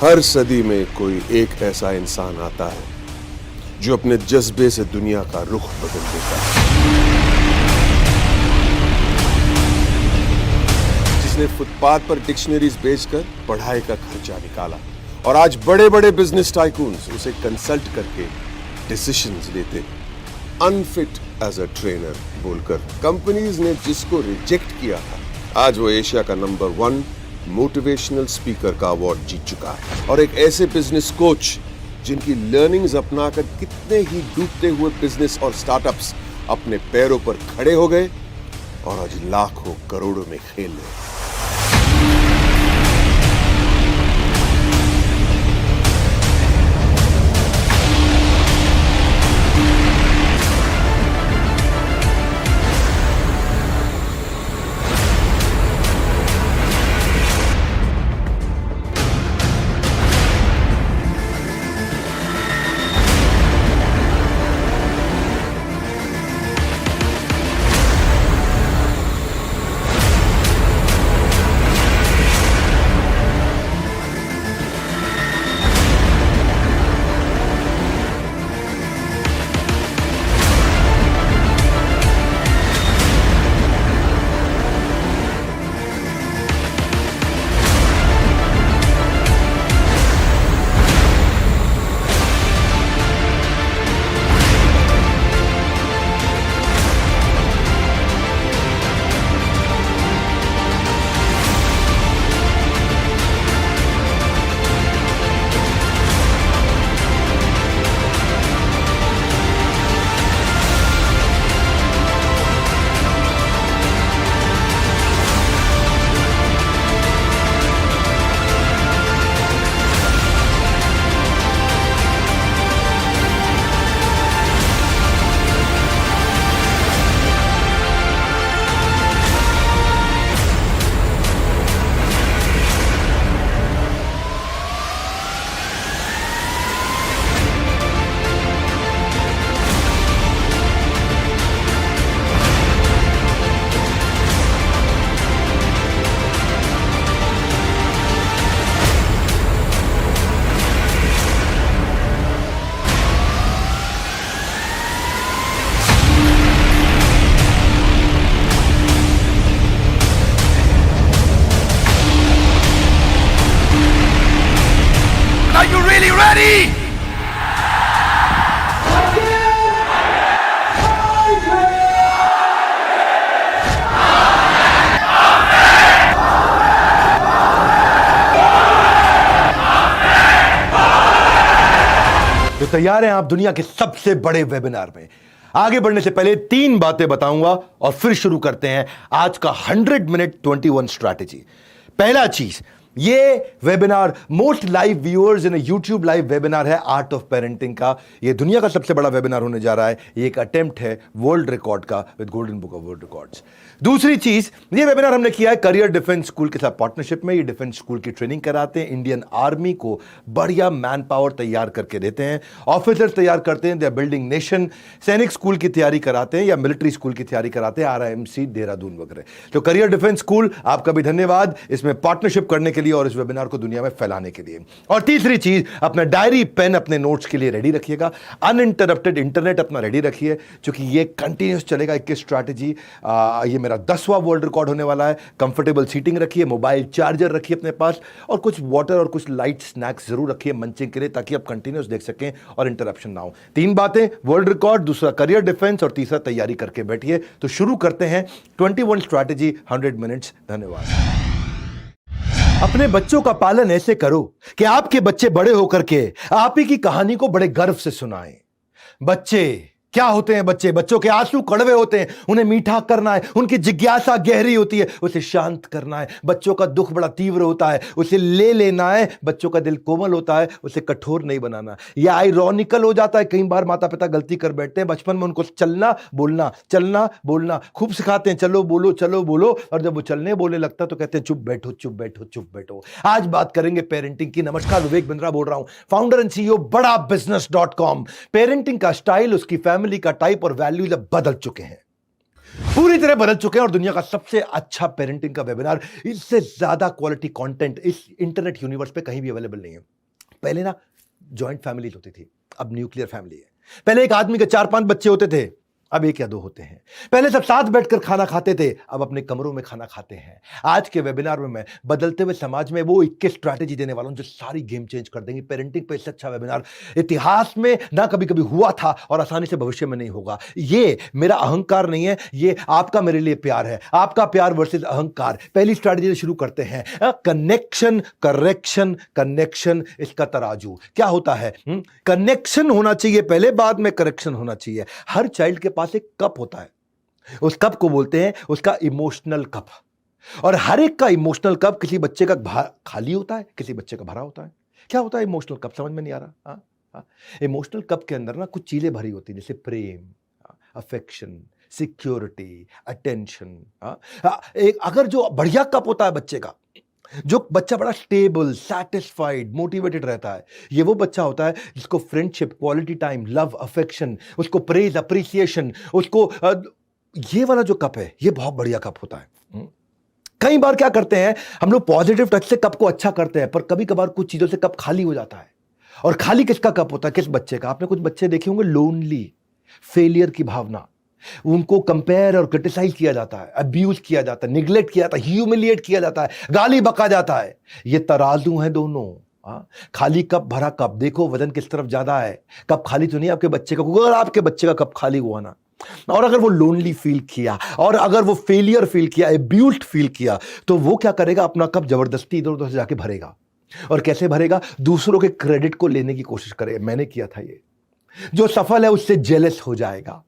हर सदी में कोई एक ऐसा इंसान आता है जो अपने जज्बे से दुनिया का रुख बदल देता है, जिसने फुटपाथ पर डिक्शनरीज बेचकर पढ़ाई का खर्चा निकाला और आज बड़े बड़े बिजनेस टाइकून्स उसे कंसल्ट करके डिसीजंस लेते, अनफिट एज अ ट्रेनर बोलकर कंपनीज ने जिसको रिजेक्ट किया था, आज वो एशिया का नंबर 1 मोटिवेशनल स्पीकर का अवार्ड जीत चुका है। और एक ऐसे बिजनेस कोच जिनकी लर्निंग्स अपनाकर कितने ही डूबते हुए बिजनेस और स्टार्टअप्स अपने पैरों पर खड़े हो गए और आज लाखों करोड़ों में खेल रहे। Are you really ready? तो तैयार हैं आप दुनिया के सबसे बड़े वेबिनार में? आगे बढ़ने से पहले 3 बातें बताऊंगा और फिर शुरू करते हैं आज का 100 मिनट 21 स्ट्रैटेजी। पहला चीज, ये webinar most live viewers in YouTube live webinar है आर्ट ऑफ पेरेंटिंग का। ये दुनिया का सबसे बड़ा वेबिनार होने जा रहा है। ये एक अटेम्प्ट है वर्ल्ड रिकॉर्ड का with golden book of world records. दूसरी चीज, ये वेबिनार हमने किया है करियर डिफेंस स्कूल के साथ पार्टनरशिप में। ये डिफेंस स्कूल की ट्रेनिंग कराते हैं, इंडियन आर्मी को बढ़िया मैन पावर तैयार करके देते हैं, ऑफिसर्स तैयार करते हैं, दे आर बिल्डिंग नेशन। सैनिक स्कूल की तैयारी कराते हैं या मिलिट्री स्कूल की तैयारी कराते हैं, RIMC देहरादून वगैरह। तो करियर डिफेंस स्कूल, आपका भी धन्यवाद इसमें पार्टनरशिप करने के लिए और इस वेबिनार को दुनिया में फैलाने के लिए। और तीसरी चीज, अपना डायरी पेन अपने नोट्स के लिए रेडी रखिएगा, अनइंटरप्टेड इंटरनेट अपना रेडी रखिए, क्योंकि ये कंटिन्यूस चलेगा 21 स्ट्रैटेजी। ये मेरा 10वां वर्ल्ड रिकॉर्ड होने वाला है। कंफर्टेबल सीटिंग रखिए, मोबाइल चार्जर रखिए अपने पास और कुछ वाटर और कुछ लाइट स्नैक्स जरूर रखिए मंचिंग के लिए, ताकि आप कंटिन्यूस देख सकें और इंटरप्शन ना हो। 3 बातें, वर्ल्ड रिकॉर्ड, दूसरा करियर डिफेंस और तीसरा तैयारी करके बैठिए। तो शुरू करते हैं 21 स्ट्रैटेजी 100 मिनट्स। धन्यवाद। अपने बच्चों का पालन ऐसे करो कि आपके बच्चे बड़े होकर के आप ही की कहानी को बड़े गर्व से सुनाएं। बच्चे क्या होते हैं? बच्चों के आंसू कड़वे होते हैं, उन्हें मीठा करना है। उनकी जिज्ञासा गहरी होती है, उसे शांत करना है। बच्चों का दुख बड़ा तीव्र होता है, उसे ले लेना है। बच्चों का दिल कोमल होता है, उसे कठोर नहीं बनाना। यह आयरॉनिकल हो जाता है, कई बार माता पिता गलती कर बैठते हैं। बचपन में उनको चलना बोलना खूब सिखाते हैं, चलो बोलो, और जब वो चलने बोलने लगता तो कहते हैं चुप बैठो। आज बात करेंगे पेरेंटिंग की। नमस्कार, विवेक बिंद्रा बोल रहा हूं, फाउंडर एंड CEO बड़ा business.com। पेरेंटिंग का स्टाइल, उसकी फैमिली का टाइप और वैल्यूज अब बदल चुके हैं। पूरी तरह बदल चुके हैं और दुनिया का सबसे अच्छा पेरेंटिंग का वेबिनार, इससे ज्यादा क्वालिटी कंटेंट इस इंटरनेट यूनिवर्स पे कहीं भी अवेलेबल नहीं है। पहले ना जॉइंट फैमिलीज होती थी, अब न्यूक्लियर फैमिली है। पहले एक आदमी के 4-5 बच्चे होते थे, अब 1 या 2 होते हैं। पहले सब साथ बैठकर खाना खाते थे, अब अपने कमरों में खाना खाते हैं। आज के वेबिनार में मैं बदलते हुए समाज में वो 21 स्ट्रैटेजी देने वाला हूं जो सारी गेम चेंज कर देंगी। पेरेंटिंग पे इससे अच्छा वेबिनार इतिहास में ना कभी कभी हुआ था और आसानी से भविष्य में नहीं होगा। ये मेरा अहंकार नहीं है, ये आपका मेरे लिए प्यार है। आपका प्यार वर्सेस अहंकार। पहली स्ट्रैटेजी से शुरू करते हैं। कनेक्शन, करेक्शन, कनेक्शन, इसका तराजू क्या होता है? कनेक्शन होना चाहिए पहले, बाद में करेक्शन होना चाहिए। हर चाइल्ड के पास एक कप होता है, उस कप को बोलते हैं उसका इमोशनल कप। और हर एक का इमोशनल कप किसी बच्चे का खाली होता है, किसी बच्चे का भरा होता है। क्या होता है इमोशनल कप? समझ में नहीं आ रहा? इमोशनल कप के अंदर ना कुछ चीजें भरी होती हैं, जैसे प्रेम, अफेक्शन, सिक्योरिटी, अटेंशन। एक अगर जो बढ़िया कप होता है बच्चे का, जो बच्चा बड़ा स्टेबल, सेटिस्फाइड, मोटिवेटेड रहता है, ये वो बच्चा होता है जिसको friendship, quality time, love, affection, उसको प्रेज, अप्रिसिएशन, उसको ये वाला जो कप है, ये बहुत बढ़िया कप होता है। कई बार क्या करते हैं हम लोग, पॉजिटिव टच से कप को अच्छा करते हैं, पर कभी कभार कुछ चीजों से कप खाली हो जाता है। और खाली किसका कप होता है? किस बच्चे का? आपने कुछ बच्चे देखे होंगे लोनली, फेलियर की भावना, उनको कंपेयर और क्रिटिसाइज किया जाता है, अब्यूज किया जाता है, निग्लेक्ट किया जाता है, ह्यूमिलिएट किया जाता है, गाली बका जाता है। ये तराजू है दोनों। खाली कप, भरा कप, देखो वजन किस तरफ ज्यादा है। कप खाली तो नहीं आपके बच्चे का, अगर आपके बच्चे का कप खाली हुआ ना, और अगर वो लोनली फील किया, और अगर वो फेलियर फील किया, एब्यूज्ड फील किया, तो वो क्या करेगा? अपना कप जबरदस्ती इधर उधर से जाके भरेगा। और कैसे भरेगा? दूसरों के क्रेडिट को लेने की कोशिश करेगा, मैंने किया था ये। जो सफल है उससे जेलस हो जाएगा,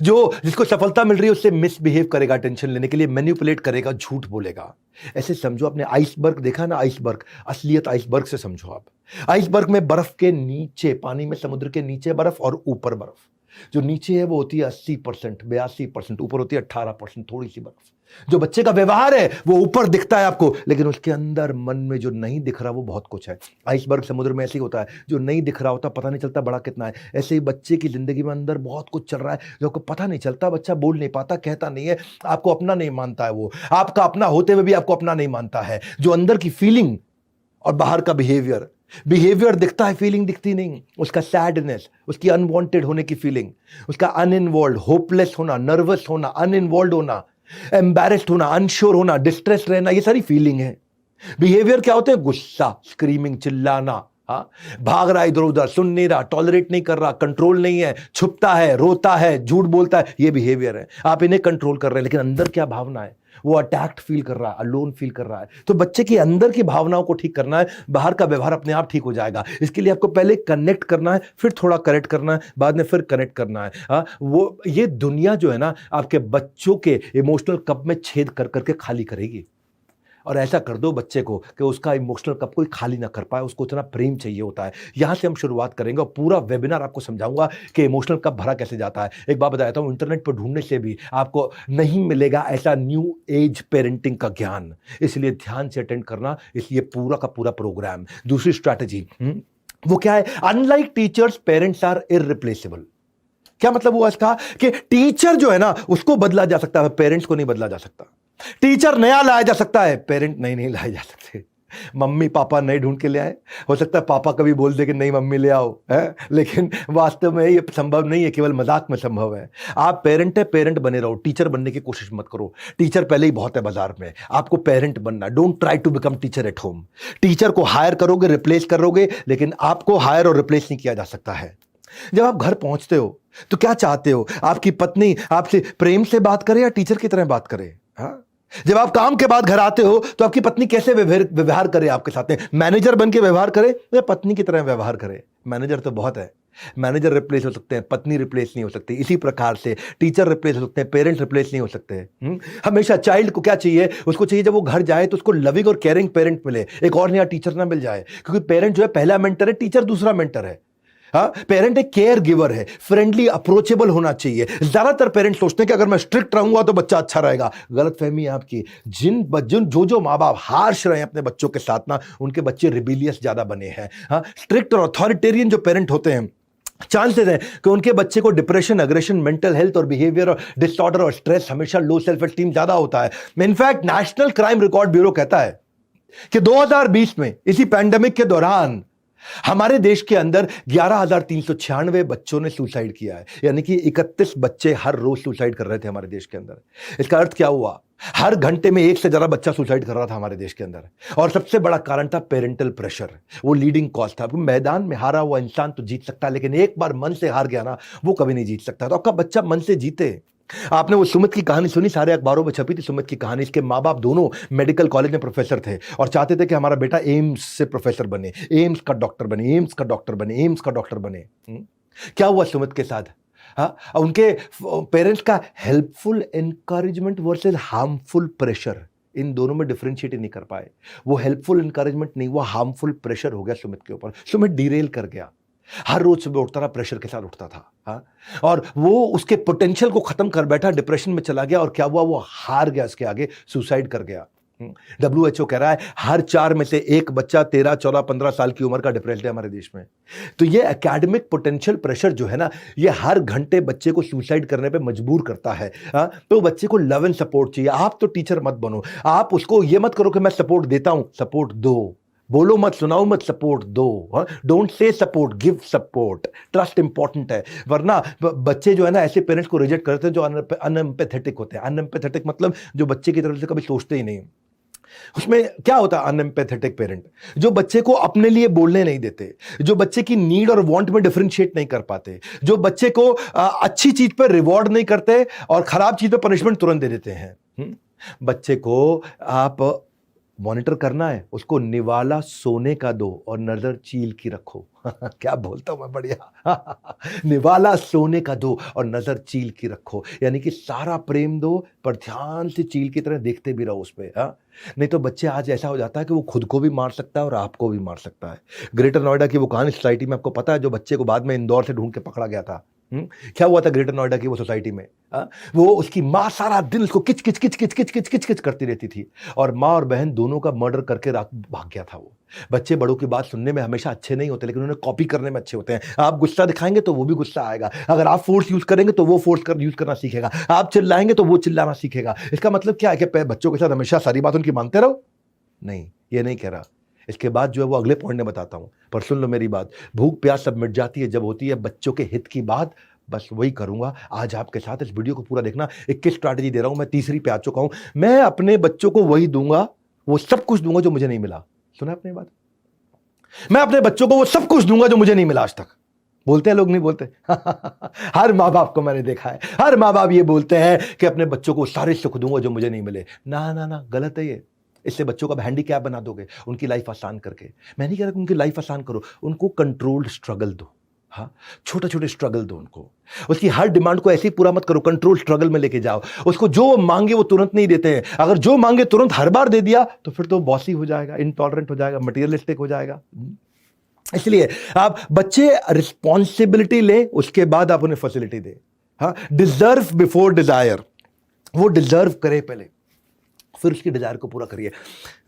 जो जिसको सफलता मिल रही है उससे मिसबिहेव करेगा, टेंशन लेने के लिए मैनिपुलेट करेगा, झूठ बोलेगा। ऐसे समझो, आपने आइसबर्ग देखा ना, आइसबर्ग, असलियत आइसबर्ग से समझो आप। आइसबर्ग में बर्फ के नीचे, पानी में, समुद्र के नीचे बर्फ और ऊपर बर्फ। जो नीचे है वो होती है 80%, 82%, ऊपर होती है 18%, थोड़ी सी बर्फ। जो बच्चे का व्यवहार है वो ऊपर दिखता है आपको, लेकिन उसके अंदर मन में जो नहीं दिख रहा वो बहुत कुछ है। आइसबर्ग समुद्र में ऐसे ही होता है, जो नहीं दिख रहा होता पता नहीं चलता बड़ा कितना है। ऐसे ही बच्चे की जिंदगी में अंदर बहुत कुछ चल रहा है जो आपको पता नहीं चलता। बच्चा बोल नहीं पाता, कहता नहीं है, आपको अपना नहीं मानता है, वो आपका अपना होते हुए भी आपको अपना नहीं मानता है। जो अंदर की फीलिंग और बाहर का बिहेवियर दिखता है, फीलिंग दिखती नहीं। उसका सैडनेस, उसकी अनवांटेड होने की फीलिंग, उसका अनइन्वॉल्व, होपलेस होना, नर्वस होना, अनइन्वॉल्व होना, एम्बैरेस्ड होना, अनश्योर होना, डिस्ट्रेस रहना, ये सारी फीलिंग है। बिहेवियर क्या होते हैं? गुस्सा, स्क्रीमिंग, चिल्लाना, भाग रहा है इधर उधर, सुन नहीं रहा, टॉलरेट नहीं कर रहा, कंट्रोल नहीं है, छुपता है, रोता है, झूठ बोलता है, ये बिहेवियर है। आप इन्हें कंट्रोल कर रहे हैं, लेकिन अंदर क्या भावना है? वो अटैक्ड फील कर रहा है, अलोन फील कर रहा है। तो बच्चे की अंदर की भावनाओं को ठीक करना है, बाहर का व्यवहार अपने आप ठीक हो जाएगा। इसके लिए आपको पहले कनेक्ट करना है, फिर थोड़ा करेक्ट करना है, बाद में फिर कनेक्ट करना है। वो ये दुनिया जो है ना, आपके बच्चों के इमोशनल कप में छेद कर करके खाली करेगी। और ऐसा कर दो बच्चे को कि उसका इमोशनल कप कोई खाली ना कर पाए, उसको इतना प्रेम चाहिए होता है। यहां से हम शुरुआत करेंगे और पूरा वेबिनार आपको समझाऊंगा कि इमोशनल कप भरा कैसे जाता है। एक बात बताता हूं, इंटरनेट पर ढूंढने से भी आपको नहीं मिलेगा ऐसा न्यू एज पेरेंटिंग का ज्ञान, इसलिए ध्यान से अटेंड करना। इसलिए पूरा का पूरा प्रोग्राम। दूसरी स्ट्रैटेजी वो क्या है? Unlike teachers, parents are irreplaceable. क्या मतलब हुआ इसका? कि टीचर जो है ना उसको बदला जा सकता है, पेरेंट्स को नहीं बदला जा सकता। टीचर नया लाया जा सकता है, पेरेंट नहीं लाए जा सकते। मम्मी पापा नए ढूंढ के ले आए, हो सकता है पापा कभी बोल दे कि नहीं मम्मी ले आओ, है, लेकिन वास्तव में ये संभव नहीं है, केवल मजाक में संभव है। आप पेरेंट है, पेरेंट बने रहो, टीचर बनने की कोशिश मत करो। टीचर पहले ही बहुत है बाजार में, आपको पेरेंट बनना। Don't try to become teacher at home. Teacher को हायर करोगे, रिप्लेस करोगे, लेकिन आपको हायर और रिप्लेस नहीं किया जा सकता है। जब आप घर पहुंचते हो तो क्या चाहते हो? आपकी पत्नी आपसे प्रेम से बात करे या टीचर की तरह बात करे? जब आप काम के बाद घर आते हो तो आपकी पत्नी कैसे व्यवहार करे आपके साथ में? मैनेजर बन के व्यवहार करे या पत्नी की तरह व्यवहार करे? मैनेजर तो बहुत है, मैनेजर रिप्लेस हो सकते हैं, पत्नी रिप्लेस नहीं हो सकती। इसी प्रकार से टीचर रिप्लेस हो सकते हैं, पेरेंट्स रिप्लेस नहीं हो सकते। हमेशा चाइल्ड को क्या चाहिए? उसको चाहिए जब वो घर जाए तो उसको लविंग और केयरिंग पेरेंट मिले, एक और नया टीचर ना मिल जाए। क्योंकि पेरेंट जो है पहला मेंटर है, टीचर दूसरा मेंटर है। पेरेंट एक केयर गिवर है, फ्रेंडली, अप्रोचेबल होना चाहिए। ज्यादातर पेरेंट्स सोचते हैं कि अगर मैं स्ट्रिक्ट रहूंगा तो बच्चा अच्छा रहेगा। गलत फहमी है आपकी। जो माँ बाप हार्श रहे हैं अपने बच्चों के साथ ना, उनके बच्चे रिबेलियस ज्यादा बने हैं। स्ट्रिक्ट और अथॉरिटेरियन जो पेरेंट होते हैं चांसेस हैं कि उनके बच्चे को डिप्रेशन, अग्रेशन, मेंटल हेल्थ और बिहेवियर और डिसऑर्डर और स्ट्रेस, हमेशा लो सेल्फ एस्टीम ज्यादा होता है। In fact national crime record bureau कहता है कि 2020 में इसी पैंडेमिक के दौरान हमारे देश के अंदर 11,396 बच्चों ने सुसाइड किया है, यानी कि 31 बच्चे हर रोज सुसाइड कर रहे थे हमारे देश के अंदर। इसका अर्थ क्या हुआ? हर घंटे में एक से ज्यादा बच्चा सुसाइड कर रहा था हमारे देश के अंदर। और सबसे बड़ा कारण था पेरेंटल प्रेशर, वो लीडिंग कॉज था। मैदान में हारा हुआ इंसान तो जीत सकता है, लेकिन एक बार मन से हार गया ना, वो कभी नहीं जीत सकता। तो आपका बच्चा मन से जीते। आपने वो सुमित की कहानी सुनी, सारे अखबारों में छपी थी सुमित की कहानी। इसके माँ बाप दोनों मेडिकल कॉलेज में प्रोफेसर थे और चाहते थे कि हमारा बेटा एम्स से प्रोफेसर बने, एम्स का डॉक्टर बने, एम्स का डॉक्टर बने, एम्स का डॉक्टर बने। क्या हुआ सुमित के साथ? हाँ, उनके पेरेंट्स का helpful encouragement versus harmful pressure, इन दोनों में डिफरेंशिएट नहीं कर पाए। वो हेल्पफुल एनकरेजमेंट नहीं, वो हार्मफुल प्रेशर हो गया सुमित के ऊपर। सुमित डिरेल कर गया, हर रोज सुबह उठता रहा, प्रेशर के साथ उठता था। हाँ, और वो उसके पोटेंशियल को खत्म कर बैठा, डिप्रेशन में चला गया। और क्या हुआ? वो हार गया, इसके आगे सुसाइड कर गया। WHO कह रहा है हर 4 में से एक बच्चा 13, 14, 15 साल की उम्र का डिप्रेस्ड है हमारे देश में। तो ये एकेडमिक पोटेंशियल प्रेशर जो है ना, ये हर घंटे बच्चे को सुसाइड करने पे मजबूर करता है। तो बच्चे को लव एंड सपोर्ट चाहिए। आप तो टीचर मत बनो, आप उसको ये मत करो कि मैं सपोर्ट देता हूं, सपोर्ट दो। बोलो मत, सुनाओ मत, सपोर्ट दो। Don't say support, give support. Trust important है, वरना बच्चे जो है ना ऐसे पेरेंट्स को रिजेक्ट करते हैं जो अनएम्पैथेटिक होते हैं। अनएम्पैथेटिक मतलब जो बच्चे की तरफ से कभी सोचते ही नहीं। उसमें क्या होता है? अनएम्पैथेटिक पेरेंट जो बच्चे को अपने लिए बोलने नहीं देते, जो बच्चे की नीड और वांट में डिफरेंशिएट नहीं कर पाते, जो बच्चे को अच्छी चीज पर रिवॉर्ड नहीं करते और खराब चीज पर पनिशमेंट तुरंत दे देते हैं। बच्चे को आप मॉनिटर करना है, उसको निवाला सोने का दो और नजर चील की रखो। क्या बोलता हूं मैं, बढ़िया। निवाला सोने का दो और नजर चील की रखो, यानी कि सारा प्रेम दो पर ध्यान से चील की तरह देखते भी रहो उस पर। नहीं तो बच्चे आज ऐसा हो जाता है कि वो खुद को भी मार सकता है और आपको भी मार सकता है। ग्रेटर नोएडा की वो कहानी सोसाइटी में आपको पता है, जो बच्चे को बाद में इंदौर से ढूंढ के पकड़ा गया था। क्या हुआ था ग्रेटर नोएडा की वो सोसाइटी में? वो उसकी माँ सारा दिन उसको किच किच किच किच किच किच किच किच करती रहती थी और माँ और बहन दोनों का मर्डर करके रात भाग गया था वो। बच्चे बड़ों की बात सुनने में हमेशा अच्छे नहीं होते, लेकिन उन्हें कॉपी करने में अच्छे होते हैं। आप गुस्सा दिखाएंगे तो वो भी गुस्सा आएगा, अगर आप फोर्स यूज करेंगे तो वो फोर्स यूज करना सीखेगा, आप चिल्लाएंगे तो वो चिल्लाना सीखेगा। इसका मतलब क्या है कि बच्चों के साथ हमेशा सारी बात उनकी मानते रहो? नहीं, ये नहीं कह रहा। इसके बाद जो है वो अगले पॉइंट में बताता हूं, पर सुन लो मेरी बात। भूख प्यास सब मिट जाती है जब होती है बच्चों के हित की बात। बस वही करूंगा आज आपके साथ। इस वीडियो को पूरा देखना। 21 स्ट्रैटेजी दे रहा हूं, मैं तीसरी पे आ चुका हूं। मैं अपने बच्चों को वही दूंगा, वो सब कुछ दूंगा जो मुझे नहीं मिला। सुना अपनी बात? मैं अपने बच्चों को वो सब कुछ दूंगा जो मुझे नहीं मिला आज तक। बोलते हैं लोग, नहीं बोलते? हर माँ बाप को मैंने देखा है, हर माँ बाप ये बोलते हैं कि अपने बच्चों को सारे सुख दूंगा जो मुझे नहीं मिले। ना ना ना, गलत है ये। इससे बच्चों का हैंडीकैप बना दोगे, उनकी लाइफ आसान करके। मैं नहीं कह रहा कि उनकी लाइफ आसान करो, उनको कंट्रोल्ड स्ट्रगल दो। हाँ, छोटे छोटे स्ट्रगल दो उनको। उसकी हर डिमांड को ऐसे ही पूरा मत करो, कंट्रोल स्ट्रगल में लेके जाओ उसको। जो मांगे वो तुरंत नहीं देते हैं। अगर जो मांगे तुरंत हर बार दे दिया तो फिर तो बॉसी हो जाएगा, इंटॉलरेंट हो जाएगा, मटेरियलिस्टिक हो जाएगा। इसलिए आप बच्चे रिस्पॉन्सिबिलिटी ले, उसके बाद आप उन्हें फैसिलिटी दे। हाँ, डिजर्व बिफोर डिजायर, वो डिजर्व करे पहले, फिर उसकी डिजायर को पूरा करिए।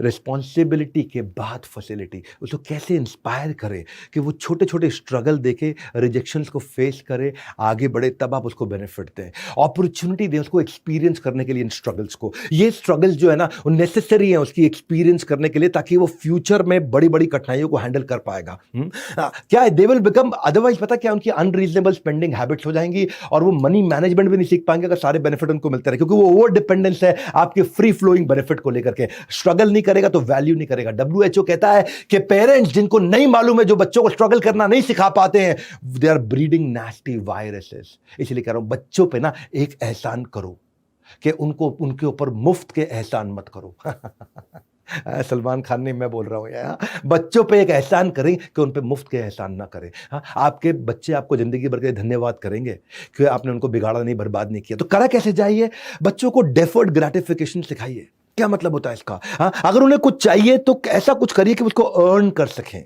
रिस्पॉन्सिबिलिटी के बाद फैसिलिटी। उसको कैसे इंस्पायर करे कि वो छोटे छोटे स्ट्रगल देके, रिजेक्शंस को फेस करे, आगे बढ़े, तब आप उसको बेनिफिट दें। अपॉर्चुनिटी दें उसको एक्सपीरियंस करने के लिए इन स्ट्रगल्स को। ये स्ट्रगल्स जो है ना वो नेसेसरी है उसकी एक्सपीरियंस करने के लिए, ताकि वो फ्यूचर में बड़ी बड़ी कठिनाइयों को हैंडल कर पाएगा। क्या है, दे विल बिकम, अदरवाइज पता क्या, उनकी अनरीजनेबल स्पेंडिंग हैबिट्स हो जाएंगी और वो मनी मैनेजमेंट भी नहीं सीख पाएंगे अगर सारे बेनिफिट उनको मिलते रहे, क्योंकि वो ओवर डिपेंडेंस है आपके फ्री फ्लोइंग बेनिफिट को लेकर के। स्ट्रगल नहीं करेगा तो वैल्यू नहीं करेगा। WHO कहता है कि पेरेंट्स जिनको नहीं मालूम है, जो बच्चों को स्ट्रगल करना नहीं सिखा पाते हैं, they are breeding nasty viruses. इसलिए कह रहा हूं बच्चों पे ना एक एहसान करो कि उनको, उनके ऊपर मुफ्त के एहसान मत करो। सलमान खान ने, मैं बोल रहा हूं यार, बच्चों पे एक एहसान करें कि उन पे मुफ्त के एहसान ना करें। हाँ, आपके बच्चे आपको जिंदगी भर के धन्यवाद करेंगे कि आपने उनको बिगाड़ा नहीं, बर्बाद नहीं किया। तो करा कैसे जाइए? बच्चों को डेफर्ड ग्रेटिफिकेशन सिखाइए। क्या मतलब होता है इसका? हाँ, अगर उन्हें कुछ चाहिए तो ऐसा कुछ करिए कि उसको अर्न कर सकें।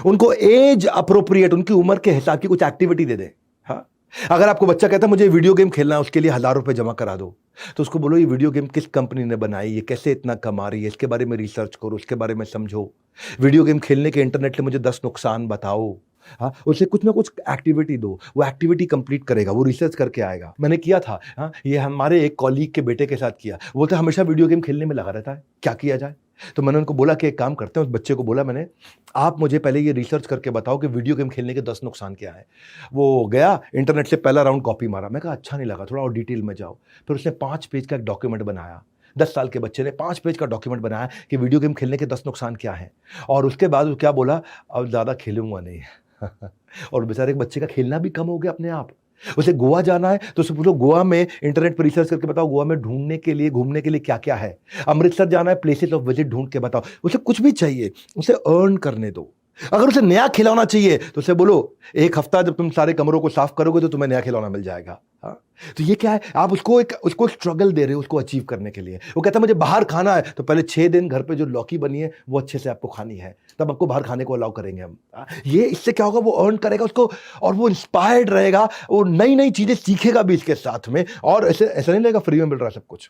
उनको एज अप्रोप्रिएट, उनकी उम्र के हिसाब की कुछ एक्टिविटी दे दें। हाँ, अगर आपको बच्चा कहता है मुझे वीडियो गेम खेलना है, उसके लिए 1,000 रुपए जमा करा दो, तो उसको बोलो ये वीडियो गेम किस कंपनी ने बनाई है, कैसे इतना कमा रही है, इसके बारे में रिसर्च करो, उसके बारे में समझो। वीडियो गेम खेलने के इंटरनेट के मुझे 10 नुकसान बताओ। हाँ, उसे कुछ ना कुछ एक्टिविटी दो, वो एक्टिविटी कंप्लीट करेगा, वो रिसर्च करके आएगा। मैंने किया था, हाँ, ये हमारे एक कॉलीग के बेटे के साथ किया। वो तो हमेशा वीडियो गेम खेलने में लगा रहता है, क्या किया जाए? तो मैंने उनको बोला कि एक काम करते हैं, उस बच्चे को बोला मैंने, आप मुझे पहले ये रिसर्च करके बताओ कि वीडियो गेम खेलने के 10 नुकसान क्या है। वो गया, इंटरनेट से पहला राउंड कॉपी मारा। मैं कहा अच्छा नहीं लगा, थोड़ा और डिटेल में जाओ। फिर उसने 5 पेज का एक डॉक्यूमेंट बनाया। 10 साल के बच्चे ने 5 पेज का डॉक्यूमेंट बनाया कि वीडियो गेम खेलने के 10 नुकसान क्या हैं। और उसके बाद वो क्या बोला, अब ज़्यादा खेलूंगा नहीं। और बेचारे के बच्चे का खेलना भी कम हो गया अपने आप। उसे गोवा जाना है तो उसे पूछो गोवा में इंटरनेट पर रिसर्च करके बताओ गोवा में ढूंढने के लिए, घूमने के लिए क्या क्या है। अमृतसर जाना है, प्लेसेस ऑफ विजिट ढूंढ के बताओ। उसे कुछ भी चाहिए, उसे अर्न करने दो। अगर उसे नया खिलौना चाहिए तो उसे बोलो एक हफ्ता जब तुम सारे कमरों को साफ करोगे तो तुम्हें नया खिलौना मिल जाएगा। हाँ, तो ये क्या है, आप उसको स्ट्रगल दे रहे हो उसको अचीव करने के लिए। वो कहता है मुझे बाहर खाना है, तो पहले 6 दिन घर पे जो लौकी बनी है वो अच्छे से आपको खानी है, तब आपको बाहर खाने को अलाउ करेंगे हम। ये इससे क्या होगा, वो अर्न करेगा उसको, और वो इंस्पायर्ड रहेगा, वो नई नई चीजें सीखेगा भी इसके साथ में। और ऐसा नहीं लगेगा फ्री में मिल रहा है सब कुछ।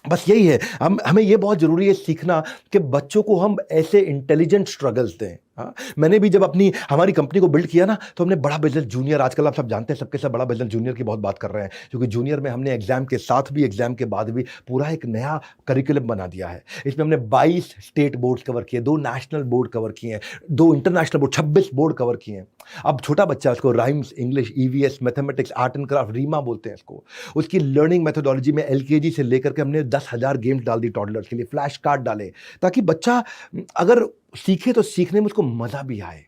बस यही है, हमें ये बहुत जरूरी है सीखना कि बच्चों को हम ऐसे इंटेलिजेंट स्ट्रगल्स दें। हाँ, मैंने भी जब हमारी कंपनी को बिल्ड किया ना, तो हमने बड़ा बिजनेस जूनियर, आजकल आप सब जानते हैं, सबके सब बड़ा बिजनेस जूनियर की बहुत बात कर रहे हैं, क्योंकि जूनियर में हमने एग्जाम के साथ भी, एग्जाम के बाद भी पूरा एक नया करिकुलम बना दिया है। इसमें हमने 22 स्टेट बोर्ड कवर किए, 2 नेशनल बोर्ड कवर किए हैं, 2 इंटरनेशनल बोर्ड, 26 बोर्ड कवर किए हैं। अब छोटा बच्चा, उसको rhymes, English, EVS, mathematics, art and craft, रीमा बोलते हैं इसको, उसकी लर्निंग मेथोडोलॉजी में एलकेजी से लेकर के हमने 10,000 गेम्स डाल दी टॉडलर्स के लिए, फ्लैश कार्ड डाले, ताकि बच्चा अगर सीखे तो सीखने में उसको मजा भी आए।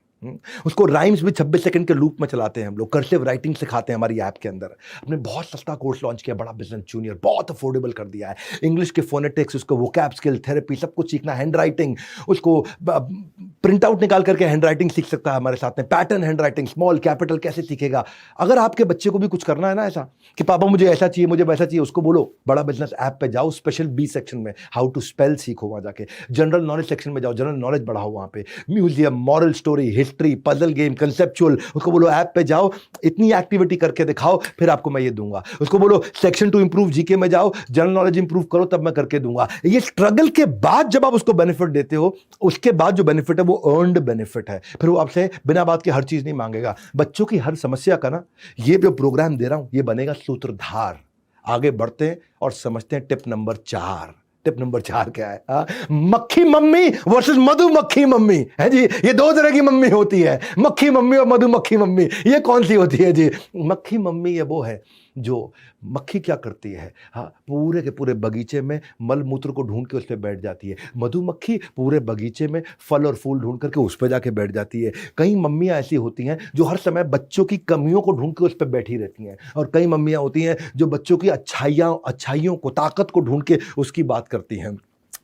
उसको राइम्स भी 26 सेकंड के लूप में चलाते हैं हम लोग, कर्सिव राइटिंग सिखाते हैं हमारी ऐप के अंदर। हमने बहुत सस्ता कोर्स लॉन्च किया, बड़ा बिजनेस जूनियर, बहुत अफोर्डेबल कर दिया है। इंग्लिश के फोनेटिक्स, उसको वोकैब स्किल, थेरेपी, सब कुछ सीखना, हैंड राइटिंग, उसको प्रिंट आउट निकाल करके हैंड राइटिंग सीख सकता है हमारे साथ में, pattern hand writing, small capital कैसे सीखेगा। अगर आपके बच्चे को भी कुछ करना है ना ऐसा कि पापा मुझे ऐसा चाहिए, मुझे वैसा चाहिए, उसको बोलो बड़ा बिजनेस ऐप पे जाओ, स्पेशल बी सेक्शन में हाउ टू स्पेल सीखो, वहां जाके जनरल नॉलेज सेक्शन में जाओ, जनरल नॉलेज बढ़ाओ, वहां पे museum, moral story, history, puzzle game, conceptual, उसको बोलो ऐप पे जाओ, इतनी एक्टिविटी करके दिखाओ, फिर आपको मैं ये दूंगा। उसको बोलो सेक्शन 2 इंप्रूव जीके में जाओ, जनरल नॉलेज इंप्रूव करो, तब मैं करके दूंगा। ये स्ट्रगल के बाद जब आप उसको बेनिफिट देते हो, उसके बाद जो बेनिफिट है वो अर्नड बेनिफिट है। फिर वो आपसे बिना बात के हर चीज नहीं मांगेगा। बच्चों की हर समस्या का ना, ये जो प्रोग्राम दे रहा हूं, ये बनेगा सूत्रधार। आगे बढ़ते हैं और समझते हैं टिप नंबर 4। टिप नंबर 4 क्या है? मक्खी मम्मी वर्सेस मधुमक्खी मम्मी है जी। ये 2 तरह की मम्मी होती है, मक्खी मम्मी और मधुमक्खी मम्मी। ये कौन सी होती है जी? मक्खी मम्मी ये वो है जो मक्खी क्या करती है, हाँ, पूरे के पूरे बगीचे में मल मूत्र को ढूंढ के उस पर बैठ जाती है। मधुमक्खी पूरे बगीचे में फल और फूल ढूंढ करके उस पर जाके बैठ जाती है। कई मम्मियाँ ऐसी होती हैं जो हर समय बच्चों की कमियों को ढूंढ के उस पर बैठी रहती हैं, और कई मम्मियाँ होती हैं जो बच्चों की अच्छाइयों को, ताकत को ढूंढ के उसकी बात करती हैं।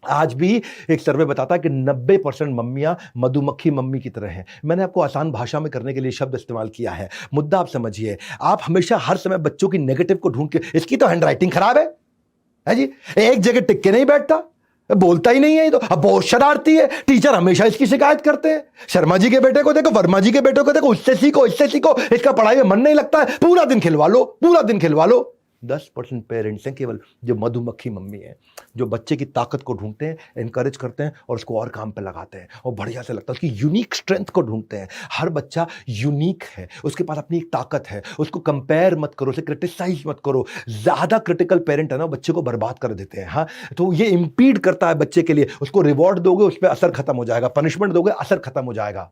आज भी एक सर्वे बताता है कि 90% मम्मियां मधुमक्खी मम्मी की तरह हैं। मैंने आपको आसान भाषा में करने के लिए शब्द इस्तेमाल किया है। मुद्दा आप समझिए, आप हमेशा हर समय बच्चों की नेगेटिव को ढूंढ के, इसकी तो हैंडराइटिंग खराब है जी, एक जगह टिक के नहीं बैठता, बोलता ही नहीं है, तो अब बहुत शरारती है, टीचर हमेशा इसकी शिकायत करते हैं। शर्मा जी के बेटे को देखो, वर्मा जी के बेटे को देखो, उससे सीखो, इससे सीखो, इसका पढ़ाई में मन नहीं लगता है, पूरा दिन खिलवा लो, पूरा दिन खिलवा लो। 10% पेरेंट्स हैं केवल जो मधुमक्खी मम्मी है, जो बच्चे की ताकत को ढूंढते हैं, एनकरेज करते हैं और उसको और काम पे लगाते हैं, और बढ़िया से लगता है, उसकी यूनिक स्ट्रेंथ को ढूंढते हैं। हर बच्चा यूनिक है, उसके पास अपनी एक ताकत है, उसको कंपेयर मत करो, उसे क्रिटिसाइज मत करो। ज्यादा क्रिटिकल पेरेंट है ना, बच्चे को बर्बाद कर देते हैं। हाँ, तो ये इंपीड करता है बच्चे के लिए। उसको रिवॉर्ड दोगे, उस पर असर खत्म हो जाएगा, पनिशमेंट दोगे, असर खत्म हो जाएगा।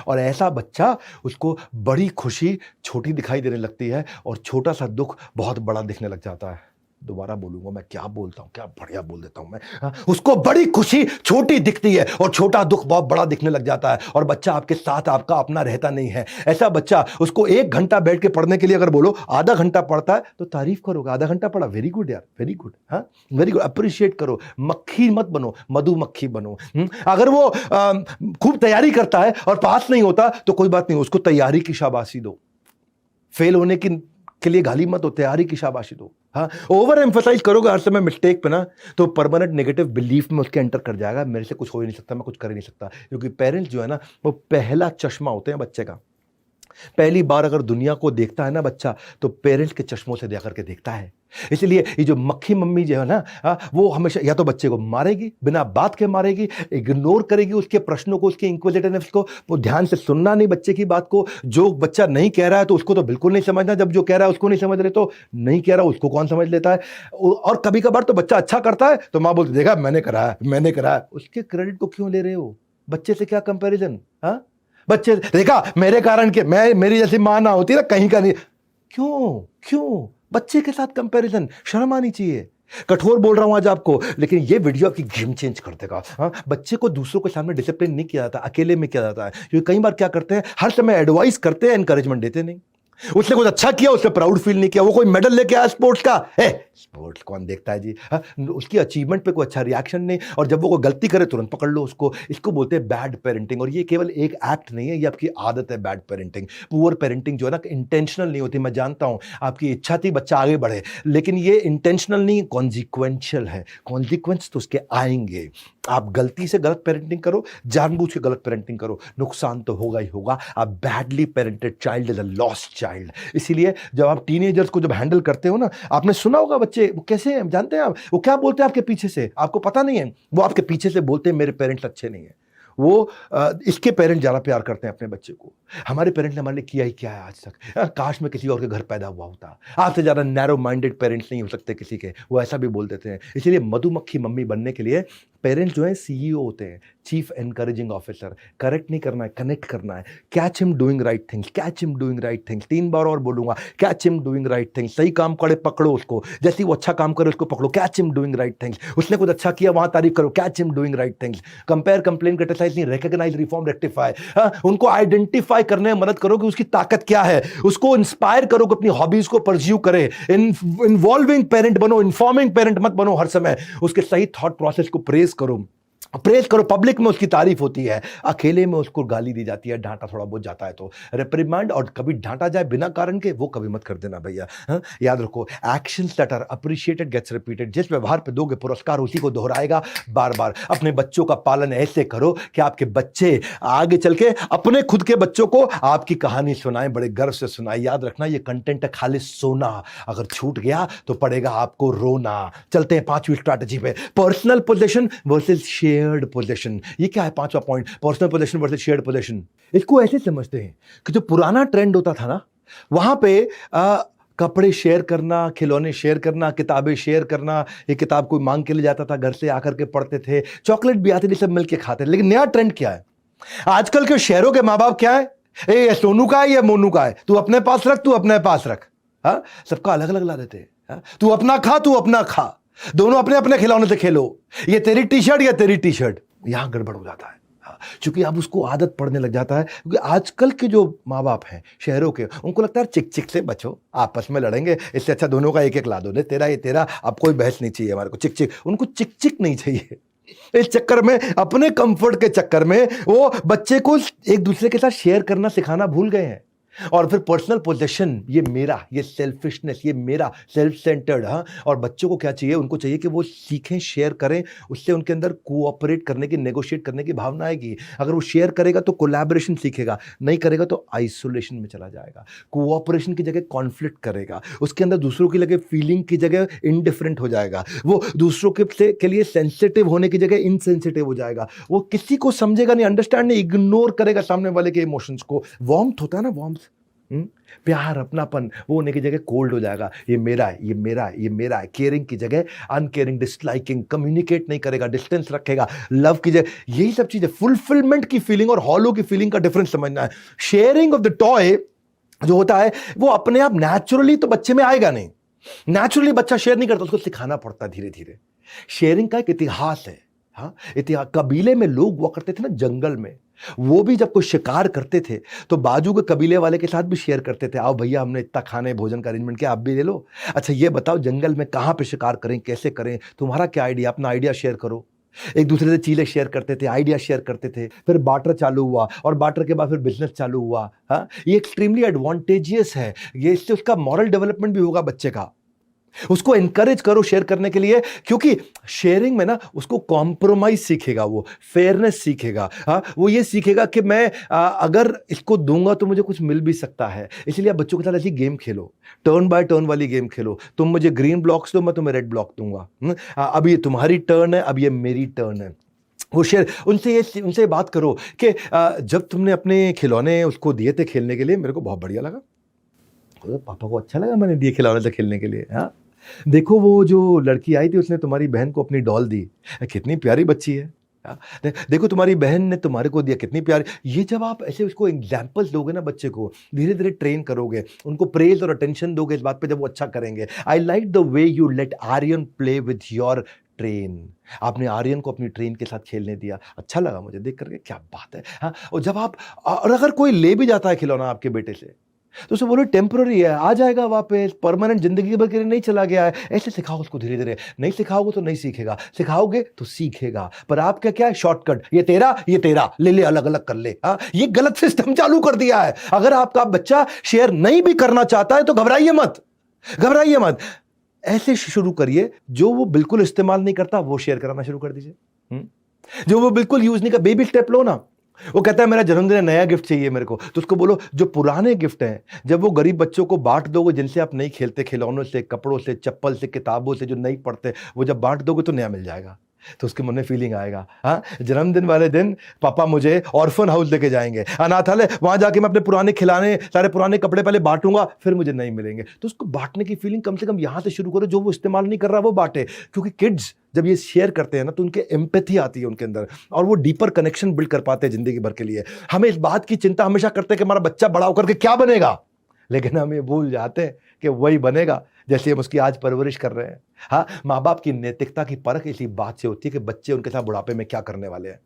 और ऐसा बच्चा, उसको बड़ी खुशी छोटी दिखाई देने लगती है और छोटा सा दुख बहुत बड़ा दिखने लग जाता है। दोबारा बोलूंगा, मैं क्या बोलता हूं, क्या बढ़िया बोल देता हूं मैं। हाँ, उसको बड़ी खुशी छोटी दिखती है और छोटा दुख बहुत बड़ा दिखने लग जाता है, और बच्चा आपके साथ आपका अपना रहता नहीं है। ऐसा बच्चा, उसको 1 घंटा बैठ के पढ़ने के लिए अगर बोलो, आधा घंटा पढ़ता है तो तारीफ करोगे, आधा घंटा पढ़ा, वेरी गुड यार, वेरी गुड, हाँ, वेरी गुड, अप्रिशिएट करो। मक्खी मत बनो, मधुमक्खी बनो। अगर वो खूब तैयारी करता है और पास नहीं होता तो कोई बात नहीं, उसको तैयारी की शाबाशी दो। फेल होने के लिए गाली मत दो, तैयारी की शाबाशी दो। हाँ, ओवर एम्फसाइज करोगे हर समय मिस्टेक पे ना, तो परमानेंट नेगेटिव बिलीफ में उसके एंटर कर जाएगा, मेरे से कुछ हो ही नहीं सकता, मैं कुछ कर ही नहीं सकता। क्योंकि पेरेंट्स जो है ना, वो पहला चश्मा होते हैं बच्चे का। पहली बार अगर दुनिया को देखता है ना बच्चा, तो पेरेंट्स के चश्मों से देख करके देखता है। इसलिए ये जो मक्खी मम्मी जो है ना, वो हमेशा या तो बच्चे को मारेगी, बिना बात के मारेगी, इग्नोर करेगी उसके प्रश्नों को, उसके इंक्विजिटिवनेस को, वो ध्यान से सुनना नहीं बच्चे की बात को। जो बच्चा नहीं कह रहा है तो उसको तो बिल्कुल नहीं समझना, जब जो कह रहा है उसको नहीं समझ रहे तो नहीं कह रहा उसको कौन समझ लेता है। और कभी कभार तो बच्चा अच्छा करता है तो माँ बोलती देखा मैंने करा है, मैंने करा है। उसके क्रेडिट को क्यों ले रहे हो? बच्चे से क्या कंपेरिजन? हाँ, बच्चे देखा मेरे कारण के, मैं मेरी जैसी मां ना होती ना कहीं का नहीं। क्यों क्यों बच्चे के साथ कंपैरिजन? शर्म आनी चाहिए। कठोर बोल रहा हूं आज आपको, लेकिन ये वीडियो आपकी गेम चेंज कर देगा। हाँ, बच्चे को दूसरों के सामने डिसिप्लिन नहीं किया जाता, अकेले में किया जाता है। क्योंकि कई बार क्या करते हैं, हर समय एडवाइस करते हैं, एनकरेजमेंट देते नहीं। उसने कुछ अच्छा किया, उसने प्राउड फील नहीं किया, वो कोई मेडल लेके आया स्पोर्ट्स का, स्पोर्ट्स कौन देखता है जी। हाँ, उसकी अचीवमेंट पे कोई अच्छा रिएक्शन नहीं, और जब वो कोई गलती करे तुरंत पकड़ लो उसको। इसको बोलते हैं बैड पेरेंटिंग। और ये केवल एक एक्ट नहीं है, ये आपकी आदत है बैड पेरेंटिंग। पुअर पेरेंटिंग जो है ना, इंटेंशनल नहीं होती। मैं जानता हूं आपकी इच्छा थी बच्चा आगे बढ़े, लेकिन ये इंटेंशनल नहीं, कॉन्सिक्वेंशियल है। कॉन्सिक्वेंस तो उसके आएंगे। आप गलती से गलत पेरेंटिंग करो, जानबूझ के गलत पेरेंटिंग करो, नुकसान तो होगा ही होगा। आप badly parented child is a lost child. इसीलिए जब आप टीनेजर्स को जब हैंडल करते हो ना, आपने सुना होगा बच्चे वो कैसे हैं, जानते हैं आप वो क्या बोलते हैं आपके पीछे से? आपको पता नहीं है, वो आपके पीछे से बोलते हैं मेरे पेरेंट्स अच्छे नहीं है। वो इसके पेरेंट्स ज़्यादा प्यार करते हैं अपने बच्चे को। हमारे पेरेंट्स ने हमारे लिए किया ही क्या है आज तक। काश मैं किसी और के घर पैदा हुआ होता। आपसे ज़्यादा नैरो माइंडेड पेरेंट्स नहीं हो सकते किसी के, वो ऐसा भी बोल देते हैं। इसीलिए मधुमक्खी मम्मी बनने के लिए पेरेंट्स जो है सीईओ होते हैं, चीफ एनकरेजिंग ऑफिसर। करेक्ट नहीं करना है, कनेक्ट करना है। Catch him doing right things, catch him doing right things. 3 बार और बोलूंगा, catch him doing right things. सही काम करे पकड़ो उसको, जैसे वो अच्छा काम करे उसको पकड़ो, catch him doing right things. उसने कुछ अच्छा किया वहां तारीफ करो, catch him doing right things. Compare, complain, criticise नहीं, रिकॉग्नाइज, रिफॉर्म, रेक्टिफाई। उनको आइडेंटिफाई करने में मदद करो कि उसकी ताकत क्या है। उसको इंस्पायर करो कि अपनी हॉबीज को परस्यू करे। इन्वॉल्विंग पेरेंट बनो, इन्फॉर्मिंग पेरेंट मत बनो हर समय। उसके सही थॉट प्रोसेस को प्रेज करो, प्रेज करो। पब्लिक में उसकी तारीफ होती है, अकेले में उसको गाली दी जाती है, डांटा थोड़ा बहुत जाता है तो रिप्रिमांड। और कभी डांटा जाए बिना कारण के, वो कभी मत कर देना भैया। हाँ? याद रखो, actions that are appreciated gets repeated. जिस व्यवहार पे दोगे पुरस्कार उसी को दोहराएगा बार बार। अपने बच्चों का पालन ऐसे करो कि आपके बच्चे आगे चल के अपने खुद के बच्चों को आपकी कहानी सुनाएं, बड़े गर्व से सुनाएं। याद रखना, ये कंटेंट है खाली सोना, अगर छूट गया तो पड़ेगा आपको रोना। चलते हैं 5वीं स्ट्रैटेजी पे, personal position versus shared position. ये क्या है 5वां point, personal position versus shared position. इसको ऐसे समझते हैं कि जो पुराना ट्रेंड होता था ना, वहां पे कपड़े शेयर करना, खिलौने शेयर करना, किताबें शेयर करना। ये किताब कोई मांग के ले जाता था, घर से आकर के पढ़ते थे, चॉकलेट भी आती थी, सब मिलके खाते थे। लेकिन नया ट्रेंड क्या है आजकल के शहरों के माँ बाप? क्या है, ये सोनू का है, ये मोनू का है, तू अपने पास रख, तू अपने पास रख। हाँ, सबका अलग अलग ला देते हैं। तू अपना खा, तू अपना खा, दोनों अपने अपने खिलौने से खेलो। ये तेरी टी शर्ट, या तेरी टी शर्ट। यहां गड़बड़ हो जाता है, क्योंकि अब उसको आदत पड़ने लग जाता है। क्योंकि आजकल के जो माँ बाप हैं शहरों के, उनको लगता है चिक चिक से बचो, आपस में लड़ेंगे, इससे अच्छा दोनों का एक एक ला दो, ने तेरा ये तेरा, अब कोई बहस नहीं चाहिए हमारे को। चिक चिक, उनको चिक चिक नहीं चाहिए। इस चक्कर में, अपने कंफर्ट के चक्कर में, वो बच्चे को एक दूसरे के साथ शेयर करना सिखाना भूल गए हैं। और फिर पर्सनल पोजेशन, ये मेरा, ये सेल्फिशनेस, ये मेरा, सेल्फ सेंटर्ड। हाँ, और बच्चों को क्या चाहिए? उनको चाहिए कि वो सीखें, शेयर करें। उससे उनके अंदर कोऑपरेट करने की, नेगोशिएट करने की भावना आएगी। अगर वो शेयर करेगा तो कोलैबोरेशन सीखेगा, नहीं करेगा तो आइसोलेशन में चला जाएगा। कोऑपरेशन की जगह कॉन्फ्लिक्ट करेगा, उसके अंदर दूसरों की लगे फीलिंग की जगह इनडिफरेंट हो जाएगा। वो दूसरों के लिए सेंसिटिव होने की जगह इनसेंसिटिव हो जाएगा। वो किसी को समझेगा नहीं, अंडरस्टैंड नहीं, इग्नोर करेगा सामने वाले के इमोशंस को। वार्मथ होता है ना, वार्मथ, प्यार, अपनापन, वो होने की जगह कोल्ड हो जाएगा। ये मेरा है, ये मेरा है, ये मेरा है। केयरिंग की जगह अनकेयरिंग, डिसलाइकिंग, कम्युनिकेट नहीं करेगा, डिस्टेंस रखेगा। लव की जगह यही सब चीजें। फुलफिलमेंट की फीलिंग और हॉलो की फीलिंग का डिफरेंस समझना है। शेयरिंग ऑफ द टॉय जो होता है, वो अपने आप नेचुरली तो बच्चे में आएगा नहीं। नेचुरली बच्चा शेयर नहीं करता, उसको सिखाना पड़ता है धीरे धीरे। शेयरिंग का एक इतिहास है। हाँ, इतिहास, कबीले में लोग हुआ करते थे ना जंगल में, वो भी जब कोई शिकार करते थे तो बाजू के कबीले वाले के साथ भी शेयर करते थे। आओ भैया, हमने इतना खाने भोजन का अरेंजमेंट किया, आप भी ले लो। अच्छा ये बताओ जंगल में कहाँ पे शिकार करें, कैसे करें, तुम्हारा क्या आइडिया, अपना आइडिया शेयर करो। एक दूसरे से चीजें शेयर करते थे, आइडिया शेयर करते थे। फिर बार्टर चालू हुआ, और बार्टर के बाद फिर बिजनेस चालू हुआ। हाँ, ये एक्सट्रीमली एडवांटेजियस है, ये इससे उसका मॉरल डेवलपमेंट भी होगा बच्चे का। उसको एनकरेज करो शेयर करने के लिए, क्योंकि शेयरिंग में ना उसको कॉम्प्रोमाइज सीखेगा, वो फेयरनेस सीखेगा। हाँ, वो ये सीखेगा कि मैं अगर इसको दूंगा तो मुझे कुछ मिल भी सकता है। इसलिए आप बच्चों के साथ ऐसी game Khelo, turn by turn वाली गेम खेलो। तुम मुझे ग्रीन ब्लॉक्स दो, मैं तुम्हें रेड ब्लॉक दूंगा। अब ये तुम्हारी टर्न है, अब ये मेरी टर्न है। वो शेयर उनसे बात करो कि जब तुमने अपने खिलौने उसको दिए थे खेलने के लिए, मेरे को बहुत बढ़िया लगा, पापा को अच्छा लगा मैंने दिए खिलौने से खेलने के लिए। हाँ, देखो वो जो लड़की आई थी उसने तुम्हारी बहन को अपनी डॉल दी, कितनी प्यारी बच्ची है। हाँ, देखो तुम्हारी बहन ने तुम्हारे को दिया, कितनी प्यारी। ये जब आप ऐसे उसको एग्जाम्पल्स दोगे ना, बच्चे को धीरे धीरे ट्रेन करोगे, उनको प्रेज और अटेंशन दोगे इस बात पे, जब वो अच्छा करेंगे। I like the way you let Aryan play with your train. आपने आर्यन को अपनी ट्रेन के साथ खेलने दिया, अच्छा लगा मुझे देख करके, क्या बात है। हाँ, और जब आप, और अगर कोई ले भी जाता है खिलौना आपके बेटे से, तो उसे बोलो टेम्पररी है, आ जाएगा वापस, परमानेंट जिंदगी भर के लिए नहीं चला गया है। ऐसे सिखाओ उसको धीरे धीरे। नहीं सिखाओगे तो नहीं सीखेगा, सिखाओगे तो सीखेगा। पर आपका क्या है, शॉर्टकट, ये तेरा ले ले, अलग अलग कर ले। हाँ, ये गलत सिस्टम चालू कर दिया है। अगर आपका बच्चा शेयर नहीं भी करना चाहता है तो घबराइए मत, घबराइए मत। ऐसे शुरू करिए, जो वो बिल्कुल इस्तेमाल नहीं करता वो शेयर कराना शुरू कर दीजिए। जो वो बिल्कुल यूज नहीं कर, बेबी स्टेप लो ना। वो कहता है मेरा जन्मदिन है, नया गिफ्ट चाहिए मेरे को, तो उसको बोलो जो पुराने गिफ्ट हैं, जब वो गरीब बच्चों को बांट दोगे, जिनसे आप नहीं खेलते, खिलौनों से, कपड़ों से, चप्पल से, किताबों से, जो नहीं पढ़ते, वो जब बांट दोगे तो नया मिल जाएगा। तो उसके मन में फीलिंग आएगा, हाँ, जन्मदिन वाले दिन पापा मुझे ऑर्फन हाउस लेके जाएंगे, अनाथालय, वहां जाके मैं अपने पुराने खिलौने, सारे पुराने कपड़े पहले बांटूंगा, फिर मुझे नहीं मिलेंगे। तो उसको बांटने की फीलिंग कम से कम यहां से शुरू करो, जो वो इस्तेमाल नहीं कर रहा वो बांटे। क्योंकि किड्स जब ये शेयर करते हैं ना, तो उनके एम्पैथी आती है उनके अंदर, और वो डीपर कनेक्शन बिल्ड कर पाते हैं जिंदगी भर के लिए। हमें इस बात की चिंता हमेशा करते हैं कि हमारा बच्चा बड़ा होकर के क्या बनेगा, लेकिन हम ये भूल जाते हैं कि वही बनेगा जैसे हम उसकी आज परवरिश कर रहे हैं। हाँ, माँ बाप की नैतिकता की परख इसी बात से होती है कि बच्चे उनके साथ बुढ़ापे में क्या करने वाले हैं।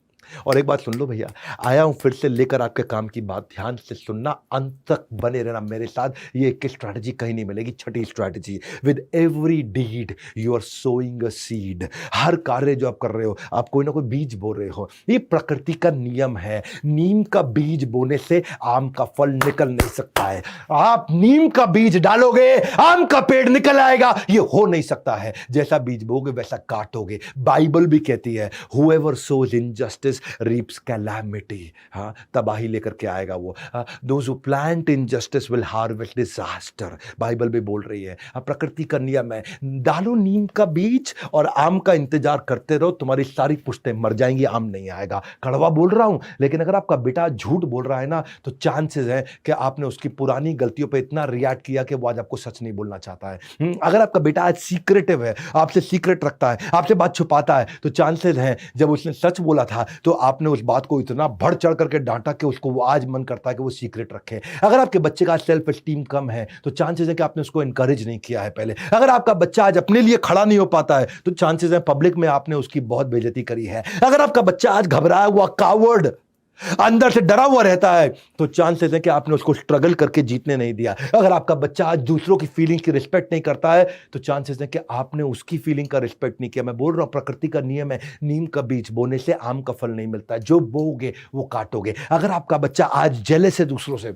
और एक बात सुन लो भैया, आया हूं फिर से लेकर आपके काम की बात, ध्यान से सुनना, अंत तक बने रहना मेरे साथ। ये एक स्ट्रैटेजी कहीं नहीं मिलेगी, छठी strategy. With every deed you are sowing a seed. हर कार्य जो आप कर रहे हो, आप कोई ना कोई बीज बो रहे हो। ये प्रकृति का नियम है, नीम का बीज बोने से आम का फल निकल नहीं सकता है। आप नीम का बीज डालोगे, आम का पेड़ निकल आएगा, ये हो नहीं सकता है। जैसा बीज बोगे वैसा काटोगे। बाइबल भी कहती है, whoever sows injustice reaps calamity। हाँ, तबाही लेकर के आएगा वो। Those who plant injustice will harvest disaster। Bible भी बोल रही है। प्रकृति का नियम है, डालो नीम का बीज और आम का इंतजार करते रहो, तुम्हारी सारी पुश्तें मर जाएंगी, आम नहीं आएगा। कड़वा बोल रहा हूं, लेकिन अगर आपका बेटा झूठ बोल रहा है ना, तो चांसेस है कि आपने उसकी पुरानी गलतियों पे इतना रिएक्ट किया कि वो आज आपको सच नहीं बोलना चाहता है। अगर आपका बेटा आज सीक्रेटिव है, आपसे सीक्रेट रखता है, आपसे बात छुपाता है, तो चांसेस हैं जब उसने सच बोला था तो आपने उस बात को इतना बढ़ चढ़ करके डांटा कि उसको वो आज मन करता है कि वो सीक्रेट रखे। अगर आपके बच्चे का सेल्फ एस्टीम कम है, तो चांसेस है कि आपने उसको एनकरेज नहीं किया है पहले। अगर आपका बच्चा आज अपने लिए खड़ा नहीं हो पाता है, तो चांसेस है पब्लिक में आपने उसकी बहुत बेइज्जती करी है। अगर आपका बच्चा आज घबराया हुआ, कावर्ड, अंदर से डरा हुआ रहता है, तो चांसेस है कि आपने उसको स्ट्रगल करके जीतने नहीं दिया। अगर आपका बच्चा आज दूसरों की फीलिंग की रिस्पेक्ट नहीं करता है, तो चांसेस है कि आपने उसकी फीलिंग का रिस्पेक्ट नहीं किया। मैं बोल रहा हूं, प्रकृति का नियम है, नीम का बीज बोने से आम का फल नहीं मिलता है। जो बोओगे वो काटोगे। अगर आपका बच्चा आज जेलस है दूसरों से,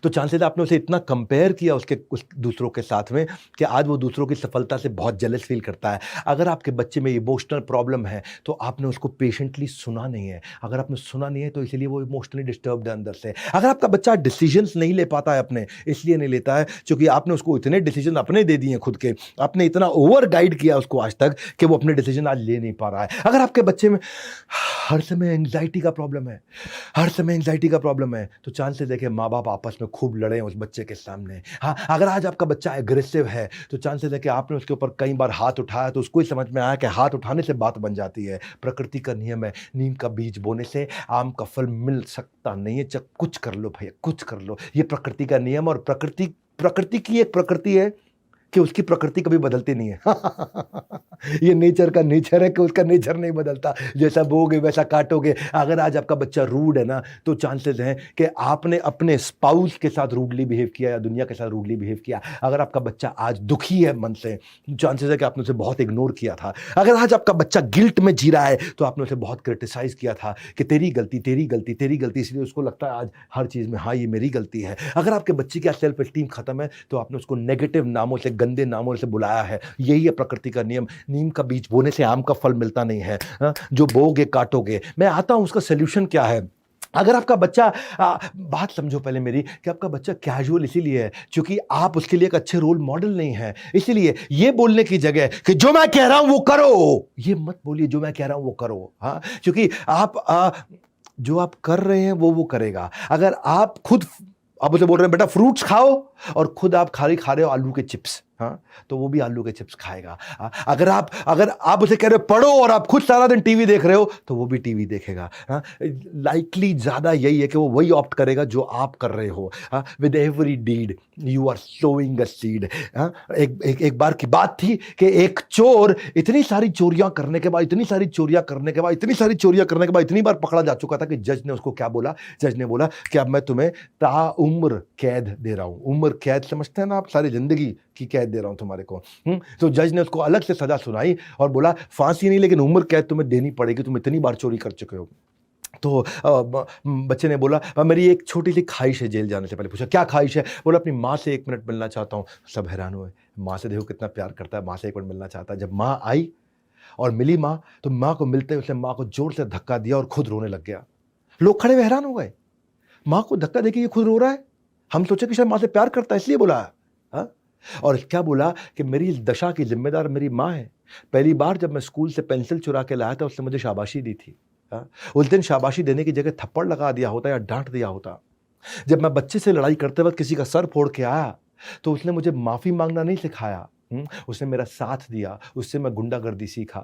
तो चांसेस आपने उसे इतना कंपेयर किया उस दूसरों के साथ में कि आज वो दूसरों की सफलता से बहुत जेलस फील करता है। अगर आपके बच्चे में इमोशनल प्रॉब्लम है, तो आपने उसको पेशेंटली सुना नहीं है। अगर आपने सुना नहीं है, तो इसलिए वो इमोशनली डिस्टर्ब्ड है अंदर से। अगर आपका बच्चा डिसीजंस नहीं ले पाता है अपने, इसलिए नहीं लेता है क्योंकि आपने उसको इतने डिसीजन अपने दे दिए खुद के, आपने इतना ओवर गाइड किया उसको आज तक कि वो अपने डिसीजन आज ले नहीं पा रहा है। अगर आपके बच्चे में हर समय एंग्जाइटी का प्रॉब्लम है, हर समय एंग्जाइटी का प्रॉब्लम है, तो चांसेस है कि माँ बाप आपस में खूब लड़े हैं उस बच्चे के सामने। हाँ, अगर आज आपका बच्चा एग्रेसिव है, तो चांसेस है कि आपने उसके ऊपर कई बार हाथ उठाया, तो उसको ही समझ में आया कि हाथ उठाने से बात बन जाती है। प्रकृति का नियम है, नीम का बीज बोने से आम का फल मिल सकता नहीं है। कुछ कर लो भैया, कुछ कर लो। ये प्रकृति का नियम, और प्रकृति की एक प्रकृति है कि उसकी प्रकृति कभी बदलती नहीं है। ये नेचर का नेचर है कि उसका नेचर नहीं बदलता। जैसा बोगे वैसा काटोगे। अगर आज आपका बच्चा रूड है ना, तो चांसेस हैं कि आपने अपने स्पाउस के साथ रूडली बिहेव किया या दुनिया के साथ रूडली बिहेव किया। अगर आपका बच्चा आज दुखी है मन से, चांसेस है कि आपने उसे बहुत इग्नोर किया था। अगर आज आपका बच्चा गिल्ट में जी रहा है, तो आपने उसे बहुत क्रिटिसाइज किया था कि तेरी गलती, तेरी गलती, तेरी गलती, इसलिए उसको लगता है आज हर चीज़ में हाँ ये मेरी गलती है। अगर आपके बच्चे की सेल्फ एस्टीम खत्म है, तो आपने उसको नेगेटिव नामों से गंदे नामों से बुलाया है। यही है प्रकृति का नियम। नीम का बीज बोने से आम का फल मिलता नहीं है। जो बोगे काटोगे। मैं आता हूं उसका सोल्यूशन क्या है। अगर आपका बच्चा बात समझो पहले मेरी, कि आपका बच्चा कैजुअल इसीलिए है क्योंकि आप उसके लिए एक अच्छे रोल मॉडल नहीं है। इसीलिए ये बोलने की जगह कि जो मैं कह रहा हूं वो करो, ये मत बोलिए जो मैं कह रहा हूं वो करो। हाँ, क्योंकि आप जो आप कर रहे हैं वो करेगा। अगर आप खुद आप उसे बोल रहे हैं बेटा फ्रूट्स खाओ और खुद आप खा रहे हो आलू के चिप्स, हाँ, तो वो भी आलू के चिप्स खाएगा। अगर आप उसे कह रहे हो पढ़ो और आप खुद सारा दिन टीवी देख रहे हो तो वो भी टीवी देखेगा। लाइकली ज्यादा यही है कि वो वही ऑप्ट करेगा जो आप कर रहे हो। With every deed you are sowing a seed. एक बार की बात थी कि एक चोर इतनी सारी चोरियां करने के बाद इतनी बार पकड़ा जा चुका था कि जज ने उसको क्या बोला। जज ने बोला कि अब मैं तुम्हें ताउम्र कैद दे रहा हूं। उम्र कैद समझते हैं ना आप, सारी जिंदगी की कैद दे रहा हूं तुम्हारे को। तो जज ने उसको अलग से सजा सुनाई और बोला फांसी नहीं लेकिन उम्र कैद तुम्हें देनी पड़ेगी, तुम इतनी बार चोरी कर चुके हो। तो बच्चे ने बोला मेरी एक छोटी सी ख्वाहिश है जेल जाने से पहले। पूछा क्या ख्वाहिश है। बोला अपनी माँ से 1 मिनट मिलना चाहता हूँ। सब हैरान हुए, माँ से देखो कितना प्यार करता है, माँ से 1 मिनट मिलना चाहता है। जब माँ आई और मिली माँ, तो माँ को मिलते उसने माँ को जोर से धक्का दिया और खुद रोने लग गया। लोग खड़े हुए हैरान हो गए, माँ को धक्का देके ये खुद रो रहा है। हम सोचे कि शायद माँ से प्यार करता है इसलिए बोला। हाँ, और क्या बोला कि मेरी इस दशा की जिम्मेदार मेरी माँ है। पहली बार जब मैं स्कूल से पेंसिल चुरा के लाया था उसने मुझे शाबाशी दी थी। उस दिन शाबाशी देने की जगह थप्पड़ लगा दिया होता या डांट दिया होता। जब मैं बच्चे से लड़ाई करते वक्त किसी का सर फोड़ के आया तो उसने मुझे माफी मांगना नहीं सिखाया, उसने मेरा साथ दिया। उससे मैं गुंडागर्दी सीखा।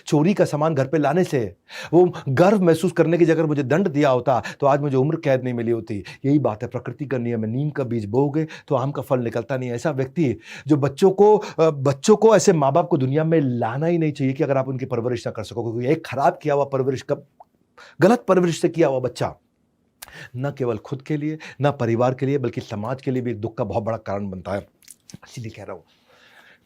चोरी का सामान घर पे लाने से वो गर्व महसूस करने की जगह मुझे दंड दिया होता तो आज मुझे उम्र कैद नहीं मिली होती। यही बात है, प्रकृति का नियम है। नीम का बीज बोओगे तो आम का फल निकलता नहीं है। ऐसा व्यक्ति जो बच्चों को ऐसे माँ बाप को दुनिया में लाना ही नहीं चाहिए कि अगर आप उनकी परवरिश ना कर सको, क्योंकि एक खराब किया हुआ परवरिश का, गलत परवरिश से किया हुआ बच्चा न केवल खुद के लिए न परिवार के लिए बल्कि समाज के लिए भी एक दुख का बहुत बड़ा कारण बनता है। इसीलिए कह रहा हूं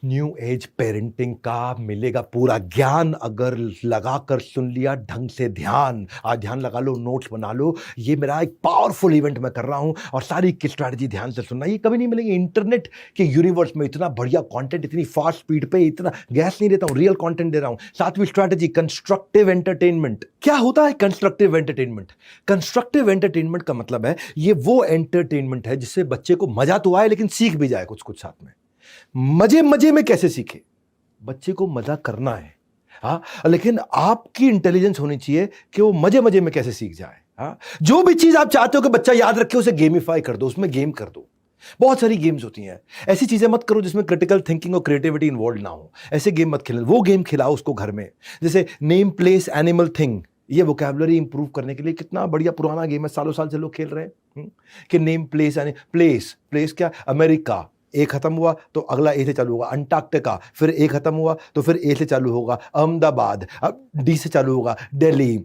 न्यू एज पेरेंटिंग का मिलेगा पूरा ज्ञान अगर लगाकर सुन लिया ढंग से ध्यान। आज ध्यान लगा लो, नोट्स बना लो। ये मेरा एक पावरफुल इवेंट मैं कर रहा हूं और सारी की स्ट्रैटेजी ध्यान से सुनना। ये कभी नहीं मिलेंगे इंटरनेट के यूनिवर्स में। इतना बढ़िया कंटेंट, इतनी फास्ट स्पीड पे, इतना गैस नहीं देता हूं, रियल कंटेंट दे रहा हूं। 7वीं स्ट्रैटेजी कंस्ट्रक्टिव एंटरटेनमेंट। क्या होता है कंस्ट्रक्टिव एंटरटेनमेंट? कंस्ट्रक्टिव एंटरटेनमेंट का मतलब है ये वो एंटरटेनमेंट है जिससे बच्चे को मजा तो आए लेकिन सीख भी जाए कुछ कुछ साथ में। मजे में कैसे सीखे? बच्चे को मजा करना है, हाँ, लेकिन आपकी इंटेलिजेंस होनी चाहिए कि वो मजे में कैसे सीख जाए। हाँ, जो भी चीज आप चाहते हो कि बच्चा याद रखे उसे गेमिफाई कर दो, उसमें गेम कर दो। बहुत सारी गेम्स होती हैं। ऐसी चीजें मत करो जिसमें क्रिटिकल थिंकिंग और क्रिएटिविटी इन्वॉल्व ना हो। ऐसे गेम मत खेलो। वो गेम खिलाओ उसको घर में, जैसे नेम प्लेस एनिमल थिंग। ये वोकैबुलरी इंप्रूव करने के लिए कितना बढ़िया पुराना गेम है, सालों साल से लोग खेल रहे हैं कि नेम प्लेस यानी प्लेस क्या, अमेरिका ए खत्म हुआ तो अगला ए से चालू होगा, अंटार्कटिका, फिर ए खत्म हुआ तो फिर ए से चालू होगा, अहमदाबाद, अब डी से चालू होगा, दिल्ली,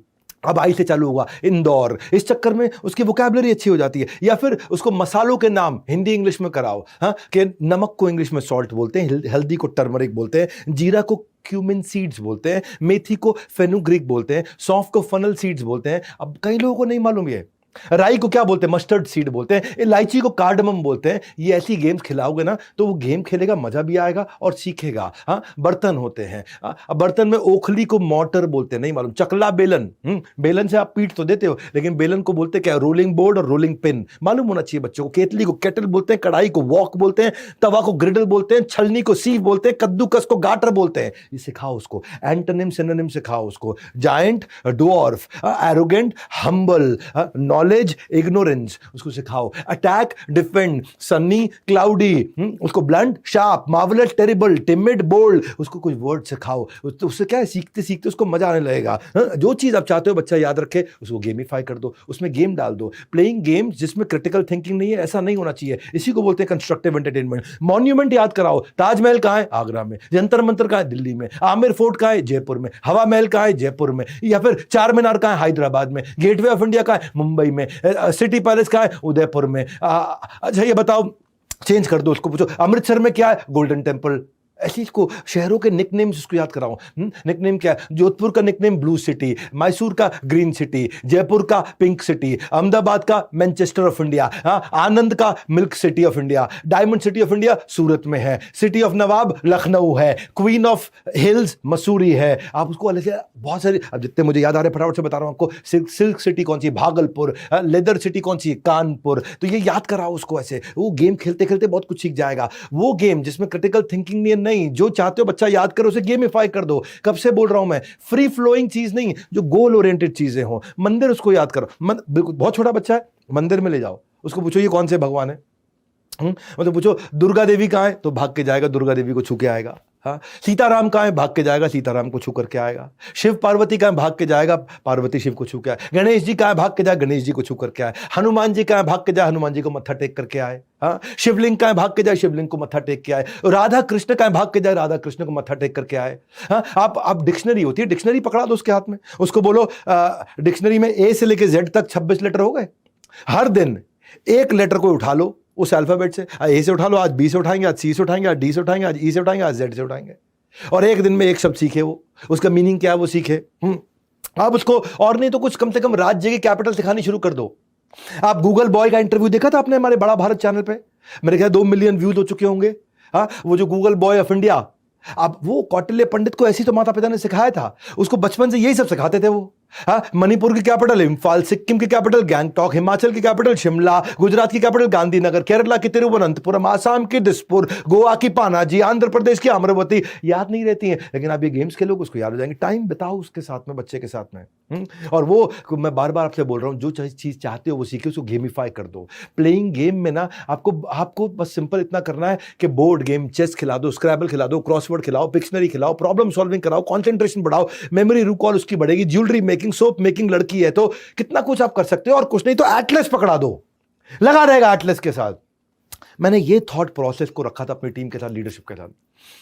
अब आई से चालू होगा, इंदौर। इस चक्कर में उसकी वोकैबुलरी अच्छी हो जाती है। या फिर उसको मसालों के नाम हिंदी इंग्लिश में कराओ। हाँ, कि नमक को इंग्लिश में सॉल्ट बोलते हैं, हल्दी को टर्मरिक बोलते हैं, जीरा को क्यूमिन सीड्स बोलते हैं, मेथी को फेनुग्रीक बोलते हैं, सौंफ को फनल सीड्स बोलते हैं। अब कई लोगों को नहीं मालूम ये। राई को क्या बोलते हैं? मस्टर्ड सीड बोलते हैं। इलायची को कार्डमम बोलते हैं। ये ऐसी गेम्स खिलाओगे ना तो वो गेम खेलेगा, मजा भी आएगा और सीखेगा। हाँ, बर्तन होते हैं। अब बर्तन में ओखली को मोटर बोलते हैं, नहीं मालूम। चकला बेलन, बेलन से आप पीट तो देते हो लेकिन बेलन को बोलते क्या? रोलिंग बोर्ड और रोलिंग पिन। मालूम होना चाहिए बच्चों को। केतली को केटल बोलते हैं, कढ़ाई को वॉक बोलते हैं, तवा को ग्रिडल बोलते हैं, छलनी को सीव बोलते हैं, कद्दूकस को गाटर बोलते हैं। ये सिखाओ उसको, एंटोनिम सिनोनिम सिखाओ उसको। Giant, dwarf, arrogant, humble, knowledge, ignorance उसको सिखाओ। अटैक, डिफेंड, सनी, क्लाउडी, उसको blunt, sharp, marvellous, terrible, timid, bold, उसको कुछ वर्ड सिखाओ। उससे क्या है, सीखते सीखते उसको मजा आने लगेगा। जो चीज आप चाहते हो बच्चा याद रखे उसको गेमिफाई कर दो, उसमें गेम डाल दो। प्लेइंग गेम्स जिसमें क्रिटिकल थिंकिंग नहीं है, ऐसा नहीं होना चाहिए। इसी को बोलते हैं कंस्ट्रक्टिव एंटरटेनमेंट। मॉन्यूमेंट याद कराओ। ताजमहल कहां है? आगरा में। जंतर मंतर कहां है? दिल्ली में। आमिर फोर्ट कहां है? जयपुर में। हवा महल कहां है? जयपुर में। या फिर चार मीनार कहां है? हैदराबाद में। गेटवे ऑफ इंडिया कहां है? मुंबई में। सिटी पैलेस कहां है? उदयपुर में। अच्छा ये बताओ, चेंज कर दो उसको, पूछो अमृतसर में क्या है? Golden temple. ऐसी इसको शहरों के निकनेम्स इसको याद कराओ। निकनेम क्या है? जोधपुर का निकनेम ब्लू सिटी, मैसूर का ग्रीन सिटी, जयपुर का पिंक सिटी, अहमदाबाद का मैनचेस्टर ऑफ इंडिया, आनंद का milk city of India, diamond city of India Surat में है, सिटी ऑफ नवाब लखनऊ है, क्वीन ऑफ हिल्स मसूरी है। आप उसको अलग से बहुत सारी, अब जितने मुझे याद आ रहे फटाफट से बता रहा हूं आपको। सिल्क सिटी कौन सी? भागलपुर। लेदर सिटी कौन सी? कानपुर। तो ये याद कराओ उसको ऐसे, वो गेम खेलते खेलते बहुत कुछ सीख जाएगा। वो गेम जिसमें क्रिटिकल थिंकिंग नहीं, जो चाहते हो बच्चा याद करो उसे गेमिफाई कर दो। कब से बोल रहा हूं मैं, फ्री फ्लोइंग चीज नहीं, जो गोल ओरिएंटेड चीजें हो। मंदिर उसको याद करो, बिल्कुल बहुत छोटा बच्चा है, मंदिर में ले जाओ, उसको पूछो ये कौन से भगवान है, मतलब पूछो दुर्गा देवी कहां है, तो भाग के जाएगा, दुर्गा देवी को छू के आएगा। हाँ, सीताराम कहां है, भाग के जाएगा, सीताराम को छू करके आएगा। शिव पार्वती कहां है, भाग के जाएगा, पार्वती शिव को छू के आए। गणेश जी कहां है, भाग के जाए, गणेश जी को छू करके आए। हनुमान जी कहां है, भाग के जाए, हनुमान जी को मत्था टेक करके आए। हाँ, शिवलिंग कहां है, भाग के जाए, शिवलिंग को मत्था टेक के आए। राधा कृष्ण कहां है, भाग के जाए, राधा कृष्ण को मत्था टेक करके आए। हाँ, आप डिक्शनरी होती है, डिक्शनरी पकड़ा दो उसके हाथ में, उसको बोलो डिक्शनरी में ए से लेके जेड तक 26 लेटर हो गए। हर दिन एक लेटर को उठा लो उस अल्फाबेट से, ए से उठा लो, आज बी से उठाएंगे, आज सी से उठाएंगे, आज डी से उठाएंगे, आज ई से उठाएंगे, आज जेड से उठाएंगे। और एक दिन में एक शब्द सीखे, वो उसका मीनिंग क्या है वो सीखे। आप उसको, और नहीं तो कुछ कम से कम राज्य की कैपिटल सिखानी शुरू कर दो। आप गूगल बॉय का इंटरव्यू देखा था आपने हमारे बड़ा भारत चैनल पे? मेरे ख्याल 2 मिलियन व्यूज हो चुके होंगे। हाँ, वो जो गूगल बॉय ऑफ इंडिया, अब वो कौटिल्य पंडित को ऐसी तो माता पिता ने सिखाया था, उसको बचपन से यही सब सिखाते थे वो। हाँ, मणिपुर की कैपिटल इम्फाल, सिक्किम की कैपिटल गैंगटॉक, हिमाचल की कैपिटल शिमला, गुजरात की कैपिटल गांधीनगर, केरला की तिरुवनंतपुरम, आसाम की दिसपुर, गोवा की पानाजी, आंध्र प्रदेश की अमरावती। याद नहीं रहती हैं, लेकिन आप ये गेम्स खेलोगे उसको याद हो जाएंगे। टाइम बिताओ उसके साथ में, बच्चे के साथ में। और वो मैं बार बार आपसे बोल रहा हूं, जो चीज चाहते हो वो सीखे, उसको गेमिफाई कर दो। प्लेइंग गेम में ना आपको बस सिंपल इतना करना है कि बोर्ड गेम, चेस खिला दो, स्क्रैबल खिला दो, क्रॉसवर्ड खिलाओ, पिक्शनरी खिलाओ, प्रॉब्लम सॉल्विंग कराओ, कॉन्सेंट्रेशन बढ़ाओ, मेमोरी रिकॉल उसकी बढ़ेगी। ज्वेलरी मेकिंग, सोप मेकिंग लड़की है तो कितना कुछ आप कर सकते हो। और कुछ नहीं तो एटलस पकड़ा दो, लगा रहेगा एटलस के साथ। मैंने ये थॉट प्रोसेस को रखा था अपनी टीम के साथ, लीडरशिप के साथ।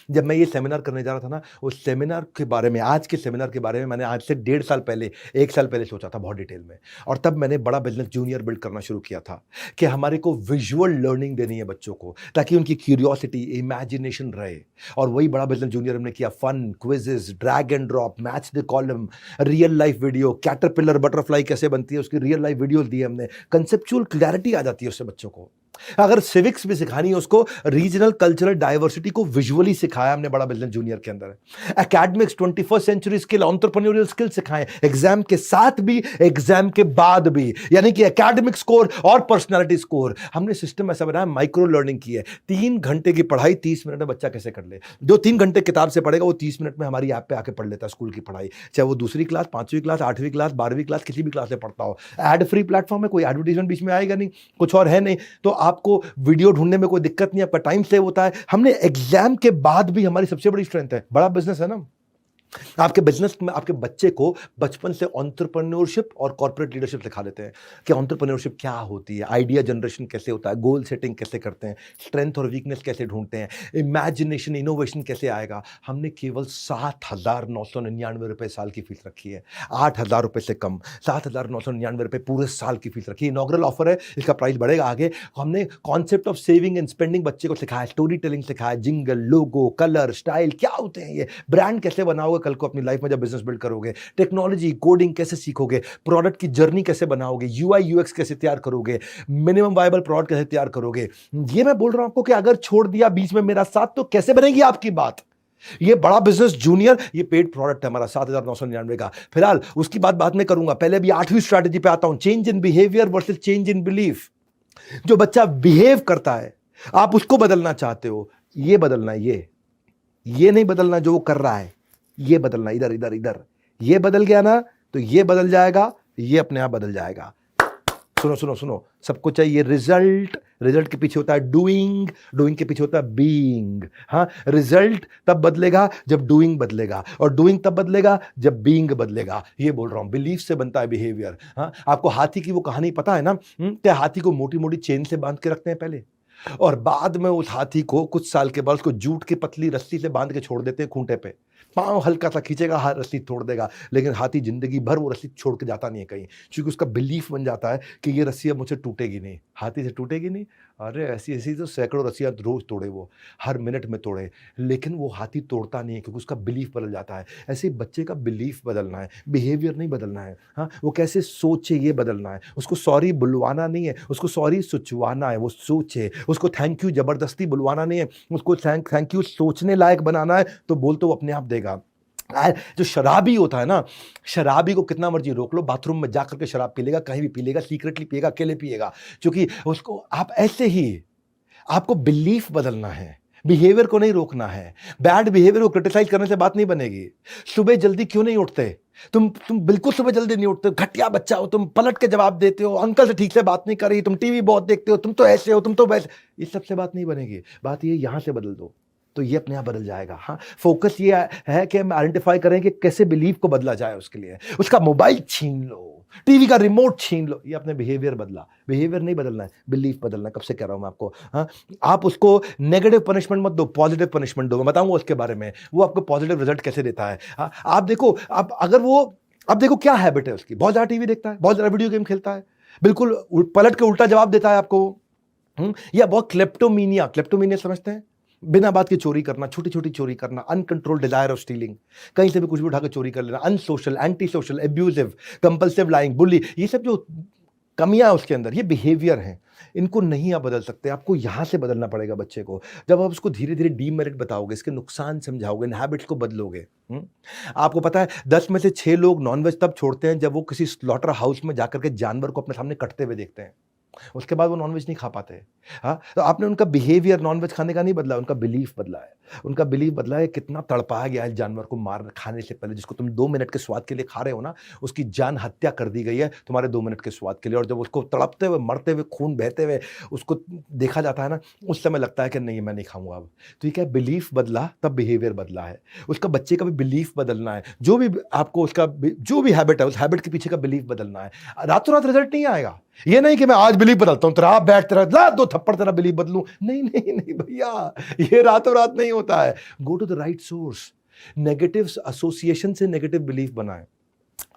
जब मैं ये सेमिनार करने जा रहा था ना, उस सेमिनार के बारे में, आज के सेमिनार के बारे में मैंने आज से 1.5 साल पहले, 1 साल पहले सोचा था बहुत डिटेल में। और तब मैंने बड़ा बिजनेस जूनियर बिल्ड करना शुरू किया था कि हमारे को विजुअल लर्निंग देनी है बच्चों को, ताकि उनकी क्यूरियोसिटी, इमेजिनेशन रहे। और वही बड़ा बिजनेस जूनियर हमने किया। Fun, quizzes, drag and drop, match the column, real life video, caterpillar butterfly कैसे बनती है उसकी रियल लाइफ वीडियो दी हमने। कंसेप्चुअल क्लैरिटी आ जाती है उससे बच्चों को। अगर सिविक्स भी सिखानी है उसको, रीजनल कल्चरल डाइवर्सिटी को विजुअली सिखाया हमने बड़ा बिजनेस जूनियर के अंदर। Academics, 21st century skill, entrepreneurial skill सिखाएं, एग्जाम के साथ भी, एग्जाम के बाद भी। यानी कि एकेडमिक स्कोर और पर्सनालिटी स्कोर। हमने सिस्टम ऐसा बनाया, माइक्रो लर्निंग की है। 3 घंटे की पढ़ाई 30 मिनट में बच्चा कैसे कर ले। जो 3 घंटे किताब से पढ़ेगा वो 30 मिनट में हमारी ऐप पे आके पढ़ लेता है स्कूल की पढ़ाई, चाहे वो दूसरी क्लास, 5वीं क्लास, 8वीं क्लास, 12वीं क्लास, किसी भी क्लास में पढ़ता हो। एड फ्री प्लेटफॉर्म है, कोई एडवर्टीजमेंट बीच में आएगा नहीं, कुछ और है नहीं, तो आपको वीडियो ढूंढने में कोई दिक्कत नहीं, आपका टाइम सेव होता है। हमने एग्जाम के बाद भी, हमारी सबसे बड़ी स्ट्रेंथ है, बड़ा बिजनेस है ना, आपके बिजनेस में आपके बच्चे को बचपन से एंटरप्रेन्योरशिप और कॉर्पोरेट लीडरशिप सिखा देते हैं कि एंटरप्रेन्योरशिप क्या होती है, आइडिया जनरेशन कैसे होता है, गोल सेटिंग कैसे करते हैं, स्ट्रेंथ और वीकनेस कैसे ढूंढते हैं, इमेजिनेशन, इनोवेशन कैसे आएगा। हमने केवल 7,999 रुपए साल की फीस रखी है, 8,000 रुपए से कम, 7,999 रुपए पूरे साल की फीस रखी है। इनॉग्रल ऑफर है, इसका प्राइस बढ़ेगा आगे। हमने concept of saving and spending बच्चे को सिखाया, स्टोरी टेलिंग सिखाया, जिंगल, लोगो, कलर, स्टाइल क्या होते हैं, ये ब्रांड कैसे बनाओगे कल को अपनी लाइफ में जब बिजनेस बिल्ड करोगे, टेक्नोलॉजी, कोडिंग कैसे सीखोगे, प्रोडक्ट की जर्नी कैसे बनाओगे, यूआई यूएक्स कैसे तैयार करोगे, मिनिमम वायबल प्रोडक्ट कैसे तैयार करोगे। ये मैं बोल रहा हूं आपको कि अगर छोड़ दिया बीच में मेरा साथ तो कैसे बनेगी आपकी बात। ये बड़ा बिजनेस जूनियर, ये पेड प्रोडक्ट है हमारा 7,999 का। फिलहाल उसकी बात बाद में करूंगा, पहले भी 8वीं स्ट्रैटेजी पे आता हूं, change in behaviour versus change in belief. जो बच्चा बिहेव करता है आप उसको बदलना चाहते हो, ये बदलना है, ये नहीं बदलना जो वो कर रहा है, ये बदलना, इधर इधर इधर। ये बदल गया ना तो ये बदल जाएगा, ये अपने आप बदल जाएगा। सुनो सुनो सुनो, सबको चाहिए रिजल्ट, रिजल्ट के पीछे होता है डूइंग, डूइंग के पीछे होता है बीइंग। हाँ, रिजल्ट तब बदलेगा जब डूइंग बदलेगा, और डूइंग तब बदलेगा जब बीइंग बदलेगा। ये बोल रहा हूं, बिलीफ से बनता है बिहेवियर। हाँ, आपको हाथी की वो कहानी पता है ना, क्या हाथी को मोटी मोटी चेन से बांध के रखते हैं पहले, और बाद में उस हाथी को कुछ साल के बाद उसको जूट की पतली रस्सी से बांध के छोड़ देते हैं खूंटे पे। पांव हल्का सा खींचेगा, रस्सी तोड़ देगा, लेकिन हाथी जिंदगी भर वो रस्सी छोड़ के जाता नहीं है कहीं, क्योंकि उसका बिलीफ बन जाता है कि ये रस्सी अब मुझसे टूटेगी नहीं, हाथी से टूटेगी नहीं, अरे ऐसी ऐसी तो सैकड़ों रस्सियाँ रोज तोड़े वो, हर मिनट में तोड़े, लेकिन वो हाथी तोड़ता नहीं है क्योंकि उसका बिलीफ बदल जाता है। ऐसे ही बच्चे का बिलीफ बदलना है, बिहेवियर नहीं बदलना है। हाँ, वो कैसे सोचे ये बदलना है। उसको सॉरी बुलवाना नहीं है, उसको सॉरी सुचवाना है, वो सोचे। उसको थैंक यू ज़बरदस्ती बुलवाना नहीं है, उसको थैंक यू सोचने लायक बनाना है, तो बोल तो वो अपने आप देगा। जो शराबी होता है ना, शराबी को कितना मर्जी रोक लो, बाथरूम में जाकर के शराब पी लेगा, कहीं भी पी लेगा, सीक्रेटली पिएगा, अकेले पिएगा, क्योंकि उसको आप ऐसे ही आपको बिलीफ बदलना है, बिहेवियर को नहीं रोकना है। बैड बिहेवियर को क्रिटिसाइज करने से बात नहीं बनेगी। सुबह जल्दी क्यों नहीं उठते? तुम बिल्कुल सुबह जल्दी नहीं उठते, घटिया बच्चा हो तुम, पलट के जवाब देते हो, अंकल से ठीक से बात नहीं कर रही, तुम टीवी बहुत देखते हो, तुम तो ऐसे हो, तुम तो वैसे। इस सब से बात नहीं बनेगी। बात ये यहां से बदल दो तो ये अपने आप बदल जाएगा। हाँ, फोकस ये है कि हम आइडेंटिफाई करें कि कैसे बिलीफ को बदला जाए। उसके लिए उसका मोबाइल छीन लो, टीवी का रिमोट छीन लो, ये अपने बिहेवियर बदला। बिहेवियर नहीं बदलना है, बिलीफ बदलना है। कब से कह रहा हूं मैं आपको। हाँ, आप उसको नेगेटिव पनिशमेंट मत दो, पॉजिटिव पनिशमेंट दो। मैं बताऊंगा उसके बारे में, वो आपको पॉजिटिव रिजल्ट कैसे देता है। हाँ, आप देखो, आप अगर वो, अब देखो क्या हैबिट है उसकी, बहुत ज्यादा टीवी देखता है, बहुत ज्यादा वीडियो गेम खेलता है, बिल्कुल पलट के उल्टा जवाब देता है आपको। या बहुत क्लेप्टोमीनिया समझते हैं? बिना बात के चोरी करना, छोटी छोटी चोरी करना, अनकंट्रोल डिजायर ऑफ स्टीलिंग, कहीं से भी कुछ भी उठा के चोरी कर लेना, unsocial, anti social, abusive, compulsive lying, bully, ये सब जो कमियां है उसके अंदर, ये बिहेवियर हैं। इनको नहीं आप बदल सकते, आपको यहां से बदलना पड़ेगा बच्चे को। जब आप उसको धीरे धीरे डीमेरिट बताओगे, इसके नुकसान समझाओगे, इन हैबिट्स को बदलोगे। आपको पता है 10 में से 6 लोग नॉनवेज तब छोड़ते हैं जब वो किसी स्लॉटर हाउस में जाकर के जानवर को अपने सामने कटते हुए देखते हैं, उसके बाद वो नॉनवेज नहीं खा पाते। हाँ, तो आपने उनका बिहेवियर नॉनवेज खाने का नहीं बदला, उनका बिलीफ बदला है। उनका बिलीफ बदला है, कितना तड़पाया गया है जानवर को मार खाने से पहले। जिसको तुम 2 मिनट के स्वाद के लिए खा रहे हो ना, उसकी जान हत्या कर दी गई है तुम्हारे 2 मिनट के स्वाद के लिए। और जब उसको तड़पते हुए, मरते हुए, खून बहते हुए उसको देखा जाता है ना, उस समय लगता है कि नहीं, मैं नहीं खाऊंगा अब। तो ये क्या, बिलीफ बदला तब बिहेवियर बदला है। उसका बच्चे का भी बिलीफ बदलना है। जो भी आपको उसका जो भी हैबिट है, उस हैबिट के पीछे का बिलीफ बदलना है। रातों रात रिजल्ट नहीं आएगा। ये नहीं कि मैं आज बिलीफ बदलता हूं, तेरा बैठ तेरा ला 2 थप्पड़ तेरा बिलीफ बदलूं। नहीं नहीं नहीं भैया, ये रातों रात नहीं होता है। Go to the right source. Negative association से नेगेटिव बिलीफ बनाए।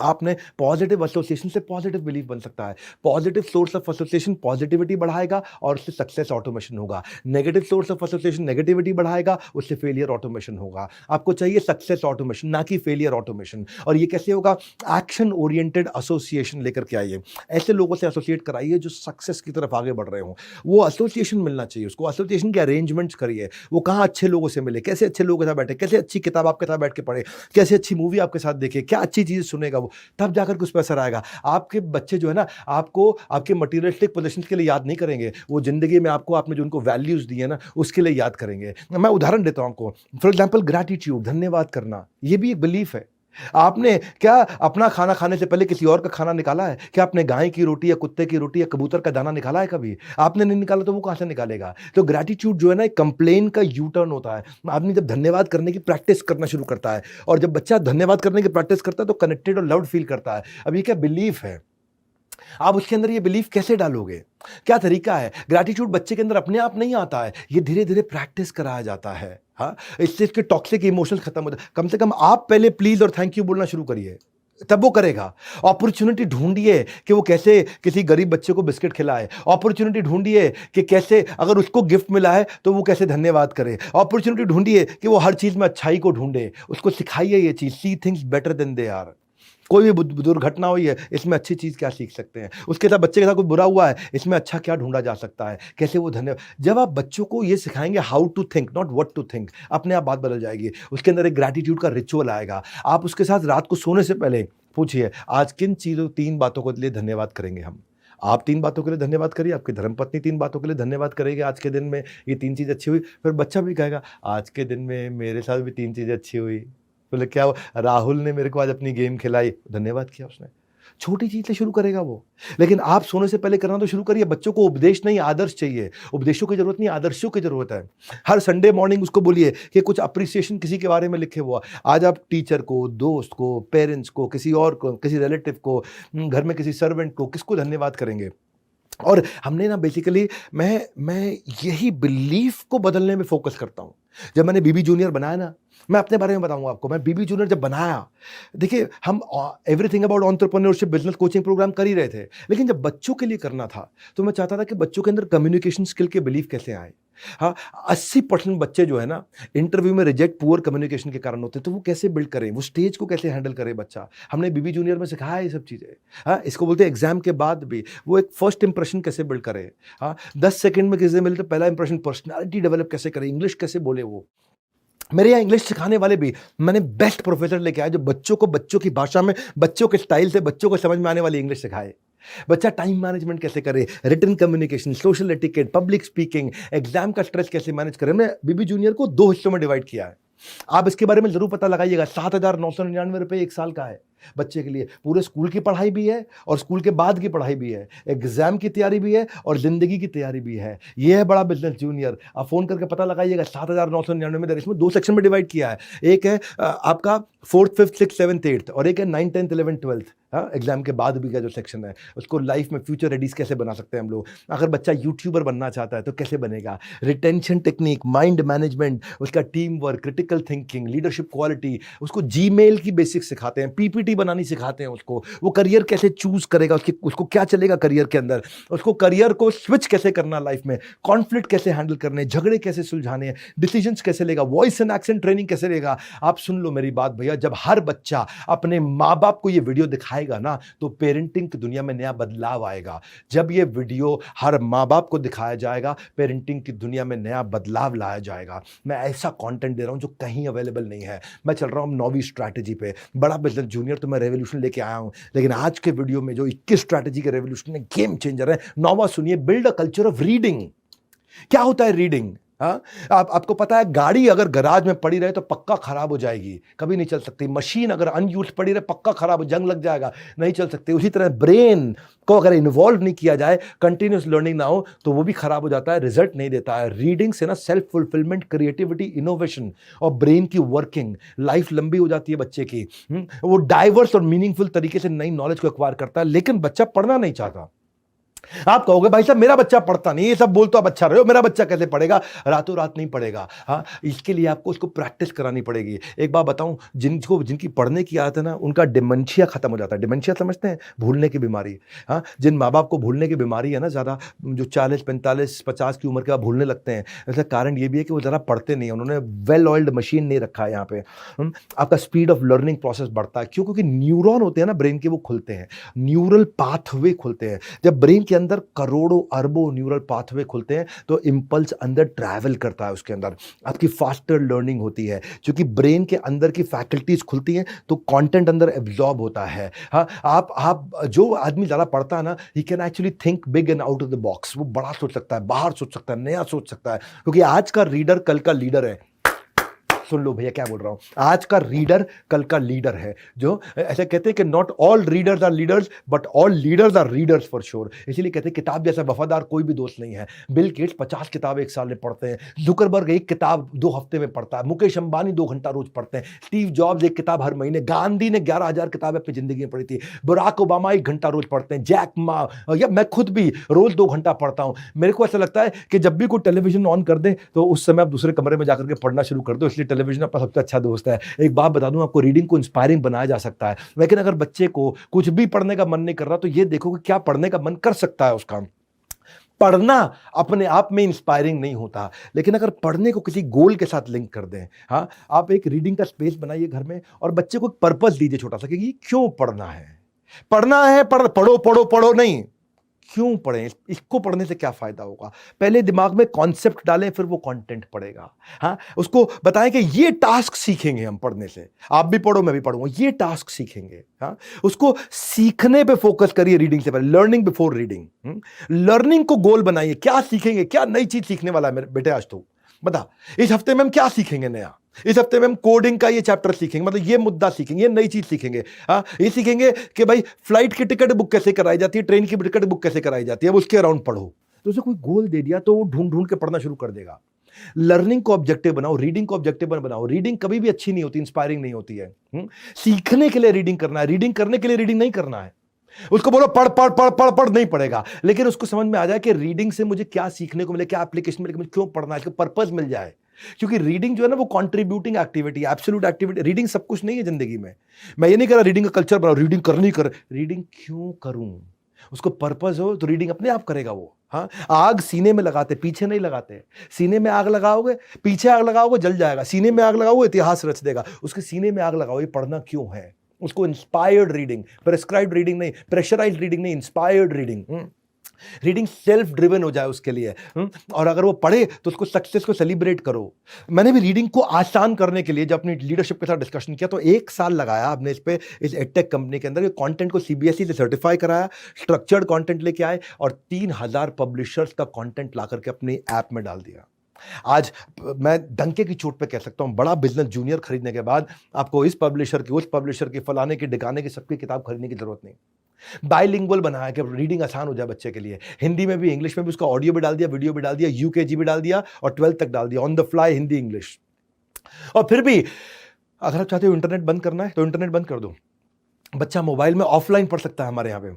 आपने पॉजिटिव एसोसिएशन से पॉजिटिव बिलीफ बन सकता है। Positive source of association positivity बढ़ाएगा और उससे सक्सेस ऑटोमेशन होगा। Negative source of association negativity बढ़ाएगा, उससे फेलियर ऑटोमेशन होगा। आपको चाहिए सक्सेस ऑटोमेशन, ना कि फेलियर ऑटोमेशन। और ये कैसे होगा? एक्शन ओरिएंटेड एसोसिएशन लेकर के आइए। ऐसे लोगों से एसोसिएट कराइए जो सक्सेस की तरफ आगे बढ़ रहे हों। वो एसोसिएशन मिलना चाहिए उसको। एसोसिएशन के अरेंजमेंट्स करिए। वो कहाँ अच्छे लोगों से मिले, कैसे अच्छे लोगों के साथ बैठे, कैसे अच्छी किताब आपके साथ बैठ के पढ़े, कैसे अच्छी मूवी आपके साथ देखे, क्या अच्छी चीज़ सुनेगा वो, तब जाकर कुछ पैसा आएगा। आपके बच्चे जो है ना, आपको आपके मटीरियलिस्टिक पोजीशंस के लिए याद नहीं करेंगे, वो जिंदगी में आपको, आपने जो उनको वैल्यूज दी है ना, उसके लिए याद करेंगे। मैं उदाहरण देता हूं आपको। फॉर एग्जांपल ग्रैटिट्यूड, धन्यवाद करना, ये भी एक बिलीफ है। आपने क्या अपना खाना खाने से पहले किसी और का खाना निकाला है? क्या आपने गाय की रोटी या कुत्ते की रोटी या कबूतर का दाना निकाला है कभी? आपने नहीं निकाला तो वो कहां से निकालेगा? तो ग्रैटिट्यूड जो है ना, एक कंप्लेन का यू टर्न होता है। आदमी जब धन्यवाद करने की प्रैक्टिस करना शुरू करता है, और जब बच्चा धन्यवाद करने की प्रैक्टिस करता है तो कनेक्टेड और लव्ड फील करता है। अब ये क्या बिलीफ है? आप उसके अंदर ये बिलीफ कैसे डालोगे? क्या तरीका है? ग्रैटिट्यूड बच्चे के अंदर अपने आप नहीं आता है, ये धीरे धीरे प्रैक्टिस कराया जाता है। हाँ, इससे इसके टॉक्सिक इमोशंस खत्म होते हैं। कम से कम आप पहले प्लीज और थैंक यू बोलना शुरू करिए, तब वो करेगा। अपॉर्चुनिटी ढूंढिए कि वो कैसे किसी गरीब बच्चे को बिस्किट खिलाए। अपॉर्चुनिटी ढूंढिए कि कैसे, अगर उसको गिफ्ट मिला है तो वो कैसे धन्यवाद करे। अपॉर्चुनिटी ढूंढिए कि वो हर चीज में अच्छाई को ढूंढे। उसको सिखाइए ये चीज, see things better than they are. कोई भी दुर्घटना हुई है, इसमें अच्छी चीज क्या सीख सकते हैं? उसके साथ, बच्चे के साथ कुछ बुरा हुआ है, इसमें अच्छा क्या ढूंढा जा सकता है? कैसे वो धन्यवाद। जब आप बच्चों को ये सिखाएंगे how to think, not what to think, अपने आप बात बदल जाएगी। उसके अंदर एक ग्रैटिट्यूड का रिचुअल आएगा। आप उसके साथ रात को सोने से पहले पूछिए, आज किन चीजों, 3 बातों के लिए धन्यवाद करेंगे हम। आप 3 बातों के लिए धन्यवाद करिए, आपकी धर्मपत्नी 3 बातों के लिए धन्यवाद करेगी, आज के दिन में ये 3 चीज़ अच्छी हुई। फिर बच्चा भी कहेगा, आज के दिन में मेरे साथ भी 3 चीज़ें अच्छी हुई। बोले क्या, राहुल ने मेरे को आज अपनी गेम खिलाई, धन्यवाद किया उसने। छोटी चीज से शुरू करेगा वो। लेकिन आप सोने से पहले करना तो शुरू करिए। बच्चों को उपदेश नहीं, आदर्श चाहिए। उपदेशों की जरूरत नहीं, आदर्शों की जरूरत है। हर संडे मॉर्निंग उसको बोलिए कि कुछ अप्रिसिएशन किसी के बारे में लिखे हुआ। आज आप टीचर को, दोस्त को, पेरेंट्स को, किसी और को, किसी रिलेटिव को, घर में किसी सर्वेंट को, किसको धन्यवाद करेंगे? और हमने ना बेसिकली मैं यही बिलीफ को बदलने में फोकस करता हूँ। जब मैंने बीबी जूनियर बनाया ना, मैं अपने बारे में बताऊंगा आपको। मैं बीबी जूनियर जब बनाया, देखिए हम everything about entrepreneurship business coaching programme कर ही रहे थे, लेकिन जब बच्चों के लिए करना था तो मैं चाहता था कि बच्चों के अंदर कम्युनिकेशन स्किल के बिलीफ कैसे आए। हाँ, 80% बच्चे जो है ना इंटरव्यू में रिजेक्ट पुअर कम्युनिकेशन के कारण होते हैं, तो वो कैसे बिल्ड करें, वो स्टेज को कैसे हैंडल करे बच्चा। हमने बीबी जूनियर में सिखाया ये सब चीज़ें। हाँ, इसको बोलते हैं एग्जाम के बाद भी वो एक फर्स्ट इंप्रेशन कैसे बिल्ड करे। हाँ, 10 सेकंड में किसी से मिले तो पहला इंप्रेशन, पर्सनालिटी डेवलप कैसे करे, इंग्लिश कैसे बोले वो। मेरे यहाँ इंग्लिश सिखाने वाले भी मैंने बेस्ट प्रोफेसर लेके आया जो बच्चों को बच्चों की भाषा में, बच्चों के स्टाइल से, बच्चों को समझ में आने वाली इंग्लिश सिखाए। बच्चा टाइम मैनेजमेंट कैसे करे, written communication, social etiquette, public speaking, exam का स्ट्रेस कैसे मैनेज करे। मैं बीबी जूनियर को 2 हिस्सों में डिवाइड किया है। आप इसके बारे में जरूर पता लगाइएगा। 7,999 रुपये 1 साल का है बच्चे के लिए। पूरे स्कूल की पढ़ाई भी है और स्कूल के बाद की पढ़ाई भी है, एग्जाम की तैयारी भी है और जिंदगी की तैयारी भी है। ये है बड़ा बिजनेस जूनियर। आप फोन करके पता लगाइएगा। 7,999 में इसमें 2 सेक्शन में डिवाइड किया है। एक है आपका 4th 5th 6th 7th 8th और एक है 9th 10th 11th 12th। हाँ, एग्जाम के बाद भी का जो सेक्शन है उसको लाइफ में फ्यूचर रेडीज कैसे बना सकते हैं हम लोग। अगर बच्चा यूट्यूबर बनना चाहता है तो कैसे बनेगा, रिटेंशन टेक्निक, माइंड मैनेजमेंट, उसका team work, critical thinking, leadership quality, उसको जीमेल की बेसिक्स सिखाते हैं, पीपीटी बनानी सिखाते हैं उसको। वो करियर कैसे चूज करेगा, उसको क्या चलेगा करियर के अंदर, उसको करियर को स्विच कैसे करना लाइफ में, कॉन्फ्लिक्ट कैसे हैंडल करने, झगड़े कैसे सुलझाने, डिसीजंस कैसे लेगा, वॉइस एंड एक्सेंट ट्रेनिंग कैसे लेगा। आप सुन लो मेरी बात भैया, जब हर बच्चा अपने माँ बाप को ये वीडियो दिखाएगा ना तो पेरेंटिंग की दुनिया में नया बदलाव आएगा। जब ये वीडियो हर माँ बाप को दिखाया जाएगा, पेरेंटिंग की दुनिया में नया बदलाव लाया जाएगा। मैं ऐसा कंटेंट दे रहा हूं जो कहीं अवेलेबल नहीं है। मैं चल रहा हूं 9वीं स्ट्रैटेजी पे। बड़ा बिजनेस जूनियर तो मैं रेवोल्यूशन लेके आया हूं, लेकिन आज के वीडियो में जो 21 स्ट्रैटेजी के रेवोल्यूशन है, गेम चेंजर है। 9वां सुनिए, build a culture of reading. क्या होता है रीडिंग? हाँ, आपको पता है गाड़ी अगर गराज में पड़ी रहे तो पक्का खराब हो जाएगी, कभी नहीं चल सकती। मशीन अगर अनयूज पड़ी रहे पक्का खराब, जंग लग जाएगा, नहीं चल सकती। उसी तरह ब्रेन को अगर इन्वॉल्व नहीं किया जाए, कंटिन्यूस लर्निंग ना हो, तो वो भी खराब हो जाता है, रिजल्ट नहीं देता है। रीडिंग से ना सेल्फ फुलफिलमेंट, क्रिएटिविटी, इनोवेशन और ब्रेन की वर्किंग, लाइफ लंबी हो जाती है बच्चे की। वो डाइवर्स और मीनिंगफुल तरीके से नई नॉलेज को एक्वायर करता है। लेकिन बच्चा पढ़ना नहीं चाहता। आप कहोगे भाई साहब मेरा बच्चा पढ़ता नहीं, ये सब बोल तो आप अच्छा रहे हो, मेरा बच्चा कैसे पढ़ेगा? रातों रात नहीं पढ़ेगा। हाँ, इसके लिए आपको उसको प्रैक्टिस करानी पड़ेगी। एक बात बताऊं, जिनकी पढ़ने की आदत है ना, उनका डिमेंशिया खत्म हो जाता है। डिमेंशिया समझते हैं? भूलने की बीमारी। हाँ, जिन माँ बाप को भूलने की बीमारी है ना ज़्यादा, जो 40 45 50 की उम्र के बाद भूलने लगते हैं, इसका कारण ये भी है कि वो ज़रा पढ़ते नहीं है। उन्होंने वेल ऑयल्ड मशीन नहीं रखा है यहाँ पे। आपका स्पीड ऑफ लर्निंग प्रोसेस बढ़ता है। क्यों? क्योंकि न्यूरॉन होते हैं ना ब्रेन के, वो खुलते हैं, न्यूरल पाथवे खुलते हैं। जब ब्रेन के अंदर करोड़ों अरबों न्यूरल पाथवे खुलते हैं तो इंपल्स अंदर ट्रैवल करता है, उसके अंदर आपकी फास्टर लर्निंग होती है। क्योंकि ब्रेन के अंदर की फैकल्टीज खुलती हैं तो कंटेंट अंदर एब्जॉर्ब होता है। हाँ, आप जो आदमी ज़्यादा पढ़ता है ना, he can actually think big and out of the box. वो बड़ा सोच सकता है, बाहर सोच सकता है, नया सोच सकता है। क्योंकि आज का रीडर कल का लीडर है। सुन लो भैया क्या बोल रहा हूं, आज का रीडर कल का लीडर है। जो ऐसे कहते हैं कि not all readers are leaders but all leaders are readers for sure. इसीलिए कहते हैं किताब जैसा वफादार कोई भी दोस्त नहीं है। बिल गेट्स 50 किताबें 1 साल में पढ़ते हैं, जुकरबर्ग 1 किताब 2 हफ्ते में पढ़ता है, मुकेश अंबानी 2 घंटा रोज पढ़ते हैं, स्टीव जॉब्स 1 किताब हर महीने, गांधी ने 11,000 किताबें अपनी जिंदगी में पढ़ी थी, बराक ओबामा 1 घंटा रोज पढ़ते हैं, जैक मा, या मैं खुद भी रोज 2 घंटा पढ़ता हूं। मेरे को ऐसा लगता है कि जब भी कोई टेलीविजन ऑन कर दे तो उस समय आप दूसरे कमरे में जाकर के पढ़ना शुरू कर दो, इसलिए टेलीविजन आपका सबसे अच्छा दोस्त है। एक बात बता दूं आपको, रीडिंग को इंस्पायरिंग बनाया जा सकता है। लेकिन अगर बच्चे को कुछ भी पढ़ने का मन नहीं कर रहा तो ये देखो कि क्या पढ़ने का मन कर सकता है उसका। पढ़ना अपने आप में इंस्पायरिंग नहीं होता, लेकिन अगर पढ़ने को किसी गोल के साथ लिंक कर दें। हाँ, आप एक रीडिंग का स्पेस बनाइए घर में और बच्चे को एक पर्पस दीजिए छोटा सा कि क्यों पढ़ना है। पढ़ना है, पढ़ो पढ़ो पढ़ो नहीं, क्यों पढ़ें, इसको पढ़ने से क्या फायदा होगा। पहले दिमाग में कॉन्सेप्ट डालें, फिर वो कंटेंट पढ़ेगा। हाँ, उसको बताएं कि ये टास्क सीखेंगे हम पढ़ने से। आप भी पढ़ो, मैं भी पढ़ूंगा, ये टास्क सीखेंगे। हाँ, उसको सीखने पे फोकस करिए रीडिंग से पहले, लर्निंग बिफोर रीडिंग। लर्निंग को गोल बनाइए, क्या सीखेंगे, क्या नई चीज सीखने वाला है मेरे बेटे आज तो बता। इस हफ्ते में हम क्या सीखेंगे नया? इस हफ्ते में हम कोडिंग का ये चैप्टर सीखेंगे, मतलब ये मुद्दा सीखेंगे, ये नई चीज सीखेंगे। हाँ, ये सीखेंगे कि भाई फ्लाइट की टिकट बुक कैसे कराई जाती है, ट्रेन की टिकट बुक कैसे कराई जाती है, अब उसके अराउंड पढ़ो। तो उसे कोई गोल दे दिया तो वो ढूंढ ढूंढ के पढ़ना शुरू कर देगा। लर्निंग को ऑब्जेक्टिव बनाओ, रीडिंग को ऑब्जेक्टिव बनाओ। रीडिंग कभी भी अच्छी नहीं होती, इंस्पायरिंग नहीं होती है। सीखने के लिए रीडिंग करना है, रीडिंग करने के लिए रीडिंग नहीं करना है। उसको बोलो पढ़ पढ़ पढ़ पढ़ पढ़, नहीं पढ़ेगा। लेकिन उसको समझ में आ जाए कि रीडिंग से मुझे क्या सीखने को मिले, क्या एप्लीकेशन मिले, मुझे क्यों पढ़ना है, इसका पर्पस मिल जाए। क्योंकि रीडिंग जो है ना वो contributing activity, absolute activity. Reading सब कुछ नहीं है जिंदगी में। मैं ये नहीं कह रहा रीडिंग का कल्चर बनाओ, रीडिंग करनी कर, रीडिंग क्यों करूं, उसको पर्पस हो तो रीडिंग अपने आप करेगा वो। हाँ, आग सीने में लगाते, पीछे नहीं लगाते। सीने में आग लगाओगे, पीछे आग लगाओगे जल जाएगा। सीने में आग लगाओगे इतिहास रच देगा। उसके सीने में आग लगाओ, ये पढ़ना क्यों है। उसको इंस्पायर्ड रीडिंग, प्रेस्क्राइब्ड रीडिंग नहीं, प्रेशराइज्ड रीडिंग नहीं, inspired reading. Reading self driven हो जाए उसके लिए। और अगर वो पढ़े तो उसको सक्सेस को सेलिब्रेट करो। मैंने भी रीडिंग को आसान करने के लिए जब अपनी लीडरशिप के साथ डिस्कशन किया तो 1 साल लगाया हमने इस पे, इस एडटेक कंपनी के अंदर कंटेंट को सीबीएसई से सर्टिफाई कराया, स्ट्रक्चर्ड कंटेंट लेके आए और 3000 पब्लिशर्स का कंटेंट ला करके अपने ऐप में डाल दिया। आज मैं डंके की चोट पे कह सकता हूं, बड़ा बिजनेस जूनियर खरीदने के बाद आपको इस पब्लिशर की, उस पब्लिशर की, फलाने की, डिगाने की, सबकी किताब खरीदने की जरूरत नहीं। बाइलिंगुअल बनाया कि रीडिंग आसान हो जाए बच्चे के लिए। हिंदी में भी, इंग्लिश में भी, उसका ऑडियो भी डाल दिया, वीडियो भी डाल दिया, यूकेजी भी डाल दिया और 12th तक डाल दिया, on the fly Hindi English. और फिर भी अगर आप चाहते हो इंटरनेट बंद करना है तो इंटरनेट बंद कर दो। बच्चा मोबाइल में ऑफलाइन पढ़ सकता है। हमारे यहाँ पे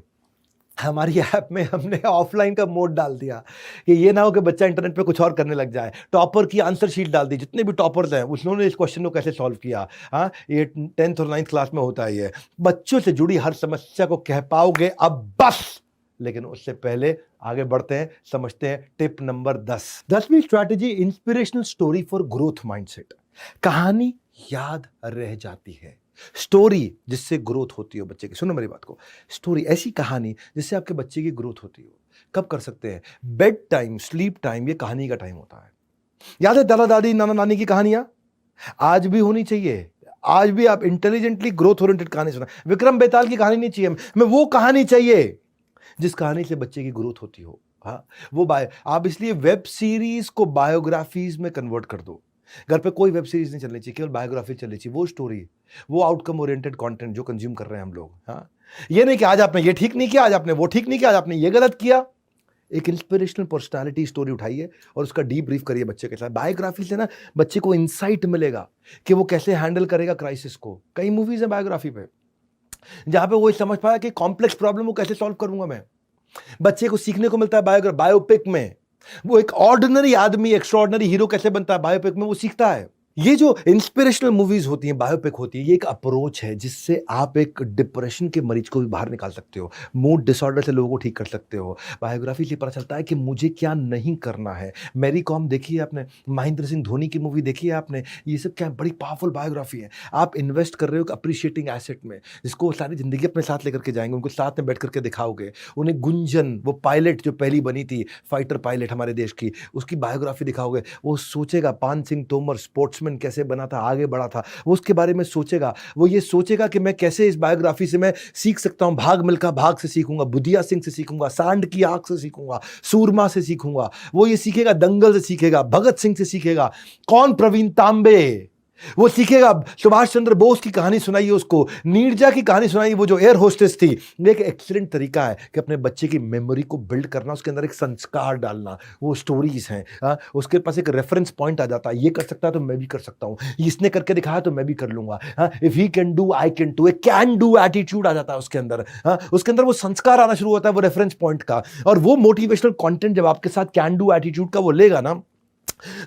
हमारी ऐप में हमने ऑफलाइन का मोड डाल दिया कि ये ना हो कि बच्चा इंटरनेट पे कुछ और करने लग जाए। टॉपर की आंसर शीट डाल दी, जितने भी टॉपर्स हैं उन्होंने इस क्वेश्चन को कैसे सॉल्व किया। हाँ, ये 10th और 9th क्लास में होता है। ये बच्चों से जुड़ी हर समस्या को कह पाओगे अब बस। लेकिन उससे पहले आगे बढ़ते हैं, समझते हैं टिप नंबर 10। 10वीं strategy, inspirational story for growth mindset. कहानी याद रह जाती है, स्टोरी जिससे ग्रोथ होती हो बच्चे की। सुनो मेरी बात को, स्टोरी ऐसी कहानी जिससे आपके बच्चे की ग्रोथ होती हो। कब कर सकते हैं? बेड टाइम, स्लीप टाइम, ये कहानी का टाइम होता है। याद है दादा दादी, नाना नानी की कहानियां आज भी होनी चाहिए। आज भी आप इंटेलिजेंटली ग्रोथ ओरिएंटेड कहानी सुना। विक्रम बेताल की कहानी नहीं चाहिए, मैं वो कहानी चाहिए जिस कहानी से बच्चे की ग्रोथ होती हो। हाँ, वो आप इसलिए वेब सीरीज को बायोग्राफीज में कन्वर्ट कर दो। घर पे कोई वेब सीरीज नहीं चलनी चाहिए, केवल बायोग्राफी चलनी चाहिए। वो स्टोरी, वो आउटकम ओरिएंटेड कंटेंट जो कंज्यूम कर रहे हैं हम लोग। हाँ, ये नहीं कि आज आपने ये ठीक नहीं किया, आज आपने वो ठीक नहीं किया, आज आपने ये गलत किया। एक इंस्पिरेशनल पर्सनालिटी स्टोरी उठाइए और उसका डीप ब्रीफ करिए बच्चे के साथ। बायोग्राफी से ना बच्चे को इंसाइट मिलेगा कि वो कैसे हैंडल करेगा क्राइसिस को। कई मूवीज है बायोग्राफी पे जहां पे वो समझ पाया कि कॉम्प्लेक्स प्रॉब्लम को कैसे सॉल्व करूंगा मैं। बच्चे को सीखने को मिलता है बायोपिक में। वो एक ऑर्डिनरी आदमी एक्स्ट्राऑर्डिनरी हीरो कैसे बनता है, बायोपिक में वो सीखता है। ये जो इंस्पिरेशनल मूवीज होती हैं, बायोपिक होती है, ये एक अप्रोच है जिससे आप एक डिप्रेशन के मरीज को भी बाहर निकाल सकते हो, मूड डिसऑर्डर से लोगों को ठीक कर सकते हो। बायोग्राफी से पता चलता है कि मुझे क्या नहीं करना है। मैरी कॉम देखी है आपने, महेंद्र सिंह धोनी की मूवी देखी है आपने, ये सब क्या बड़ी पावरफुल बायोग्राफी है। आप इन्वेस्ट कर रहे हो अप्रिशिएटिंग एसेट में, जिसको वो सारी जिंदगी अपने साथ लेकर के जाएंगे, उनको साथ में बैठ करके दिखाओगे। उन्हें गुंजन, वो पायलट जो पहली बनी थी, फाइटर पायलट हमारे देश की, उसकी बायोग्राफी दिखाओगे। वो सोचेगा पान सिंह तोमर स्पोर्ट्समैन कैसे बना था, आगे बढ़ा था, वो उसके बारे में सोचेगा। वो ये सोचेगा कि मैं कैसे इस बायोग्राफी से मैं सीख सकता हूं। भाग मिल्खा भाग से सीखूंगा, बुधिया सिंह से सीखूंगा, सांड की आंख से सीखूंगा, सूरमा से सीखूंगा। वो ये सीखेगा, दंगल से सीखेगा, भगत सिंह से सीखेगा, कौन प्रवीण तांबे, वो सीखेगा सुभाष चंद्र बोस की कहानी सुनाइए उसको, नीरजा की कहानी सुनाइए, वो जो एयर होस्टेस थी। ये एक एक्सीलेंट तरीका है कि अपने बच्चे की मेमोरी को बिल्ड करना, उसके अंदर एक संस्कार डालना। वो स्टोरीज हैं, उसके पास एक रेफरेंस पॉइंट आ जाता है। ये कर सकता है तो मैं भी कर सकता हूँ, इसने करके दिखाया तो मैं भी कर लूंगा। If he can do I can do, एक कैन डू एटीट्यूड आ जाता है उसके अंदर। उसके अंदर वो संस्कार आना शुरू होता है, वो रेफरेंस पॉइंट का। और वो मोटिवेशनल कॉन्टेंट जब आपके साथ कैन डू एटीट्यूड का वो लेगा ना,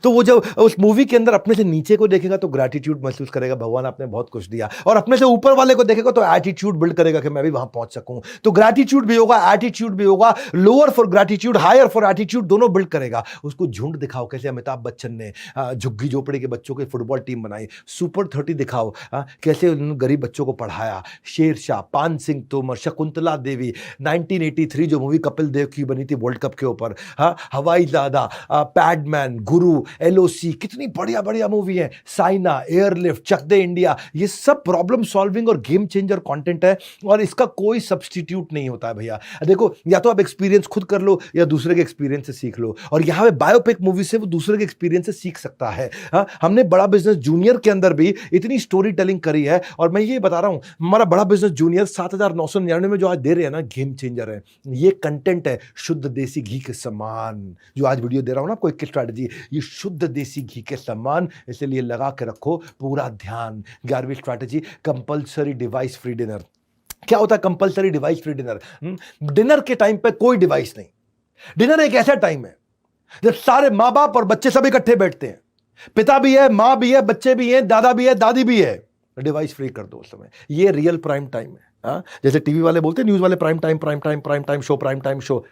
तो वो जब उस मूवी के अंदर अपने से नीचे को देखेगा तो ग्रैटिट्यूड महसूस करेगा, भगवान आपने बहुत कुछ दिया। और अपने से ऊपर वाले को देखेगा तो एटीट्यूड बिल्ड करेगा कि मैं भी वहां पहुंच सकूं। तो ग्रैटिट्यूड भी होगा, एटीट्यूड भी होगा। Lower for gratitude, higher for attitude, दोनों बिल्ड करेगा। उसको झुंड दिखाओ, कैसे अमिताभ बच्चन ने झुग्गी झोपड़ी के बच्चों की फुटबॉल टीम बनाई। सुपर 30 दिखाओ, कैसे उन्होंने गरीब बच्चों को पढ़ाया। शेरशाह, पान सिंह तोमर, शकुंतला देवी, 1983 जो मूवी कपिल देव की बनी थी वर्ल्ड कप के ऊपर, हवाई ज्यादा, पैडमैन, गुरु, LOC, कितनी बढ़िया बढ़िया मूवी है। साइना, एयरलिफ्ट, चक दे इंडिया, ये सब प्रॉब्लम सॉल्विंग और गेम चेंजर कंटेंट है और इसका कोई सब्स्टिट्यूट नहीं होता है भैया। देखो, या तो आप एक्सपीरियंस खुद कर लो या दूसरे के एक्सपीरियंस से सीख लो। और यहां पे बायोपिक मूवी से वो दूसरे के एक्सपीरियंस से सीख सकता है। हमने बड़ा बिजनेस जूनियर के अंदर भी इतनी स्टोरी टेलिंग करी है। और मैं ये बता रहा हूं, हमारा बड़ा बिजनेस जूनियर 7,999 में जो आज दे रहे हैं ना, गेम चेंजर है। ये कंटेंट है शुद्ध देसी घी के समान। जो आज वीडियो दे रहा हूं ना, कोई स्ट्रैटेजी, ये शुद्ध देसी घी के समान, इसलिए लगा के रखो पूरा ध्यान। 11वीं strategy, compulsory device free dinner. क्या होता है compulsory device free dinner? Dinner के टाइम पे कोई डिवाइस नहीं। डिनर एक ऐसा टाइम है जब सारे माँ बाप और बच्चे सब इकट्ठे बैठते हैं, पिता भी है, माँ भी है, बच्चे भी हैं, दादा भी है, दादी भी है। डिवाइस फ्री कर दो उस समय। ये रियल प्राइम टाइम है। हाँ, जैसे टीवी वाले बोलते हैं, न्यूज वाले prime time prime time prime time show prime time show.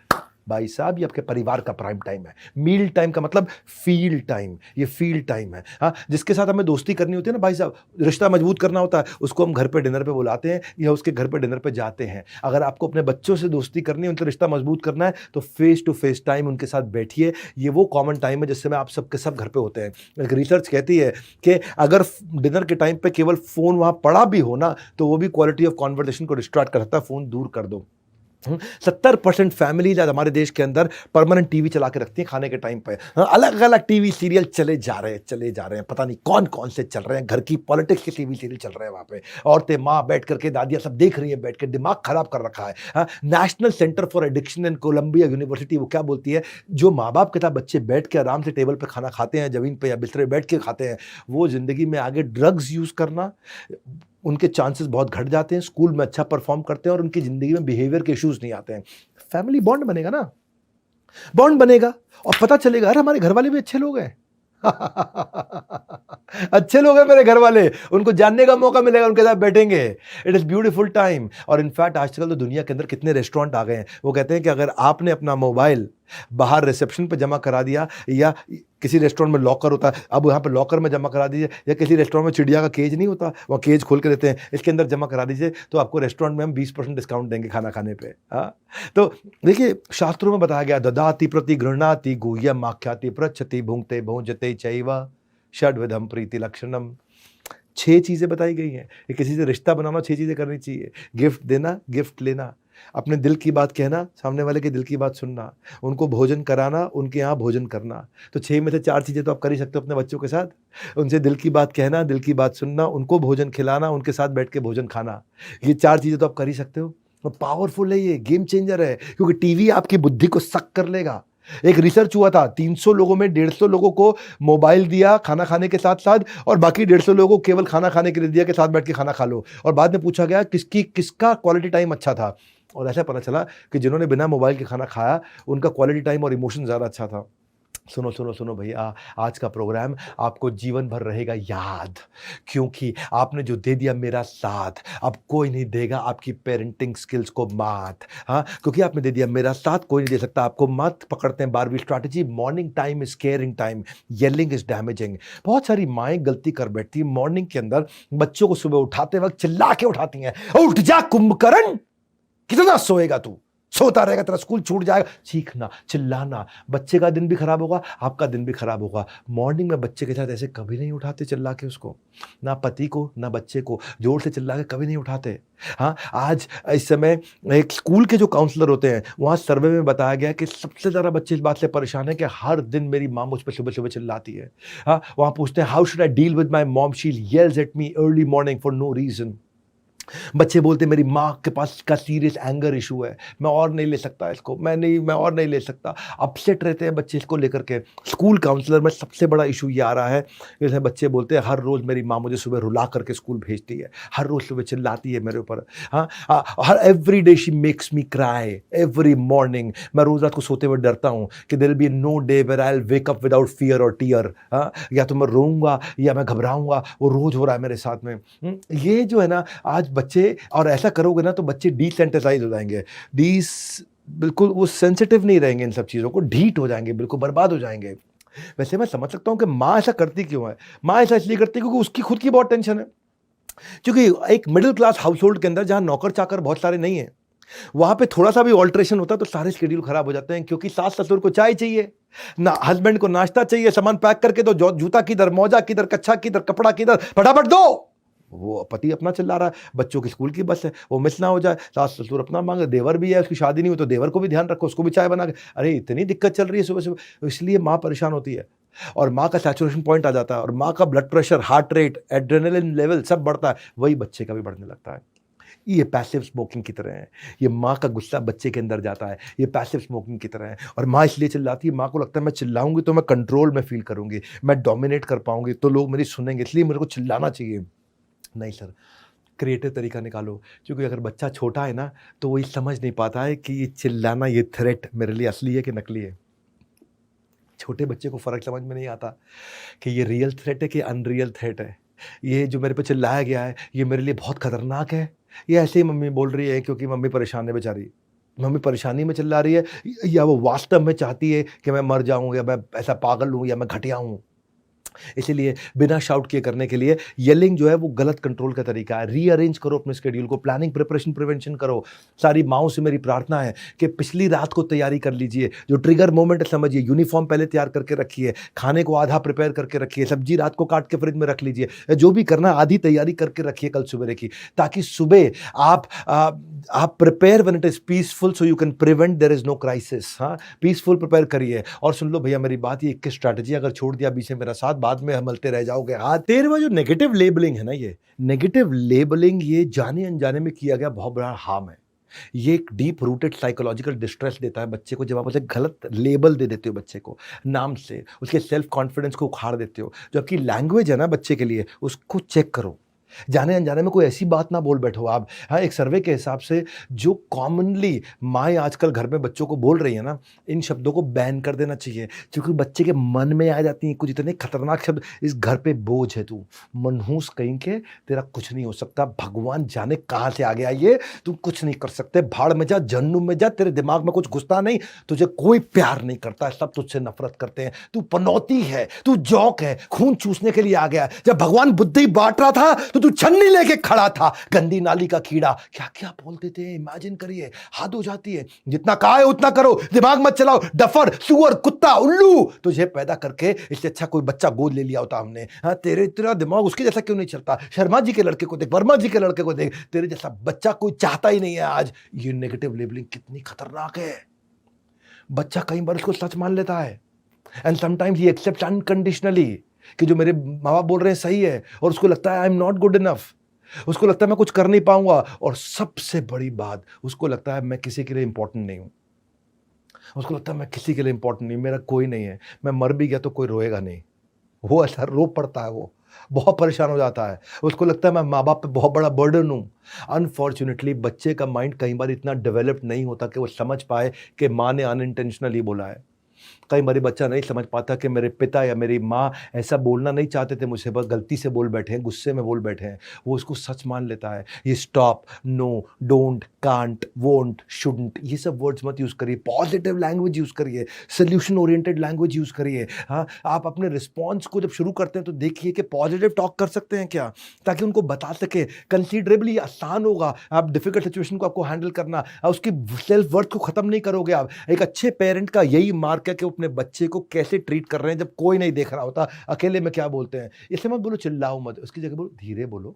भाई साहब, ये आपके परिवार का प्राइम टाइम है। मील टाइम का मतलब फील टाइम, ये फील टाइम है। हाँ, जिसके साथ हमें दोस्ती करनी होती है ना भाई साहब, रिश्ता मजबूत करना होता है, उसको हम घर पे डिनर पे बुलाते हैं या उसके घर पे डिनर पे जाते हैं। अगर आपको अपने बच्चों से दोस्ती करनी है, उनसे रिश्ता मजबूत करना है, तो फेस टू फेस टाइम उनके साथ बैठिए। ये वो कॉमन टाइम है जिससे में आप सबके सब घर पे होते हैं। एक रिसर्च कहती है कि अगर डिनर के टाइम पे केवल फोन वहां पड़ा भी हो ना, तो वो भी क्वालिटी ऑफ कॉन्वर्सेशन को डिस्ट्रैक्ट कर सकता है। फोन दूर कर दो। 70% फैमिलीज आज हमारे देश के अंदर परमानेंट टीवी चला के रखती हैं खाने के टाइम पे। अलग अलग टीवी सीरियल चले जा रहे हैं, पता नहीं कौन कौन से चल रहे हैं। घर की पॉलिटिक्स के टीवी सीरियल चल रहे हैं वहां पे। औरतें, माँ बैठ करके, दादियां सब देख रही है बैठ के, दिमाग खराब कर रखा है। National centre for addiction in Columbia University वो क्या बोलती है, जो माँ बाप के साथ बच्चे बैठ के आराम से टेबल पर खाना खाते हैं, जमीन पे या बिस्तरे बैठ के खाते हैं, वो जिंदगी में आगे ड्रग्स यूज करना, उनके चांसेस बहुत घट जाते हैं, स्कूल में अच्छा परफॉर्म करते हैं और उनकी जिंदगी में बिहेवियर के इश्यूज नहीं आते हैं। फैमिली बॉन्ड बनेगा ना, बॉन्ड बनेगा और पता चलेगा अरे हमारे घर वाले भी अच्छे लोग हैं। अच्छे लोग हैं मेरे घर वाले, उनको जानने का मौका मिलेगा, उनके साथ बैठेंगे। It is beautiful time. और इनफैक्ट आजकल तो दुनिया के अंदर कितने रेस्टोरेंट आ गए हैं, वो कहते हैं कि अगर आपने अपना मोबाइल बाहर रिसेप्शन पे जमा करा दिया, या किसी रेस्टोरेंट में लॉकर होता है, अब यहाँ पे लॉकर में जमा करा दीजिए, या किसी रेस्टोरेंट में चिड़िया का केज नहीं होता, वहाँ केज खोल के देते हैं, इसके अंदर जमा करा दीजिए, तो आपको रेस्टोरेंट में हम 20% डिस्काउंट देंगे खाना खाने पे। हाँ, तो देखिए शास्त्रों में बताया गया, ददाति प्रति गृह्णाति गुह्यम आख्याति पृच्छति भुंक्ते भुंजते चैव षड्विधम प्रीति लक्षणम। 6 चीजें बताई गई हैं कि किसी से रिश्ता बनाना 6 चीजें करनी चाहिए। गिफ्ट देना, गिफ्ट लेना, अपने दिल की बात कहना, सामने वाले के दिल की बात सुनना, उनको भोजन कराना, उनके यहाँ भोजन करना। तो 6 में से 4 चीज़ें तो आप कर ही सकते हो अपने बच्चों के साथ। उनसे दिल की बात कहना, दिल की बात सुनना, उनको भोजन खिलाना, उनके साथ बैठ के भोजन खाना। ये 4 चीज़ें तो आप कर ही सकते हो। तो पावरफुल है, ये गेम चेंजर है, क्योंकि टीवी आपकी बुद्धि को सक कर लेगा। एक रिसर्च हुआ था, 300 लोगों में 150 लोगों को मोबाइल दिया खाना खाने के साथ साथ, और बाकी 150 लोगों को केवल खाना खाने के लिए दिया कि साथ बैठ के खाना खा लो। और बाद में पूछा गया किसका क्वालिटी टाइम अच्छा था, और ऐसा पता चला कि जिन्होंने बिना मोबाइल के खाना खाया उनका क्वालिटी टाइम और इमोशन ज़्यादा अच्छा था। सुनो सुनो सुनो भैया, आज का प्रोग्राम आपको जीवन भर रहेगा याद, क्योंकि आपने जो दे दिया मेरा साथ, अब कोई नहीं देगा आपकी पेरेंटिंग स्किल्स को मात। हाँ, क्योंकि आपने दे दिया मेरा साथ, कोई नहीं दे सकता आपको मात। पकड़ते हैं 12वीं strategy, morning time is caring time, yelling is damaging. बहुत सारी माएँ गलती कर बैठती हैं मॉर्निंग के अंदर, बच्चों को सुबह उठाते वक्त चिल्ला के उठाती हैं, उठ जा कुंभकर्ण, कितना सोएगा तू, सोता रहेगा, तेरा स्कूल छूट जाएगा। चीखना, चिल्लाना, बच्चे का दिन भी खराब होगा, आपका दिन भी खराब होगा। मॉर्निंग में बच्चे के साथ ऐसे कभी नहीं उठाते चिल्ला के उसको, ना पति को ना बच्चे को जोर से चिल्ला के कभी नहीं उठाते। हाँ, आज इस समय एक स्कूल के जो काउंसलर होते हैं, वहाँ सर्वे में बताया गया कि सबसे ज़्यादा बच्चे इस बात से परेशान है कि हर दिन मेरी माँ मुझ पर सुबह सुबह चिल्लाती है। हाँ, वहाँ पूछते हैं, how should I deal with my mom, she yells at me early morning for no reason. बच्चे बोलते मेरी माँ के पास का सीरियस एंगर इशू है, मैं और नहीं ले सकता इसको, मैं और नहीं ले सकता। अपसेट रहते हैं बच्चे इसको लेकर के। स्कूल काउंसलर में सबसे बड़ा इशू ये आ रहा है, जैसे बच्चे बोलते हैं हर रोज़ मेरी माँ मुझे सुबह रुला करके स्कूल भेजती है, हर रोज़ सुबह चिल्लाती है मेरे ऊपर। हाँ, हर every day she makes me cry every morning. मैं रोज़ रात को सोते हुए डरता हूँ कि there will be no day where I will wake up without fear और टीयर। हाँ, या तो मैं रोऊंगा या मैं घबराऊंगा, वो रोज़ हो रहा है मेरे साथ में। ये जो है ना आज बच्चे, और ऐसा करोगे ना तो बच्चे डिसेंसिटाइज हो जाएंगे, बिल्कुल वो सेंसिटिव नहीं रहेंगे इन सब चीज़ों को, ढीठ हो जाएंगे, बिल्कुल बर्बाद हो जाएंगे। वैसे मैं समझ सकता हूँ कि माँ ऐसा करती क्यों है। माँ ऐसा इसलिए करती है क्योंकि उसकी खुद की बहुत टेंशन है। क्योंकि एक मिडिल क्लास हाउस होल्ड के अंदर जहाँ नौकर चाकर बहुत सारे नहीं है, वहाँ पे थोड़ा सा भी ऑल्ट्रेशन होता है तो सारे शेड्यूल खराब हो जाते हैं। क्योंकि सास ससुर को चाय चाहिए ना, हस्बैंड को नाश्ता चाहिए, सामान पैक करके दो, जूता किधर, मोजा किधर, कच्छा किधर, कपड़ा किधर, फटाफट दो। वो पति अपना चिल्ला रहा है, बच्चों की स्कूल की बस है, वो मिस ना हो जाए, सास ससुर अपना मांगे, देवर भी है, उसकी शादी नहीं हुई तो देवर को भी ध्यान रखो, उसको भी चाय बना के। अरे इतनी दिक्कत चल रही है सुबह सुबह, इसलिए माँ परेशान होती है। और माँ का सैचुरेशन पॉइंट आ जाता है, और माँ का blood pressure, heart rate, adrenaline level सब बढ़ता है, वही बच्चे का भी बढ़ने लगता है। ये पैसिव स्मोकिंग की तरह है। ये माँ का गुस्सा बच्चे के अंदर जाता है, ये पैसिव स्मोकिंग की तरह है। और माँ इसलिए चिल्लाती है, माँ को लगता है मैं चिल्लाऊंगी तो मैं कंट्रोल में फील करूंगी, मैं डोमिनेट कर पाऊंगी, तो लोग मेरी सुनेंगे, इसलिए मेरे को चिल्लाना चाहिए। नहीं सर, क्रिएटिव तरीका निकालो, क्योंकि अगर बच्चा छोटा है ना तो वो ये समझ नहीं पाता है कि ये चिल्लाना, ये थ्रेट मेरे लिए असली है कि नकली है। छोटे बच्चे को फ़र्क समझ में नहीं आता कि ये रियल थ्रेट है कि अनरियल थ्रेट है। ये जो मेरे पे चिल्लाया गया है ये मेरे लिए बहुत खतरनाक है, ये ऐसे ही मम्मी बोल रही है क्योंकि मम्मी परेशान है बेचारी। मम्मी परेशानी में चिल्ला रही है या वो वास्तव में चाहती है कि मैं मर जाऊँ या मैं ऐसा पागल हूँ या मैं घटिया हूँ। इसीलिए बिना शाउट किए करने के लिए येलिंग जो है वो गलत कंट्रोल का तरीका है। रीअरेंज करो अपने शेड्यूल को, प्लानिंग, प्रिपरेशन, प्रिवेंशन करो। सारी माओं से मेरी प्रार्थना है कि पिछली रात को तैयारी कर लीजिए, जो ट्रिगर मोमेंट समझिए, यूनिफॉर्म पहले तैयार करके रखिए, खाने को आधा प्रिपेयर करके रखिए, सब्जी रात को काट के फ्रिज में रख लीजिए, जो भी करना आधी तैयारी करके रखिए कल सुबह की, ताकि सुबह आप prepare when it is peaceful so you can prevent there is no crisis. हाँ, पीसफुल प्रिपेयर करिए। और सुन लो भैया मेरी बात, ये 21 स्ट्रैटेजी अगर छोड़ दिया बीच में मेरा साथ, बाद में हमलते रह जाओगे। हाँ, 13वां जो नेगेटिव लेबलिंग है ना, ये नेगेटिव लेबलिंग ये जाने अनजाने में किया गया बहुत बड़ा हार्म है। ये एक डीप रूटेड साइकोलॉजिकल डिस्ट्रेस देता है बच्चे को। जब आप उसे गलत लेबल दे देते हो बच्चे को नाम से, उसके सेल्फ कॉन्फिडेंस को उखाड़ देते हो। जो आपकी लैंग्वेज है ना बच्चे के लिए, उसको चेक करो। जाने अनजाने में कोई ऐसी बात ना बोल बैठो आप। हाँ, एक सर्वे के हिसाब से जो कॉमनली माएँ आजकल घर में बच्चों को बोल रही है ना, इन शब्दों को बैन कर देना चाहिए, क्योंकि बच्चे के मन में आ जाती हैं कुछ इतने खतरनाक शब्द। इस घर पे बोझ है तू, मनहूस कहीं के, तेरा कुछ नहीं हो सकता, भगवान जाने कहाँ से आ गया ये, तू कुछ नहीं कर सकते, भाड़ में जा, जहन्नुम में जा, तेरे दिमाग में कुछ घुसता नहीं, तुझे कोई प्यार नहीं करता, सब तुझसे नफरत करते हैं, तू पनौती है, तू जौक है, खून चूसने के लिए आ गया। जब भगवान बुद्धि बांट रहा था तो तू छन्नी लेके खड़ा था, गंदी नाली का कीड़ा। क्या क्या बोलते थे, इमेजिन करिए, हाथ हो जाती है। जितना कहा है उतना करो, दिमाग मत चलाओ, डफर, सुअर, कुत्ता, उल्लू। तुझे पैदा करके इससे अच्छा कोई बच्चा गोद ले लिया होता हमने। हाँ, तेरा दिमाग उसके जैसा क्यों नहीं चलता? शर्मा जी के लड़के को देख, वर्मा जी के लड़के को देख, तेरे जैसा बच्चा कोई चाहता ही नहीं है आज। ये नेगेटिव लेबलिंग कितनी खतरनाक है। बच्चा कई बार इसको सच मान लेता है, and sometimes he accept unconditionally कि जो मेरे माँ बाप बोल रहे हैं सही है, और उसको लगता है I am not good enough, उसको लगता है मैं कुछ कर नहीं पाऊंगा, और सबसे बड़ी बात, उसको लगता है मैं किसी के लिए इंपॉर्टेंट नहीं हूं। उसको लगता है मैं किसी के लिए इंपॉर्टेंट नहीं, मेरा कोई नहीं है, मैं मर भी गया तो कोई रोएगा नहीं। वो ऐसा रो पड़ता है, वो बहुत परेशान हो जाता है, उसको लगता है मैं माँ बाप पे बहुत बड़ा बर्डन हूँ। अनफॉर्चुनेटली बच्चे का माइंड कई बार इतना डेवलप्ड नहीं होता कि वो समझ पाए कि माँ ने अनइंटेंशनली बोला है। कई बार बच्चा नहीं समझ पाता कि मेरे पिता या मेरी माँ ऐसा बोलना नहीं चाहते थे मुझसे, बस गलती से बोल बैठे हैं, गुस्से में बोल बैठे हैं। वो उसको सच मान लेता है। ये stop, no, don't, can't, won't, shouldn't, ये सब वर्ड्स मत यूज़ करिए। पॉजिटिव लैंग्वेज यूज़ करिए, सोल्यूशन ओरिएंटेड लैंग्वेज यूज़ करिए। हाँ, आप अपने रिस्पॉन्स को जब शुरू करते हैं तो देखिए कि पॉजिटिव टॉक कर सकते हैं क्या, ताकि उनको बता सके। कंसीडरेबली आसान होगा आप डिफिकल्ट सिचुएशन को आपको हैंडल करना, उसकी सेल्फ वर्थ को ख़त्म नहीं करोगे आप। एक अच्छे पेरेंट का यही मार्क है कि अपने बच्चे को कैसे ट्रीट कर रहे हैं जब कोई नहीं देख रहा होता। अकेले में क्या बोलते हैं, इसलिए मत बोलो चिल्लाओ मत, उसकी जगह बोलो धीरे बोलो।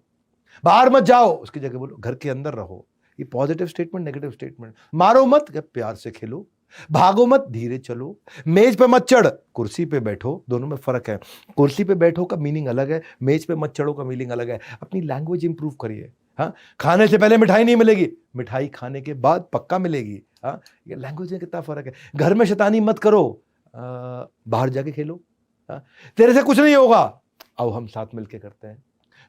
बाहर मत जाओ, उसकी जगह बोलो घर के अंदर रहो। ये पॉजिटिव स्टेटमेंट, नेगेटिव स्टेटमेंट। मारो मत, प्यार से खेलो। भागो मत, धीरे चलो। मेज पे मत चढ़, कुर्सी पे बैठो। दोनों में फर्क है। कुर्सी पे बैठो का मीनिंग अलग है, मेज पे मत चढ़ो का मीनिंग अलग है। अपनी लैंग्वेज इंप्रूव करिए। हाँ, खाने से पहले मिठाई नहीं मिलेगी, मिठाई खाने के बाद पक्का मिलेगी। हाँ, ये लैंग्वेज में कितना फर्क है। घर में शैतानी मत करो, बाहर जाके खेलो। तेरे से कुछ नहीं होगा, आओ हम साथ मिलके करते हैं।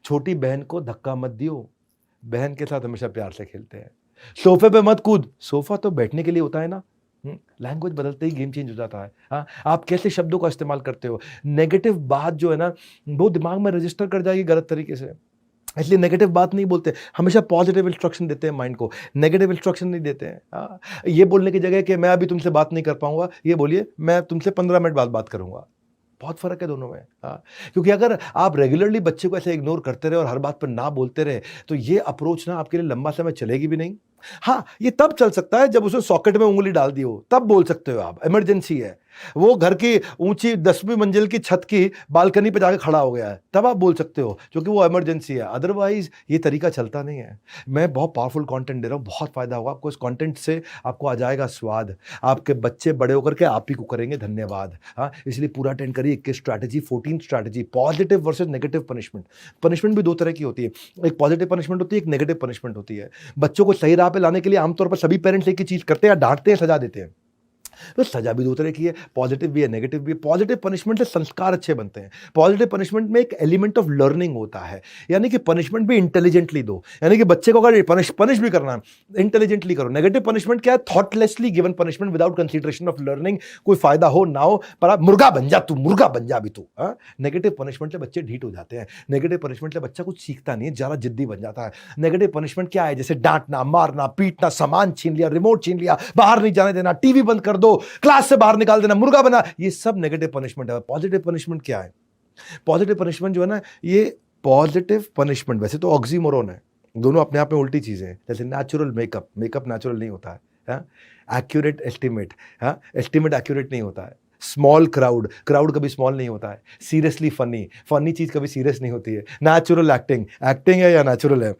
छोटी बहन को धक्का मत दियो, बहन के साथ हमेशा प्यार से खेलते हैं। सोफे पे मत कूद, सोफा तो बैठने के लिए होता है ना। लैंग्वेज बदलते ही गेम चेंज हो जाता है। हाँ, आप कैसे शब्दों का इस्तेमाल करते हो। नेगेटिव बात जो है ना वो दिमाग में रजिस्टर कर जाएगी गलत तरीके से, इसलिए नेगेटिव बात नहीं बोलते, हमेशा पॉजिटिव इंस्ट्रक्शन देते हैं माइंड को, नेगेटिव इंस्ट्रक्शन नहीं देते हैं। हाँ, ये बोलने की जगह कि मैं अभी तुमसे बात नहीं कर पाऊंगा, ये बोलिए मैं तुमसे 15 मिनट बाद बात करूंगा। बहुत फर्क है दोनों में। हाँ, क्योंकि अगर आप रेगुलरली बच्चे को ऐसे इग्नोर करते रहे और हर बात पर ना बोलते रहे तो ये अप्रोच ना आपके लिए लंबा समय चलेगी भी नहीं। हाँ, ये तब चल सकता है जब उसने सॉकेट में उंगली डाल दी हो, तब बोल सकते हो आप, इमरजेंसी है, वो घर की ऊंची 10वीं मंजिल की छत की बालकनी पे जाके खड़ा हो गया है, तब आप बोल सकते हो क्योंकि वो इमरजेंसी है। अदरवाइज ये तरीका चलता नहीं है। मैं बहुत पावरफुल कंटेंट दे रहा हूँ, बहुत फायदा होगा आपको इस कंटेंट से, आपको आ जाएगा स्वाद, आपके बच्चे बड़े होकर के आप ही को करेंगे धन्यवाद। हाँ, इसलिए पूरा अटेंड करिए। 21 strategy, 14 strategy, positive versus negative punishment. Punishment भी दो तरह की होती है, एक पॉजिटिव पनिशमेंट होती है, एक नेगेटिव पनिशमेंट होती है। बच्चों को सही राह पे लाने के लिए आमतौर पर सभी पेरेंट्स एक ही चीज करते हैं, डांटते हैं, सजा देते हैं। तो सजा भी दो तरह की है, पॉजिटिव भी है, नेगेटिव भी है। पॉजिटिव पनिशमेंट से संस्कार अच्छे बनते हैं। पॉजिटिव पनिशमेंट में एक एलिमेंट ऑफ लर्निंग होता है, यानी कि पनिशमेंट भी इंटेलिजेंटली दो, यानी कि बच्चे को अगर पनिश भी करना इंटेलिजेंटली करो। नेगेटिव पनिशमेंट क्या है? Thoughtlessly given punishment without consideration of learning, कोई फायदा हो ना हो, पर आप मुर्गा बन जा, तू मुर्गा बन जा भी तू। नेगेटिव पनिशमेंट से बच्चे ढीठ हो जाते हैं। नेगेटिव पनिशमेंट से बच्चा कुछ सीखता नहीं है, ज्यादा जिद्दी बन जाता है। नेगेटिव पनिशमेंट क्या है? जैसे डांटना, मारना, पीटना, सामान छीन लिया, रिमोट छीन लिया, बाहर नहीं जाने देना, टीवी बंद कर दो, क्लास से बाहर निकाल देना, मुर्गा बना, ये सब नेगेटिव पनिशमेंट है। पॉजिटिव पनिशमेंट क्या है? पॉजिटिव पनिशमेंट जो है ना, ये पॉजिटिव पनिशमेंट वैसे तो ऑक्सीमोरोन है, दोनों अपने आप में उल्टी चीजें हैं। जैसे नेचुरल मेकअप, मेकअप नेचुरल नहीं होता है। एक्यूरेट एस्टिमेट, एस्टिमेट एक्यूरेट नहीं होता है। स्मॉल क्राउड, क्राउड कभी स्मॉल नहीं होता है। सीरियसली फनी, फनी चीज कभी सीरियस नहीं होती है। नेचुरल एक्टिंग, एक्टिंग है या नेचुरल है।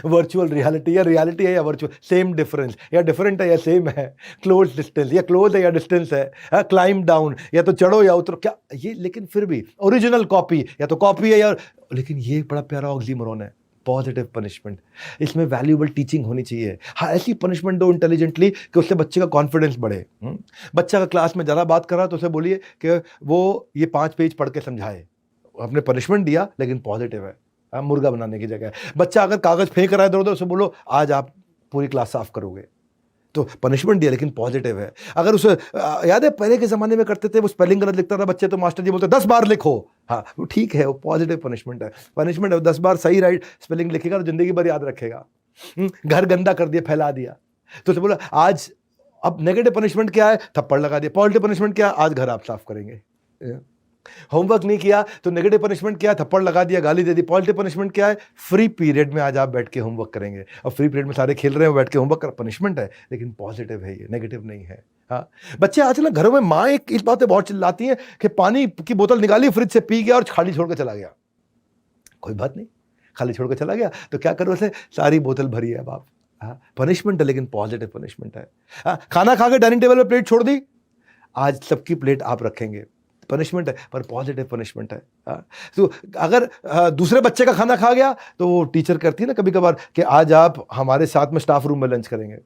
वर्चुअल रियलिटी, या रियलिटी है या वर्चुअल, सेम डिफरेंस, या डिफरेंट है या सेम है। क्लोज डिस्टेंस, या क्लोज है या डिस्टेंस है। क्लाइम डाउन, या तो चढ़ो या उतरो, क्या ये, लेकिन फिर भी ओरिजिनल कॉपी, या तो कॉपी है या, लेकिन ये बड़ा प्यारा ऑक्सीमोरोन है, पॉजिटिव पनिशमेंट। इसमें वैल्यूएबल टीचिंग होनी चाहिए। हाँ, ऐसी पनिशमेंट दो इंटेलिजेंटली कि उससे बच्चे का कॉन्फिडेंस बढ़े। बच्चा का क्लास में ज़्यादा बात कर रहा है तो उसे बोलिए कि वो ये 5 पेज पढ़ के समझाए। आपने पनिशमेंट दिया लेकिन पॉजिटिव है, मुर्गा बनाने की जगह। बच्चा अगर कागज फेंक रहा है इधर उधर, उसे बोलो आज आप पूरी क्लास साफ करोगे, तो पनिशमेंट दिया लेकिन पॉजिटिव है। अगर उसे याद है पहले के जमाने में करते थे, वो स्पेलिंग गलत लिखता था बच्चे, तो मास्टर जी बोलते 10 बार लिखो। हाँ वो ठीक है, वो पॉजिटिव पनिशमेंट है। पनिशमेंट है 10 बार सही राइट स्पेलिंग लिखेगा तो जिंदगी भर याद रखेगा। घर गंदा कर दिया, फैला दिया, तो उसे बोला आज, अब नेगेटिव पनिशमेंट क्या है? थप्पड़ लगा दिया। पॉजिटिव पनिशमेंट क्या है? आज घर आप साफ करेंगे। होमवर्क नहीं किया तो नेगेटिव पनिशमेंट क्या है? थप्पड़ लगा दिया, गाली दे दी। पॉजिटिव पनिशमेंट क्या है? फ्री पीरियड में आज आप बैठ के होमवर्क करेंगे, और फ्री पीरियड में सारे खेल रहे हैं, बैठ के होमवर्क कर, पनिशमेंट है लेकिन पॉजिटिव है, ये नेगेटिव नहीं है। हाँ, बच्चे आज ना घरों में माँ एक इस बात पे बहुत चिल्लाती हैं कि पानी की बोतल निकाली, फ्रिज से पी गया और खाली छोड़ के चला गया। कोई बात नहीं, खाली छोड़ के चला गया तो क्या करो उसे, सारी बोतल भरी है अब आप। हाँ, पनिशमेंट है लेकिन पॉजिटिव पनिशमेंट है। हाँ, खाना खा के डाइनिंग टेबल पे प्लेट छोड़ दी, आज सबकी प्लेट आप रखेंगे, पनिशमेंट है पर पॉजिटिव पनिशमेंट है। तो अगर दूसरे बच्चे का खाना खा गया तो वो टीचर करती है ना कभी कभार कि आज आप हमारे साथ में स्टाफ रूम में लंच करेंगे।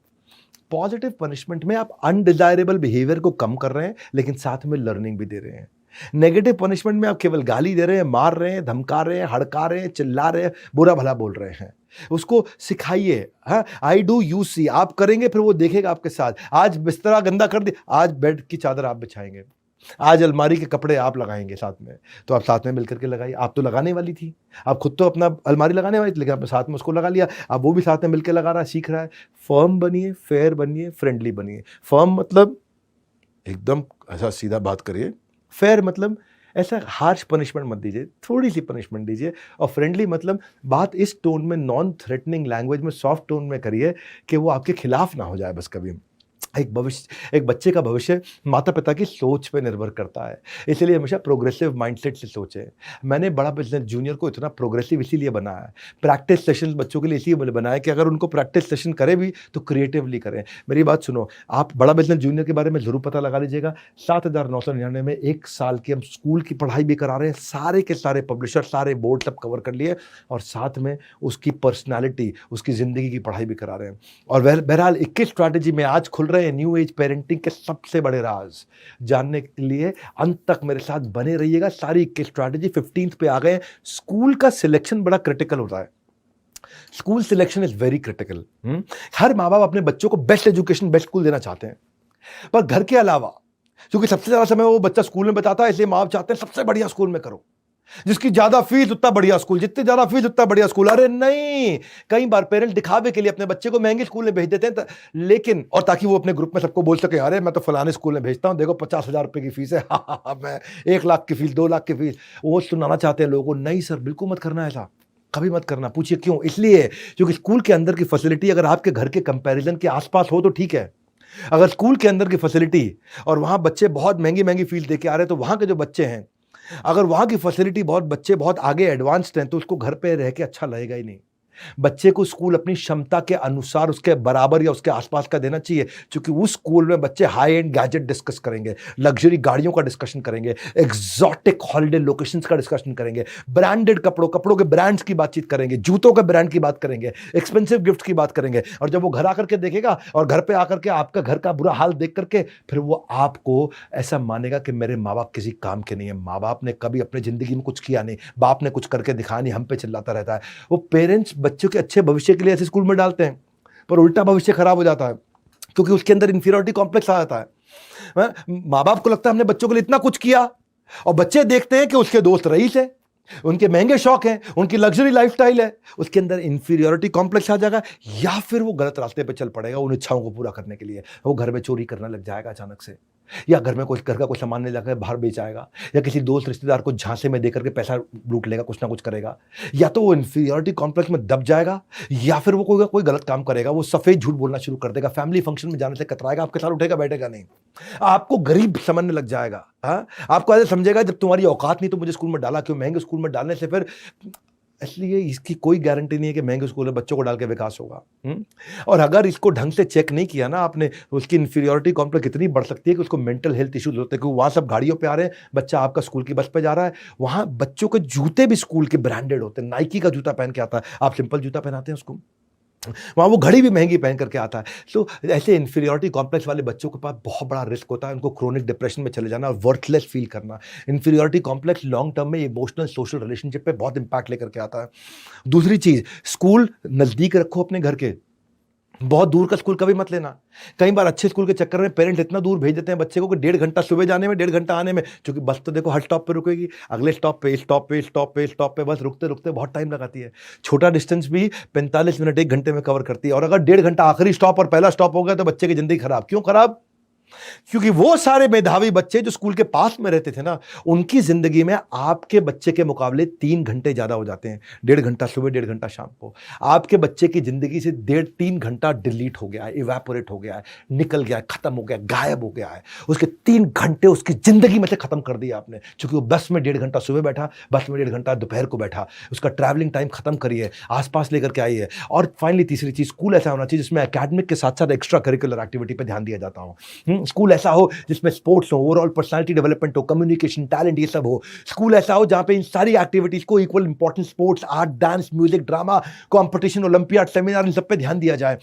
पॉजिटिव पनिशमेंट में आप अनडिजायरेबल बिहेवियर को कम कर रहे हैं लेकिन साथ में लर्निंग भी दे रहे हैं। नेगेटिव पनिशमेंट में आप केवल गाली दे रहे हैं, मार रहे हैं, धमका रहे हैं, हड़का रहे हैं, चिल्ला रहे हैं, बुरा भला बोल रहे हैं। उसको सिखाइए, हाँ आई डू यू सी, आप करेंगे फिर वो देखेगा आपके साथ। आज बिस्तरा गंदा कर दिया, आज बेड की चादर आप बिछाएंगे, आज अलमारी के कपड़े आप लगाएंगे साथ में, तो आप साथ में मिलकर के लगाइए। आप तो लगाने वाली थी, आप खुद तो अपना अलमारी लगाने वाली थी लेकिन आपने साथ में उसको लगा लिया, अब वो भी साथ में मिलकर लगा रहा है, सीख रहा है। फर्म बनिए, फेयर बनिए, फ्रेंडली बनिए। फर्म मतलब एकदम ऐसा सीधा बात करिए, फेयर मतलब ऐसा हार्श पनिशमेंट मत दीजिए, थोड़ी सी पनिशमेंट दीजिए, और फ्रेंडली मतलब बात इस टोन में, नॉन थ्रेटनिंग लैंग्वेज में, सॉफ्ट टोन में करिए कि वो आपके खिलाफ ना हो जाए बस कभी। एक बच्चे का भविष्य माता पिता की सोच पे निर्भर करता है, इसलिए हमेशा प्रोग्रेसिव माइंडसेट से सोचें। मैंने बड़ा बिजनेस जूनियर को इतना प्रोग्रेसिव इसीलिए बनाया है, प्रैक्टिस सेशन बच्चों के लिए इसीलिए बनाया कि अगर उनको प्रैक्टिस सेशन करें भी तो क्रिएटिवली करें। मेरी बात सुनो, आप बड़ा बिजनेस जूनियर के बारे में जरूर पता लगा लीजिएगा। 7,999 में 1 साल की हम स्कूल की पढ़ाई भी करा रहे हैं, सारे के सारे पब्लिशर, सारे बोर्ड सब कवर कर लिए, और साथ में उसकी पर्सनैलिटी, उसकी ज़िंदगी की पढ़ाई भी करा रहे हैं। और बहरहाल 21 स्ट्रैटेजी में आज खुल रहे हैं न्यू एज पेरेंटिंग के सबसे बड़े राज। जानने के लिए अंत तक मेरे साथ बने रहिएगा। सारी 21 स्ट्रैटेजी 15th पे आ गए। स्कूल का सिलेक्शन बड़ा क्रिटिकल होता है, school selection is very critical. हर माँ बाप अपने बच्चों को बेस्ट एजुकेशन, बेस्ट स्कूल देना चाहते हैं, पर घर के अलावा, क्योंकि सबसे ज्यादा समय वो बच्चा स्कूल में बताता है, इसलिए माँ बाप चाहते हैं सबसे बढ़िया स्कूल में करो, जिसकी ज्यादा फीस उतना बढ़िया स्कूल, जितनी ज्यादा फीस उतना बढ़िया स्कूल। अरे नहीं, कई बार पेरेंट्स दिखावे के लिए अपने बच्चे को महंगे स्कूल में भेज देते हैं, लेकिन, और ताकि वो अपने ग्रुप में सबको बोल सके, अरे मैं तो फलाने स्कूल में भेजता हूं, देखो 50,000 रुपए की फीस है, मैं 1 लाख की फीस, 2 लाख की फीस। वो सुनाना चाहते हैं लोगों को। नहीं सर, बिल्कुल मत करना ऐसा, कभी मत करना। पूछिए क्यों? इसलिए क्योंकि स्कूल के अंदर की फैसिलिटी अगर आपके घर के कंपैरिजन के आसपास हो तो ठीक है। अगर स्कूल के अंदर की फैसिलिटी और वहां बच्चे बहुत महंगी महंगी फीस दे के आ रहे हैं, तो वहां के जो बच्चे हैं, अगर वहां की फैसिलिटी बहुत, बच्चे बहुत आगे एडवांस्ड हैं, तो उसको घर पे रह के अच्छा लगेगा ही नहीं। बच्चे को स्कूल अपनी क्षमता के अनुसार उसके बराबर या उसके आसपास का देना चाहिए, क्योंकि उस स्कूल में बच्चे हाई एंड गैजेट डिस्कस करेंगे, लग्जरी गाड़ियों का डिस्कशन करेंगे, एग्जॉटिक हॉलिडे लोकेशंस का डिस्कशन करेंगे, ब्रांडेड कपड़ों के ब्रांड्स की बातचीत करेंगे, जूतों के ब्रांड की बात करेंगे, एक्सपेंसिव गिफ्ट की बात करेंगे। और जब वो घर आकर के देखेगा और घर पे आकर के आपका घर का बुरा हाल देख करके फिर वो आपको ऐसा मानेगा कि मेरे माँ बाप किसी काम के नहीं है, माँ बाप ने कभी अपने जिंदगी में कुछ किया नहीं, बाप ने कुछ करके दिखाया नहीं, हम पे चिल्लाता रहता है। वो पेरेंट्स बच्चों के अच्छे भविष्य के लिए ऐसे स्कूल में डालते हैं, पर उल्टा भविष्य खराब हो जाता है, क्योंकि उसके अंदर इंफीरियरिटी कॉम्प्लेक्स आ जाता है। माँ बाप को लगता है हमने बच्चों के लिए इतना कुछ किया, और बच्चे देखते हैं कि उसके दोस्त रईस है, उनके महंगे शौक हैं, उनकी लग्जरी लाइफस्टाइल है, उसके अंदर इंफीरियरिटी कॉम्प्लेक्स आ जाएगा, या फिर वो गलत रास्ते पे चल पड़ेगा उन इच्छाओं को पूरा करने के लिए। वो घर में चोरी करने लग जाएगा अचानक से, या घर में घर का कोई सामान नहीं लाकर बाहर बेच आएगा, या किसी दोस्त रिश्तेदार को झांसे में देकर के पैसा लूट लेगा, कुछ ना कुछ करेगा। या तो वो इंफीरियरिटी कॉम्प्लेक्स में दब जाएगा, या फिर वो कोई गलत काम करेगा, वो सफेद झूठ बोलना शुरू कर देगा, फैमिली फंक्शन में जाने से कतराएगा, आपके साथ उठेगा बैठेगा नहीं, आपको गरीब समझने लग जाएगा। हाँ, आपको ऐसे समझेगा जब तुम्हारी औकात नहीं तो मुझे स्कूल में डाला क्यों, महंगे स्कूल में डालने से फिर, इसलिए इसकी कोई गारंटी नहीं है कि महंगे स्कूल में बच्चों को डाल के विकास होगा। और अगर इसको ढंग से चेक नहीं किया ना आपने, तो उसकी इंफीरियरिटी कॉम्प्लेक्स इतनी बढ़ सकती है कि उसको मेंटल हेल्थ इश्यूज होते हैं, क्योंकि वहाँ सब गाड़ियों पे आ रहे हैं, बच्चा आपका स्कूल की बस पे जा रहा है, वहाँ बच्चों के जूते भी स्कूल के ब्रांडेड होते हैं, नाइकी का जूता पहन के आता है, आप सिंपल जूता पहनाते हैं उसको, वहाँ वो घड़ी भी महंगी पहन करके आता है। तो ऐसे इंफीरियरिटी कॉम्प्लेक्स वाले बच्चों के पास बहुत बड़ा रिस्क होता है, उनको क्रोनिक डिप्रेशन में चले जाना और वर्थलेस फील करना। इंफीरियरिटी कॉम्प्लेक्स लॉन्ग टर्म में इमोशनल सोशल रिलेशनशिप पे बहुत इंपैक्ट लेकर के आता है। दूसरी चीज़, स्कूल नज़दीक रखो अपने घर के, बहुत दूर का स्कूल कभी मत लेना। कई बार अच्छे स्कूल के चक्कर में पेरेंट इतना दूर भेज देते हैं बच्चे को कि 1.5 घंटा सुबह जाने में, 1.5 घंटा आने में, क्योंकि बस तो देखो हर स्टॉप पे रुकेगी, अगले स्टॉप पे बस रुकते रुकते बहुत टाइम लगाती है। छोटा डिस्टेंस भी 45 मिनट 1 घंटे में कवर करती है, और अगर 1.5 घंटा आखिरी स्टॉप और पहला स्टॉप हो गया तो बच्चे की जिंदगी खराब। क्यों खराब? क्योंकि वो सारे मेधावी बच्चे जो स्कूल के पास में रहते थे ना, उनकी जिंदगी में आपके बच्चे के मुकाबले 3 घंटे ज्यादा हो जाते हैं। 1.5 घंटा सुबह, 1.5 घंटा शाम को। आपके बच्चे की जिंदगी से 1.5-3 घंटा डिलीट हो गया है, इवेपोरेट हो गया है, निकल गया है, खत्म हो गया, गायब हो गया है। उसके 3 घंटे उसकी जिंदगी में से खत्म कर दिया आपने, क्योंकि वो बस में 1.5 घंटा सुबह बैठा, बस में 1.5 घंटा दोपहर को बैठा, उसका ट्रैवलिंग टाइम खत्म करिए, आसपास लेकर के आइए। और फाइनली तीसरी चीज, स्कूल ऐसा होना चाहिए जिसमें एकेडमिक के साथ साथ एक्स्ट्रा करिकुलर एक्टिविटी पर ध्यान दिया जाता हो। स्कूल ऐसा हो जिसमें स्पोर्ट्स हो, ओवरऑल पर्सनालिटी डेवलपमेंट हो, कम्युनिकेशन, टैलेंट, ये सब हो। स्कूल ऐसा हो जहां पे इन सारी एक्टिविटीज को equal importance, sports, art, dance, music, drama, competition, olympiad, seminar, इन सब पे ध्यान दिया जाए।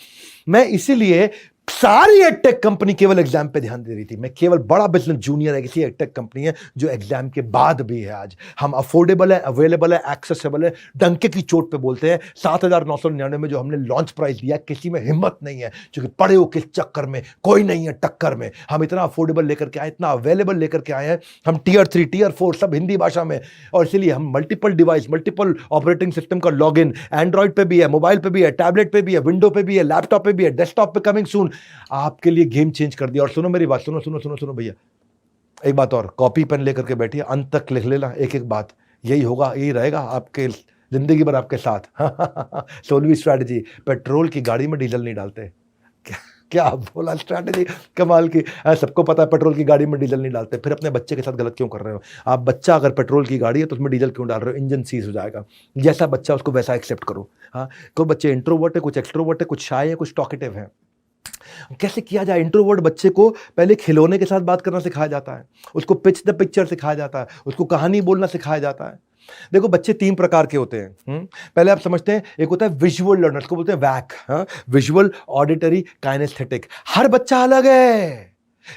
मैं इसीलिए सारी एडटेक कंपनी केवल एग्जाम पे ध्यान दे रही थी। मैं केवल बड़ा बिजनेस जूनियर है, किसी एडटेक कंपनी है जो एग्जाम के बाद भी है। आज हम अफोर्डेबल है, अवेलेबल है, एक्सेसिबल है, डंके की चोट पे बोलते हैं। 7,999 में जो हमने लॉन्च प्राइस दिया, किसी में हिम्मत नहीं है, क्योंकि पड़े हो किस चक्कर में, कोई नहीं है टक्कर में। हम इतना अफोर्डेबल लेकर के आए, इतना अवेलेबल लेकर के आए हैं। हम Tier 3, Tier 4 सब हिंदी भाषा में, और इसलिए हम multiple device, multiple operating system का लॉग इन, एंड्रॉइड पे भी है, मोबाइल पे भी है, टैबलेट पे भी है, विंडो पे भी है, लैपटॉप पे भी है, डेस्कटॉप पे कमिंग सून, आपके लिए गेम चेंज कर दिया। और सुनो मेरी बात, सुनो भैया, एक बात और, कॉपी पेन लेकर के बैठिए, अंत तक लिख लेना एक एक बात, यही होगा, यही रहेगा आपके जिंदगी भर आपके साथ। 16वीं स्ट्रैटेजी, पेट्रोल की गाड़ी में डीजल नहीं डालते। क्या बोला स्ट्रैटेजी, कमाल की। सबको पता है पेट्रोल की गाड़ी में डीजल नहीं डालते, फिर अपने बच्चे के साथ गलत क्यों कर रहे हो आप? बच्चा अगर पेट्रोल की गाड़ी है तो उसमें डीजल क्यों डाल रहे हो? इंजन सीज हो जाएगा। जैसा बच्चा उसको वैसा एक्सेप्ट करो। हाँ, कोई बच्चे इंट्रोवर्ट है, कुछ एक्सट्रोवर्ट है, कुछ शाय है, कुछ टॉकेटिव है। कैसे किया जाए? इंट्रोवर्ट बच्चे को पहले खिलौने के साथ बात करना सिखाया जाता है, उसको पिच द पिक्चर सिखाया जाता है, उसको कहानी बोलना सिखाया जाता है। देखो, बच्चे 3 प्रकार के होते हैं। पहले आप समझते हैं, एक होता है विजुअल लर्नर्स, को बोलते हैं वैक, विजुअल, ऑडिटरी, काइनेस्थेटिक। हर बच्चा अलग है।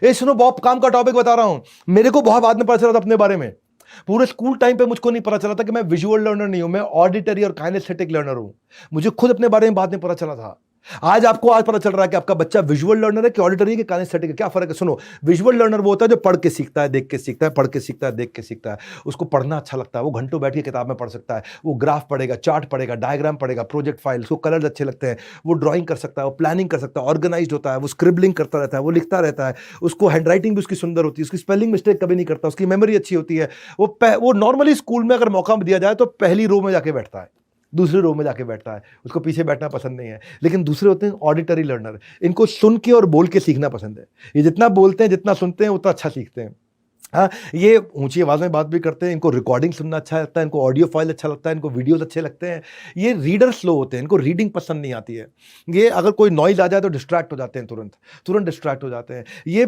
ये सुनो, बहुत काम का टॉपिक बता रहा हूं, मेरे को बहुत बाद में पता चला था अपने बारे में। पूरे स्कूल टाइम पे मुझको नहीं पता चला था कि मैं विजुअल लर्नर नहीं हूं, मैं ऑडिटरी और काइनेस्थेटिक लर्नर हूं। मुझे खुद अपने बारे में बाद में पता चला था। आज पता चल रहा है कि आपका बच्चा विजुअल लर्नर है कि ऑडिटरी है कि काइनेस्थेटिक है। क्या फर्क है? सुनो, विजुअल लर्नर वो होता है जो पढ़ के सीखता है, देख के सीखता है, पढ़ के सीखता है, देख के सीखता है। उसको पढ़ना अच्छा लगता है, वो घंटों बैठ के किताब में पढ़ सकता है, वो ग्राफ पढ़ेगा, चार्ट पढ़ेगा, डायग्राम पढ़ेगा, प्रोजेक्ट फाइल, उसको कलर्स अच्छे लगते हैं, वो ड्राइंग कर सकता है, वो प्लानिंग कर सकता है, ऑर्गेनाइज्ड होता है, वो स्क्रिबलिंग करता रहता है, वो लिखता रहता है, उसको हैंडराइटिंग भी उसकी सुंदर होती है, उसकी स्पेलिंग मिस्टेक कभी नहीं करता, उसकी मेमोरी अच्छी होती है। वो नॉर्मली स्कूल में अगर मौका दिया जाए तो पहली रो में जाके बैठता है, दूसरी रो में जाके बैठता है, उसको पीछे बैठना पसंद नहीं है। लेकिन दूसरे होते हैं ऑडिटरी लर्नर, इनको सुन के और बोल के सीखना पसंद है। ये जितना बोलते हैं, जितना सुनते हैं, उतना अच्छा सीखते हैं। हाँ, ये ऊंची आवाज में बात भी करते हैं, इनको रिकॉर्डिंग सुनना अच्छा लगता है, इनको ऑडियो फाइल अच्छा लगता है, इनको वीडियोस अच्छे लगते हैं। ये रीडर स्लो होते हैं, इनको रीडिंग पसंद नहीं आती है। ये अगर कोई नॉइज आ जाए तो डिस्ट्रैक्ट हो जाते हैं, तुरंत डिस्ट्रैक्ट हो जाते हैं। ये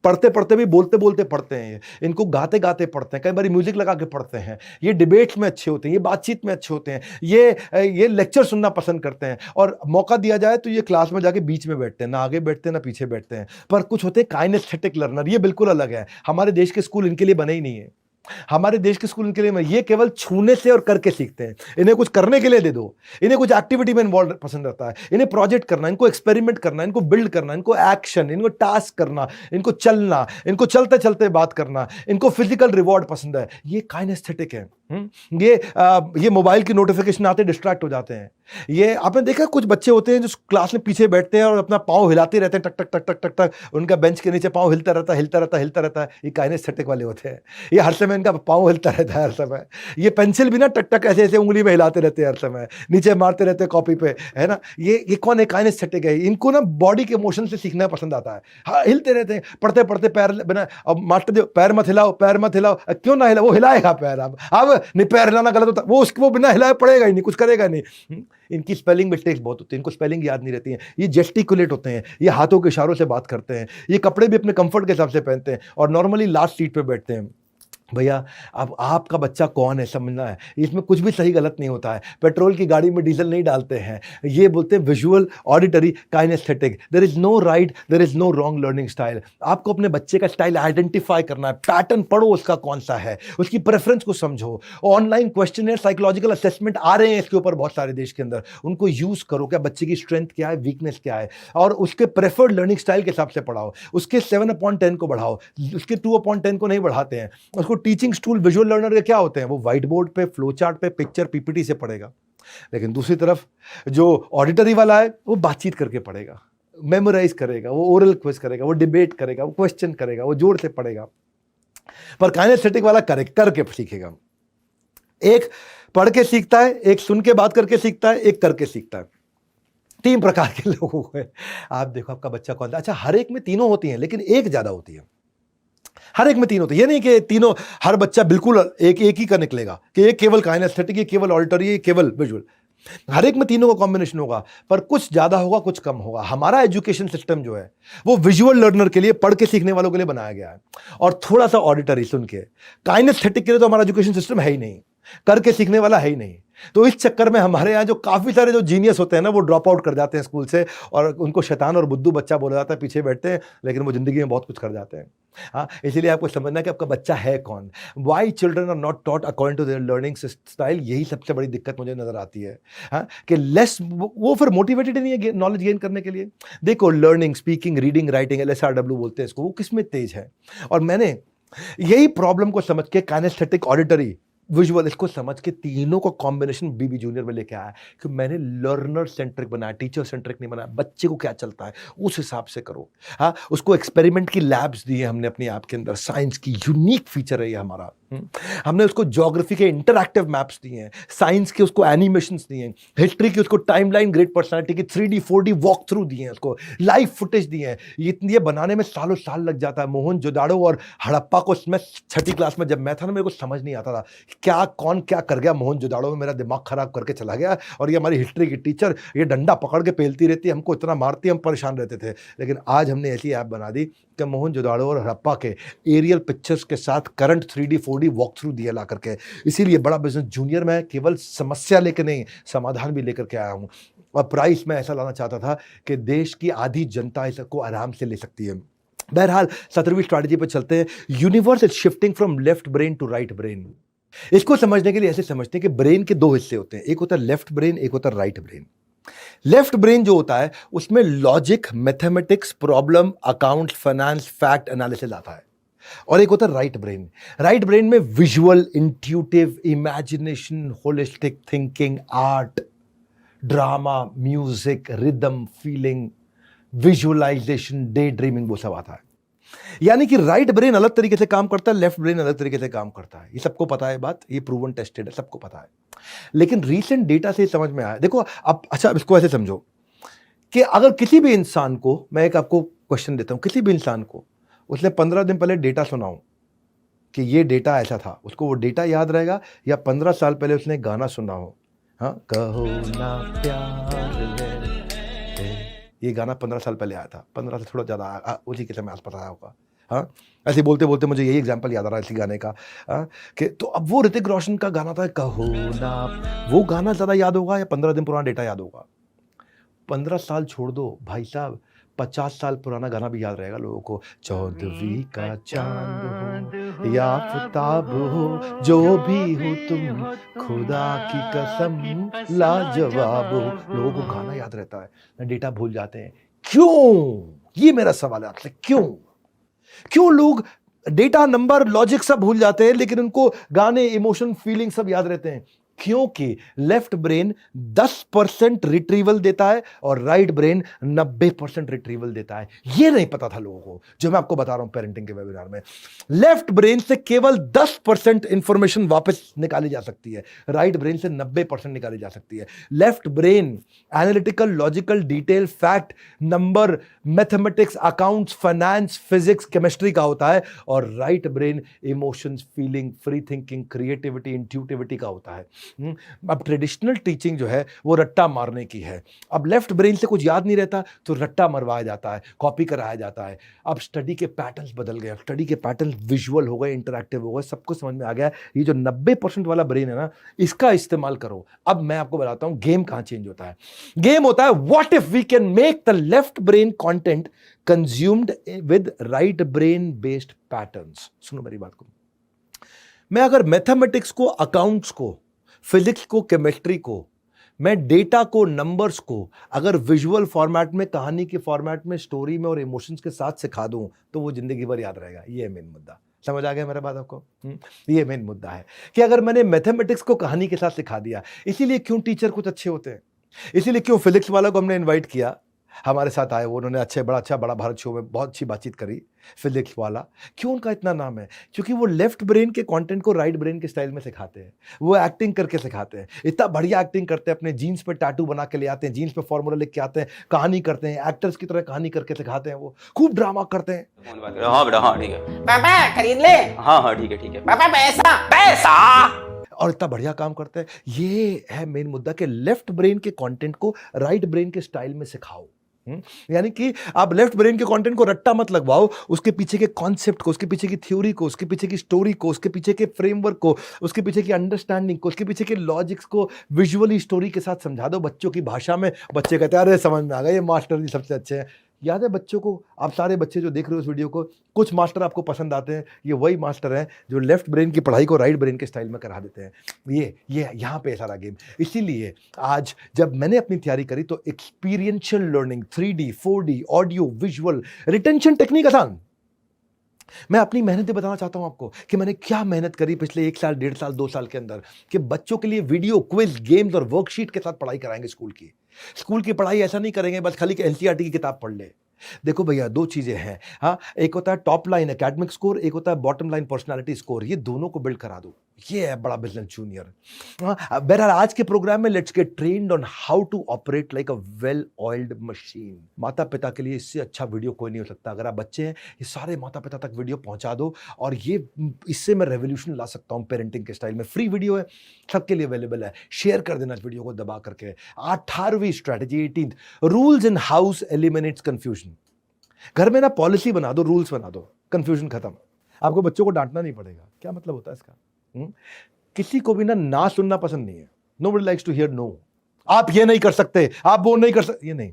पढ़ते पढ़ते भी बोलते बोलते पढ़ते हैं, ये इनको गाते गाते पढ़ते हैं, कई बार म्यूजिक लगा के पढ़ते हैं। ये डिबेट्स में अच्छे होते हैं, ये बातचीत में अच्छे होते हैं, ये लेक्चर सुनना पसंद करते हैं, और मौका दिया जाए तो ये क्लास में जाके बीच में बैठते हैं, ना आगे बैठते हैं ना पीछे बैठते हैं। पर कुछ होते हैं काइनेस्थेटिक लर्नर, ये बिल्कुल अलग है। हमारे देश के स्कूल इनके लिए बने ही नहीं है। हमारे देश के स्कूल इनके लिए, ये केवल छूने से और करके सीखते हैं। इन्हें कुछ करने के लिए दे दो, इन्हें कुछ एक्टिविटी में इन्वॉल्व पसंद रहता है, इन्हें प्रोजेक्ट करना, इनको एक्सपेरिमेंट करना, इनको बिल्ड करना, इनको एक्शन, इनको टास्क करना, इनको चलना, इनको चलते चलते बात करना, इनको फिजिकल रिवॉर्ड पसंद है। ये काइनेस्थेटिक है। ये मोबाइल की नोटिफिकेशन आते डिस्ट्रैक्ट हो जाते हैं। ये आपने देखा कुछ बच्चे होते हैं जो क्लास में पीछे बैठते हैं और अपना पाँव हिलाते रहते हैं, टक टक टक टक टक टक, उनका बेंच के नीचे पाँव हिलता रहता है, हिलता रहता है, हिलता रहता है। ये काइनेस्थेटिक वाले होते हैं। ये हर समय इनका पाँव हिलता रहता है हर समय। ये पेंसिल भी ना टक टक ऐसे ऐसे उंगली में हिलाते रहते हैं हर समय, नीचे मारते रहते हैं कॉपी पे, है ना। ये कौन है? काइनेस्थेटिक है। इनको ना बॉडी के मोशन से सीखना पसंद आता है। हाँ, हिलते रहते हैं, पढ़ते पढ़ते पैर बना, अब मास्टर जो पैर मत हिलाओ, पैर मत हिलाओ, क्यों ना हिला, वो हिलाएगा पैर। अब नहीं, पैर हिलाना गलत होता, वो बिना हिलाए पड़ेगा ही नहीं, कुछ करेगा नहीं। इनकी स्पेलिंग मिस्टेक्स बहुत होती है, इनको स्पेलिंग याद नहीं रहती है। ये जेस्टिकुलेट होते हैं, ये हाथों के इशारों से बात करते हैं, ये कपड़े भी अपने कंफर्ट के हिसाब से पहनते हैं और नॉर्मली लास्ट सीट पे बैठते हैं। भैया, अब आपका बच्चा कौन है समझना है। इसमें कुछ भी सही गलत नहीं होता है। पेट्रोल की गाड़ी में डीजल नहीं डालते हैं। ये बोलते हैं visual, auditory, kinaesthetic. There is no right, there is no wrong learning style. आपको अपने बच्चे का स्टाइल आइडेंटिफाई करना है, पैटर्न पढ़ो उसका कौन सा है, उसकी प्रेफरेंस को समझो। ऑनलाइन क्वेश्चन, साइकोलॉजिकल असेसमेंट आ रहे हैं इसके ऊपर बहुत सारे देश के अंदर, उनको यूज करो। क्या बच्चे की स्ट्रेंथ क्या है, वीकनेस क्या है, और उसके प्रेफर्ड लर्निंग स्टाइल के हिसाब से पढ़ाओ। उसके 7/10 को बढ़ाओ, उसके 2/10 को नहीं बढ़ाते हैं। उसको टीचिंग टूल विजुअल लर्नर के क्या होते हैं, वो व्हाइट बोर्ड पे, फ्लो चार्ट पे, पिक्चर पीपीटी से पढ़ेगा। लेकिन दूसरी तरफ जो ऑडिटरी वाला है वो बातचीत करके पढ़ेगा, मेमोराइज करेगा, वो ओरल क्विज करेगा, वो डिबेट करेगा, वो क्वेश्चन करेगा, वो जोर से पढ़ेगा। पर काइनेस्थेटिक वाला करके सीखेगा। एक पढ़ के सीखता है, एक सुन के बात करके सीखता है, एक करके सीखता है। 3 प्रकार के लोगों को आप देखो आपका बच्चा कौन सा। अच्छा, हर एक में तीनों होती हैं लेकिन एक ज्यादा होती है। हर एक में तीन होते हैं, ये नहीं कि तीनों हर बच्चा बिल्कुल एक ही का निकलेगा कि ये केवल काइनेस्थेटिक, ये केवल ऑडिटरी, ये केवल विजुअल। हर एक में तीनों का कॉम्बिनेशन होगा, पर कुछ ज्यादा होगा, कुछ कम होगा। हमारा एजुकेशन सिस्टम जो है वो विजुअल लर्नर के लिए, पढ़ के सीखने वालों के लिए बनाया गया है, और थोड़ा सा ऑडिटरी सुन के। काइनेस्थेटिक के लिए तो हमारा एजुकेशन सिस्टम है ही नहीं, करके सीखने वाला है ही नहीं। तो इस चक्कर में हमारे यहाँ जो काफी सारे जो जीनियस होते हैं ना, वो ड्रॉप आउट कर जाते हैं स्कूल से, और उनको शैतान और बुद्धू बच्चा बोला जाता है। पीछे बैठते हैं लेकिन वो जिंदगी में बहुत कुछ कर जाते हैं। हाँ, इसीलिए आपको समझना है कि आपका बच्चा है कौन। Why children are not taught according to their learning style, यही सबसे बड़ी दिक्कत मुझे नजर आती है। हाँ, कि लेस वो फिर मोटिवेटेड नहीं है नॉलेज गेन करने के लिए। देखो, learning, speaking, reading, writing, LSRW बोलते हैं इसको, वो किसमें तेज है। और मैंने यही प्रॉब्लम को समझ के काइनेस्थेटिक, ऑडिटरी, विजुअल, इसको समझ के तीनों का कॉम्बिनेशन बीबी जूनियर में लेके आया कि मैंने लर्नर सेंट्रिक बनाया, टीचर सेंट्रिक नहीं बनाया। बच्चे को क्या चलता है उस हिसाब से करो। हाँ, उसको एक्सपेरिमेंट की लैब्स दी है हमने अपने आप के अंदर, साइंस की यूनिक फीचर है ये हमारा। हमने उसको ज्योग्राफी के इंटरैक्टिव मैप्स दिए हैं, साइंस के उसको एनिमेशंस दिए हैं, हिस्ट्री की उसको टाइमलाइन, ग्रेट पर्सनालिटी की 3D 4D वॉक थ्रू दिए हैं, उसको लाइव फुटेज दिए हैं। ये बनाने में सालों साल लग जाता है। मोहनजोदाड़ो और हड़प्पा को मैं 6ठी क्लास में जब मैं था ना, मेरे को समझ नहीं आता था क्या कौन क्या कर गया मोहनजोदाड़ो में। मेरा दिमाग खराब करके चला गया। और ये हमारी हिस्ट्री की टीचर ये डंडा पकड़ के पेलती रहती, हमको इतना मारती, हम परेशान रहते थे। लेकिन आज हमने ऐसी ऐप बना दी कि मोहनजोदाड़ो और हड़प्पा के एरियल पिक्चर्स के साथ current 3D 4D walk through दिया ला करके। इसीलिए बड़ा बिजनेस जूनियर में केवल समस्या लेकर नहीं, समाधान भी लेकर के आया हूँ। और प्राइस में ऐसा लाना चाहता था कि देश की आधी जनता इसको आराम से ले सकती है। बहरहाल 17वीं स्ट्रैटेजी पर चलते हैं। Universe is shifting from left brain to right brain. इसको समझने के लिए ऐसे समझते हैं कि ब्रेन के 2 हिस्से होते हैं, एक होता है लेफ्ट ब्रेन, एक होता है राइट ब्रेन। लेफ्ट ब्रेन जो होता है उसमें logic, mathematics, problem, account, finance, fact analysis आता है। और एक होता है राइट ब्रेन। राइट ब्रेन में visual, intuitive, imagination, holistic thinking, art, drama, music, rhythm, feeling, visualisation, day dreaming, वो सब आता है। यानी कि राइट ब्रेन अलग तरीके से काम करता है, लेफ्ट ब्रेन अलग तरीके से काम करता है। ये सबको पता है बात, ये प्रूवन टेस्टेड है, सबको पता है। लेकिन रीसेंट डेटा से समझ में आया। देखो अब, अच्छा इसको ऐसे समझो कि अगर किसी भी इंसान को, मैं एक आपको क्वेश्चन देता हूं, किसी भी इंसान को उसने 15 दिन पहले डेटा सुनाऊं कि ये डेटा ऐसा था, उसको वो डेटा याद रहेगा या 15 साल पहले उसने गाना सुना हो। हाँ, कहो ना प्यार है, ये गाना 15 साल पहले आया था, 15 से थोड़ा ज़्यादा उसी के समय आसपास आया होगा। हाँ, ऐसे बोलते बोलते मुझे यही एग्जाम्पल याद आ रहा है इसी गाने का। कि तो अब वो ऋतिक रोशन का गाना था कहो ना, वो गाना ज़्यादा याद होगा या 15 दिन पुराना डेटा याद होगा? 15 साल छोड़ दो भाई साहब, 50 साल पुराना गाना भी याद रहेगा लोगों को। चौदहवीं का चांद हो या आफताब हो, जो भी हो तुम, खुदा की कसम लाजवाब हो। लोगों को गाना याद रहता है, डेटा भूल जाते हैं। क्यों? ये मेरा सवाल है आपसे, क्यों लोग डेटा, नंबर, लॉजिक सब भूल जाते हैं लेकिन उनको गाने, इमोशन, फीलिंग सब याद रहते हैं? क्योंकि लेफ्ट ब्रेन 10% रिट्रीवल देता है और राइट ब्रेन 90% रिट्रीवल देता है। यह नहीं पता था लोगों को, जो मैं आपको बता रहा हूं पेरेंटिंग के वेबिनार में। लेफ्ट ब्रेन से केवल 10% इंफॉर्मेशन वापस निकाली जा सकती है, राइट ब्रेन से 90% निकाली जा सकती है। Left brain analytical, logical, detail, fact, number, mathematics, accounts, finance, physics, chemistry का होता है और right brain emotions, feeling, free thinking, creativity, intuitivity का होता है। अब ट्रेडिशनल टीचिंग जो है वो रट्टा मारने की है। अब लेफ्ट ब्रेन से कुछ याद नहीं रहता तो रट्टा मरवाया जाता है, कॉपी कराया जाता है। अब स्टडी के पैटर्न्स बदल गए, स्टडी के पैटर्न विजुअल हो गए, इंटरैक्टिव हो गए, सबको समझ में आ गया। ये जो 90% वाला ब्रेन है ना, इसका इस्तेमाल करो। अब मैं आपको बताता हूं गेम कहां चेंज होता है। गेम होता है what if we can make the left brain content consumed with right brain based patterns. सुनो मेरी बात को, मैं अगर मैथमेटिक्स को, अकाउंट्स को, फिजिक्स को, केमिस्ट्री को, मैं डेटा को, नंबर्स को अगर विजुअल फॉर्मेट में, कहानी के फॉर्मेट में, स्टोरी में और इमोशंस के साथ सिखा दूं तो वो जिंदगी भर याद रहेगा। ये है मेन मुद्दा। समझ आ गया मेरा बात आपको? ये मेन मुद्दा है कि अगर मैंने मैथमेटिक्स को कहानी के साथ सिखा दिया, इसीलिए क्यों टीचर कुछ अच्छे होते हैं, इसीलिए क्यों फिजिक्स वाला को हमने इन्वाइट किया, हमारे साथ आए वो, उन्होंने बड़ा भारत शो में बहुत अच्छी बातचीत करी। फिजिक्स वाला क्यों उनका इतना नाम है? क्योंकि वो लेफ्ट ब्रेन के कंटेंट को राइट ब्रेन के स्टाइल में सिखाते हैं, वो एक्टिंग करके सिखाते हैं। इतना बढ़िया एक्टिंग करते हैं, अपने जीन्स पे टैटू बना के ले आते हैं, जीन्स पे फॉर्मूला लिख के आते हैं, कहानी करते हैं, एक्टर्स की तरह कहानी करके सिखाते हैं। वो खूब ड्रामा करते हैं। हाँ बेटा, हाँ ठीक है पापा खरीद ले। हाँ हाँ ठीक है पापा पैसा पैसा। और इतना बढ़िया काम करते हैं। ये है मेन मुद्दा कि लेफ्ट ब्रेन के कंटेंट को राइट ब्रेन के स्टाइल में सिखाओ। यानी कि आप लेफ्ट ब्रेन के कंटेंट को रट्टा मत लगवाओ, उसके पीछे के कॉन्सेप्ट को, उसके पीछे की थ्योरी को, उसके पीछे की स्टोरी को, उसके पीछे के फ्रेमवर्क को, उसके पीछे की अंडरस्टैंडिंग को, उसके पीछे के लॉजिक्स को विजुअली स्टोरी के साथ समझा दो बच्चों की भाषा में। बच्चे कहते हैं अरे समझ में आ गया, ये मास्टर जी सबसे अच्छे हैं। याद है बच्चों को, आप सारे बच्चे जो देख रहे हो इस वीडियो को, कुछ मास्टर आपको पसंद आते हैं, ये वही मास्टर हैं जो लेफ्ट ब्रेन की पढ़ाई को राइट ब्रेन के स्टाइल में करा देते हैं। ये यहाँ पे सारा गेम। इसीलिए आज जब मैंने अपनी तैयारी करी तो experiential learning, 3D, 4D, audio, visual, retention technique आसान। मैं अपनी मेहनतें बताना चाहता हूं आपको कि मैंने क्या मेहनत करी पिछले 1 साल, 1.5 साल, 2 साल के अंदर, कि बच्चों के लिए वीडियो, क्विज, गेम्स और वर्कशीट के साथ पढ़ाई कराएंगे। स्कूल की पढ़ाई ऐसा नहीं करेंगे बस खाली एनसीईआरटी की किताब पढ़ ले। देखो भैया, 2 चीजें हैं। हाँ, एक होता है टॉप लाइन एकेडमिक स्कोर, एक होता है बॉटम लाइन पर्सनालिटी स्कोर। ये दोनों को बिल्ड करा दो, ये है बड़ा बिजनेस जूनियर। बहरहाल आज के प्रोग्राम में let's get trained on how to operate like a well oiled machine. माता पिता के लिए इससे अच्छा वीडियो कोई नहीं हो सकता। अगर आप बच्चे हैं, ये सारे माता पिता तक वीडियो पहुंचा दो और ये इससे मैं रेवोल्यूशन ला सकता हूं पेरेंटिंग के स्टाइल में। फ्री वीडियो है, सबके लिए अवेलेबल है। शेयर कर देना इस वीडियो को दबा करके। 18वीं strategy, 18th rules in house eliminates confusion. घर में ना पॉलिसी बना दो, रूल्स बना दो, कंफ्यूजन खत्म। आपको बच्चों को डांटना नहीं पड़ेगा। क्या मतलब होता है इसका? किसी को भी ना सुनना पसंद नहीं है। Nobody likes to hear no. आप ये नहीं कर सकते, आप वो नहीं कर सकते, ये नहीं।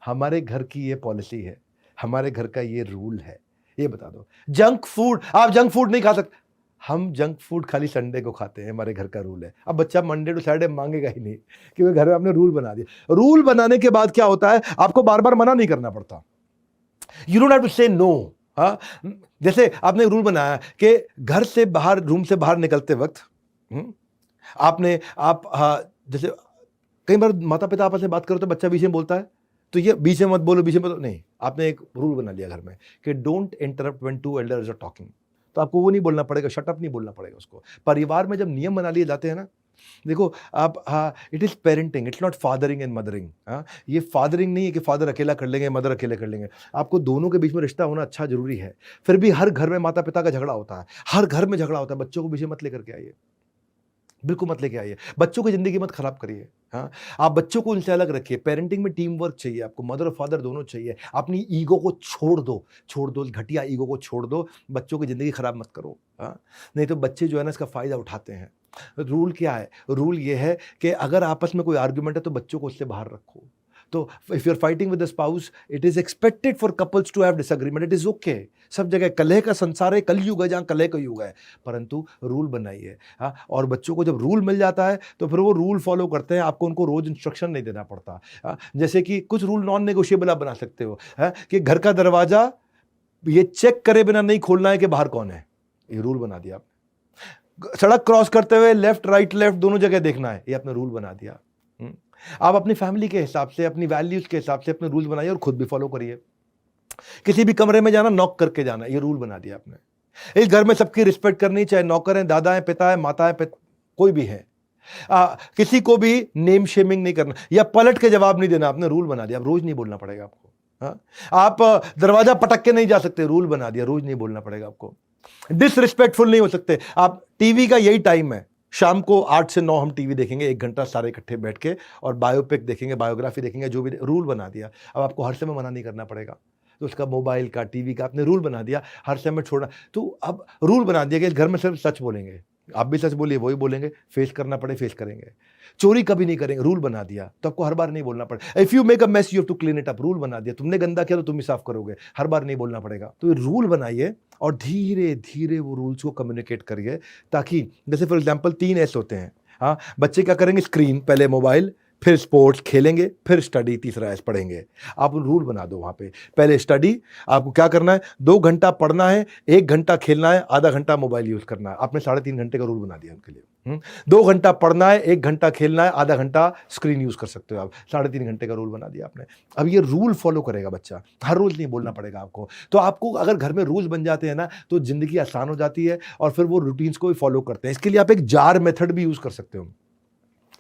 हमारे घर की ये पॉलिसी है, हमारे घर का ये रूल है, ये बता दो। जंक फूड, आप जंक फूड नहीं खा सकते। हम जंक फूड खाली संडे को खाते हैं, हमारे घर का रूल है। अब बच्चा मंडे टू सैटरडे मांगेगा ही नहीं, क्योंकि घर में आपने रूल बना दिया। रूल बनाने के बाद क्या होता है, आपको बार बार मना नहीं करना पड़ता। यू डोंट हैव टू से नो। हाँ, जैसे आपने रूल बनाया कि घर से बाहर, रूम से बाहर निकलते वक्त जैसे कई बार माता पिता आपस में बात करो तो बच्चा बीच में बोलता है, तो ये बीच में मत बोलो, बीच में मत। नहीं, आपने एक रूल बना लिया घर में कि don't interrupt when 2 elders are talking. तो आपको वो नहीं बोलना पड़ेगा, शट अप नहीं बोलना पड़ेगा उसको। परिवार में जब नियम बना लिए जाते हैं ना, देखो आप, हाँ, it is parenting, it's not fathering and mothering. हाँ, ये फादरिंग नहीं है कि फादर अकेला कर लेंगे, मदर अकेले कर लेंगे। आपको दोनों के बीच में रिश्ता होना अच्छा जरूरी है। फिर भी हर घर में माता पिता का झगड़ा होता है, हर घर में झगड़ा होता है। बच्चों को पीछे मत लेकर के आइए, बिल्कुल मत लेके आइए, बच्चों की ज़िंदगी मत खराब करिए। हाँ, आप बच्चों को उनसे अलग रखिए। पेरेंटिंग में टीम वर्क चाहिए आपको, मदर और फादर दोनों चाहिए। अपनी ईगो को छोड़ दो, घटिया ईगो को छोड़ दो, बच्चों की ज़िंदगी खराब मत करो। हाँ, नहीं तो बच्चे जो है ना इसका फ़ायदा उठाते हैं। रूल क्या है? रूल ये है कि अगर आपस में कोई आर्ग्यूमेंट है तो बच्चों को उससे बाहर रखो। तो if you are fighting with the spouse, it is expected for couples to have disagreement, it is okay. सब जगह कलह का संसार है, कलयुग है जहाँ कलह का युग है, परंतु रूल बनाइए। हाँ, और बच्चों को जब रूल मिल जाता है तो फिर वो रूल फॉलो करते हैं, आपको उनको रोज इंस्ट्रक्शन नहीं देना पड़ता। हाँ, जैसे कि कुछ रूल नॉन नेगोशिएबल आप बना सकते हो। हाँ, कि घर का दरवाजा ये चेक करे बिना नहीं खोलना है कि बाहर कौन है, ये रूल बना दिया आपने। सड़क क्रॉस करते हुए लेफ्ट राइट लेफ्ट दोनों जगह देखना है, ये आपने रूल बना दिया। आप अपनी फैमिली के हिसाब से, अपनी वैल्यूज के हिसाब से अपने रूल बनाइए और खुद भी फॉलो करिए। किसी भी कमरे में जाना नॉक करके जाना, ये रूल बना दिया आपने। इस घर में सबकी रिस्पेक्ट करनी, चाहे नौकर है, दादा है, पिता है, माता है, कोई भी है। किसी को भी नेम शेमिंग नहीं करना या पलट के जवाब नहीं देना, आपने रूल बना दिया। अब रोज नहीं बोलना पड़ेगा आपको। हाँ? आप दरवाजा पटक के नहीं जा सकते, रूल बना दिया, रोज नहीं बोलना पड़ेगा आपको। डिसरिस्पेक्टफुल नहीं हो सकते आप। टीवी का यही टाइम है, शाम को 8 से 9 हम टीवी देखेंगे, 1 घंटा सारे इकट्ठे बैठ के, और बायोपिक देखेंगे, बायोग्राफी देखेंगे, जो भी। रूल बना दिया। अब आपको हर समय मना नहीं करना पड़ेगा। तो उसका मोबाइल का, टीवी का आपने रूल बना दिया, हर समय छोड़ना। तो अब रूल बना दिया कि इस घर में सिर्फ सच बोलेंगे, आप भी सच बोलिए, वही बोलेंगे, फेस करना पड़े फेस करेंगे। चोरी कभी नहीं करेंगे, रूल बना दिया। तो आपको हर बार नहीं बोलना पड़े। If you make a mess you have to clean it up, rule बना दिया। तुमने गंदा किया तो तुम ही साफ करोगे, हर बार नहीं बोलना पड़ेगा। तो रूल बनाइए और धीरे धीरे वो रूल्स को कम्युनिकेट करिए, ताकि जैसे फॉर एग्जांपल 3 एस होते हैं। हाँ, बच्चे क्या करेंगे? स्क्रीन, पहले मोबाइल, फिर स्पोर्ट्स खेलेंगे, फिर स्टडी, तीसरा एस पढ़ेंगे। आप रूल बना दो वहाँ पे। पहले स्टडी, आपको क्या करना है? 2 घंटा पढ़ना है, 1 घंटा खेलना है, आधा घंटा मोबाइल यूज करना है। आपने 3.5 घंटे का रूल बना दिया उनके लिए। 2 घंटा पढ़ना है, 1 घंटा खेलना है, आधा घंटा स्क्रीन यूज कर सकते हो आप। 3.5 घंटे का रूल बना दिया आपने। अब ये रूल फॉलो करेगा बच्चा, हर रोज नहीं बोलना पड़ेगा आपको। तो आपको अगर घर में रूल्स बन जाते हैं ना, तो जिंदगी आसान हो जाती है, और फिर वो रूटीन्स को भी फॉलो करते हैं। इसके लिए आप एक जार मेथड भी यूज कर सकते हो,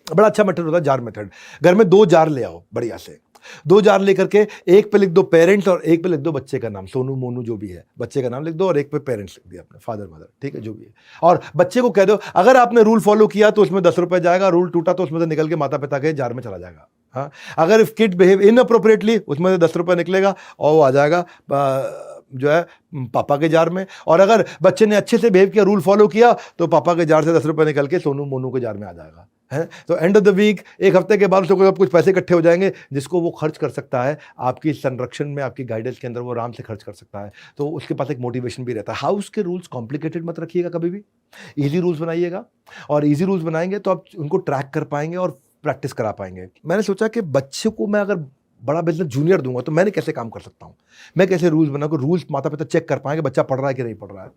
बड़ा अच्छा मेथड होता है जार मेथड। घर में 2 जार ले आओ बढ़िया से, 2 जार लेकर के एक पे लिख दो पेरेंट्स और एक पे लिख दो बच्चे का नाम, सोनू मोनू जो भी है, बच्चे का नाम लिख दो, और एक पे पेरेंट्स लिख दिया अपने, फादर मदर, ठीक है, जो भी है। और बच्चे को कह दो अगर आपने रूल फॉलो किया तो उसमें 10 रुपए जाएगा, रूल टूटा तो उसमें से निकल के माता पिता के जार में चला जाएगा। हाँ, अगर इफ किड बिहेव इनअप्रोप्रिएटली, उसमें से 10 रुपए निकलेगा और वो आ जाएगा जो है पापा के जार में। और अगर बच्चे ने अच्छे से बिहेव किया, रूल फॉलो किया, तो पापा के जार से 10 रुपए निकल के सोनू मोनू के जार में आ जाएगा। है तो एंड ऑफ द वीक, 1 हफ्ते के बाद उसको कुछ पैसे इकट्ठे हो जाएंगे, जिसको वो खर्च कर सकता है आपकी संरक्षण में, आपकी गाइडेंस के अंदर, वो आराम से खर्च कर सकता है। तो उसके पास एक मोटिवेशन भी रहता है। हाउस के रूल्स कॉम्प्लिकेटेड मत रखिएगा कभी भी, ईजी रूल्स बनाइएगा। और ईजी रूल्स बनाएंगे तो आप उनको ट्रैक कर पाएंगे और प्रैक्टिस करा पाएंगे। मैंने सोचा कि बच्चे को मैं अगर बड़ा बिजनेस जूनियर दूंगा तो मैंने कैसे काम कर सकता हूँ, मैं कैसे रूल्स बनाऊँ, रूल्स माता पिता चेक कर पाएंगे बच्चा पढ़ रहा है कि नहीं पढ़ रहा है।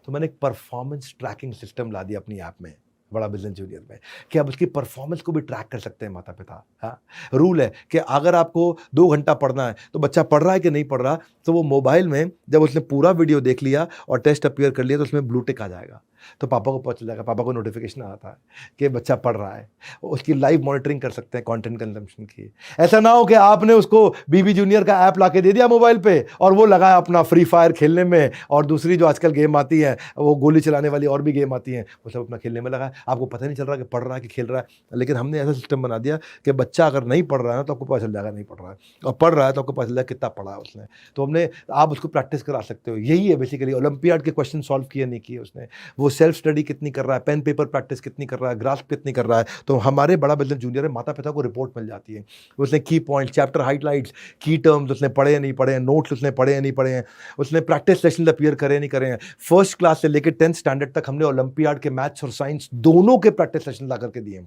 तो मैंने एक परफॉर्मेंस ट्रैकिंग सिस्टम ला दिया अपनी ऐप में, बड़ा बिजनेस जूनियर में, कि अब उसकी परफॉर्मेंस को भी ट्रैक कर सकते हैं माता पिता। हाँ, रूल है कि अगर आपको 2 घंटा पढ़ना है तो बच्चा पढ़ रहा है कि नहीं पढ़ रहा, तो वो मोबाइल में जब उसने पूरा वीडियो देख लिया और टेस्ट अपीयर कर लिया तो उसमें ब्लू टिक आ जाएगा। तो पापा को पता चल जाएगा, पापा को नोटिफिकेशन आता है कि बच्चा पढ़ रहा है। उसकी लाइव मॉनिटरिंग कर सकते हैं कंटेंट कंजम्पशन की। ऐसा ना हो कि आपने उसको बीबी जूनियर का ऐप लाके दे दिया मोबाइल पे और वो लगा अपना फ्री फायर खेलने में, और दूसरी जो आजकल गेम आती है वो गोली चलाने वाली और भी गेम आती हैं, वो सब अपना खेलने में लगा है। आपको पता नहीं चल रहा कि पढ़ रहा है कि खेल रहा है। लेकिन हमने ऐसा सिस्टम बना दिया कि बच्चा अगर नहीं पढ़ रहा है तो आपको पता चल जाएगा नहीं पढ़ रहा है, और पढ़ रहा है तो आपको पता चल जाएगा कितना पढ़ा है उसने। तो हमने, आप उसको प्रैक्टिस करा सकते हो। यही है बेसिकली, ओलंपियाड के क्वेश्चन सॉल्व किए नहीं किए उसने, वो सेल्फ स्टडी कितनी कर रहा है, पेन पेपर प्रैक्टिस कितनी कर रहा है, ग्रास्प कितनी कर रहा है। तो हमारे बड़ा बिजनेस जूनियर है, माता पिता को रिपोर्ट मिल जाती है, उसने की पॉइंट, चैप्टर हाइलाइट्स, की टर्म्स उसने पढ़े नहीं पढ़े हैं, नोट्स उसने पढ़े नहीं पढ़े हैं, उसने प्रैक्टिस सेशन अपीयर करे नहीं करे हैं। फर्स्ट क्लास से लेकर 10th स्टैंडर्ड तक हमने ओलंपियाड के मैथ्स और साइंस दोनों के प्रैक्टिस सेशन ला करके दिए।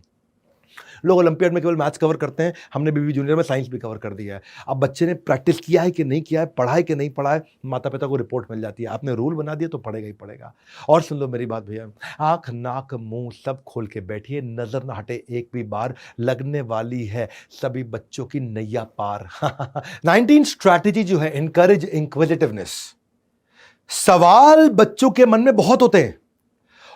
लोग ओलंपियाड में केवल मैथ्स कवर करते हैं, हमने बीबी जूनियर में साइंस भी कवर कर दिया है। अब बच्चे ने प्रैक्टिस किया है कि नहीं किया है, पढ़ा है कि नहीं पढ़ा है, माता पिता को रिपोर्ट मिल जाती है। आपने रूल बना दिया तो पढ़ेगा ही पढ़ेगा। और सुन लो मेरी बात भैया, आंख नाक मुंह सब खोल के बैठिए, नजर ना हटे एक भी बार, लगने वाली है सभी बच्चों की नैया पार। 19 स्ट्रैटेजी जो है, इनकरेज इंक्विजिटिवनेस। सवाल बच्चों के मन में बहुत होते हैं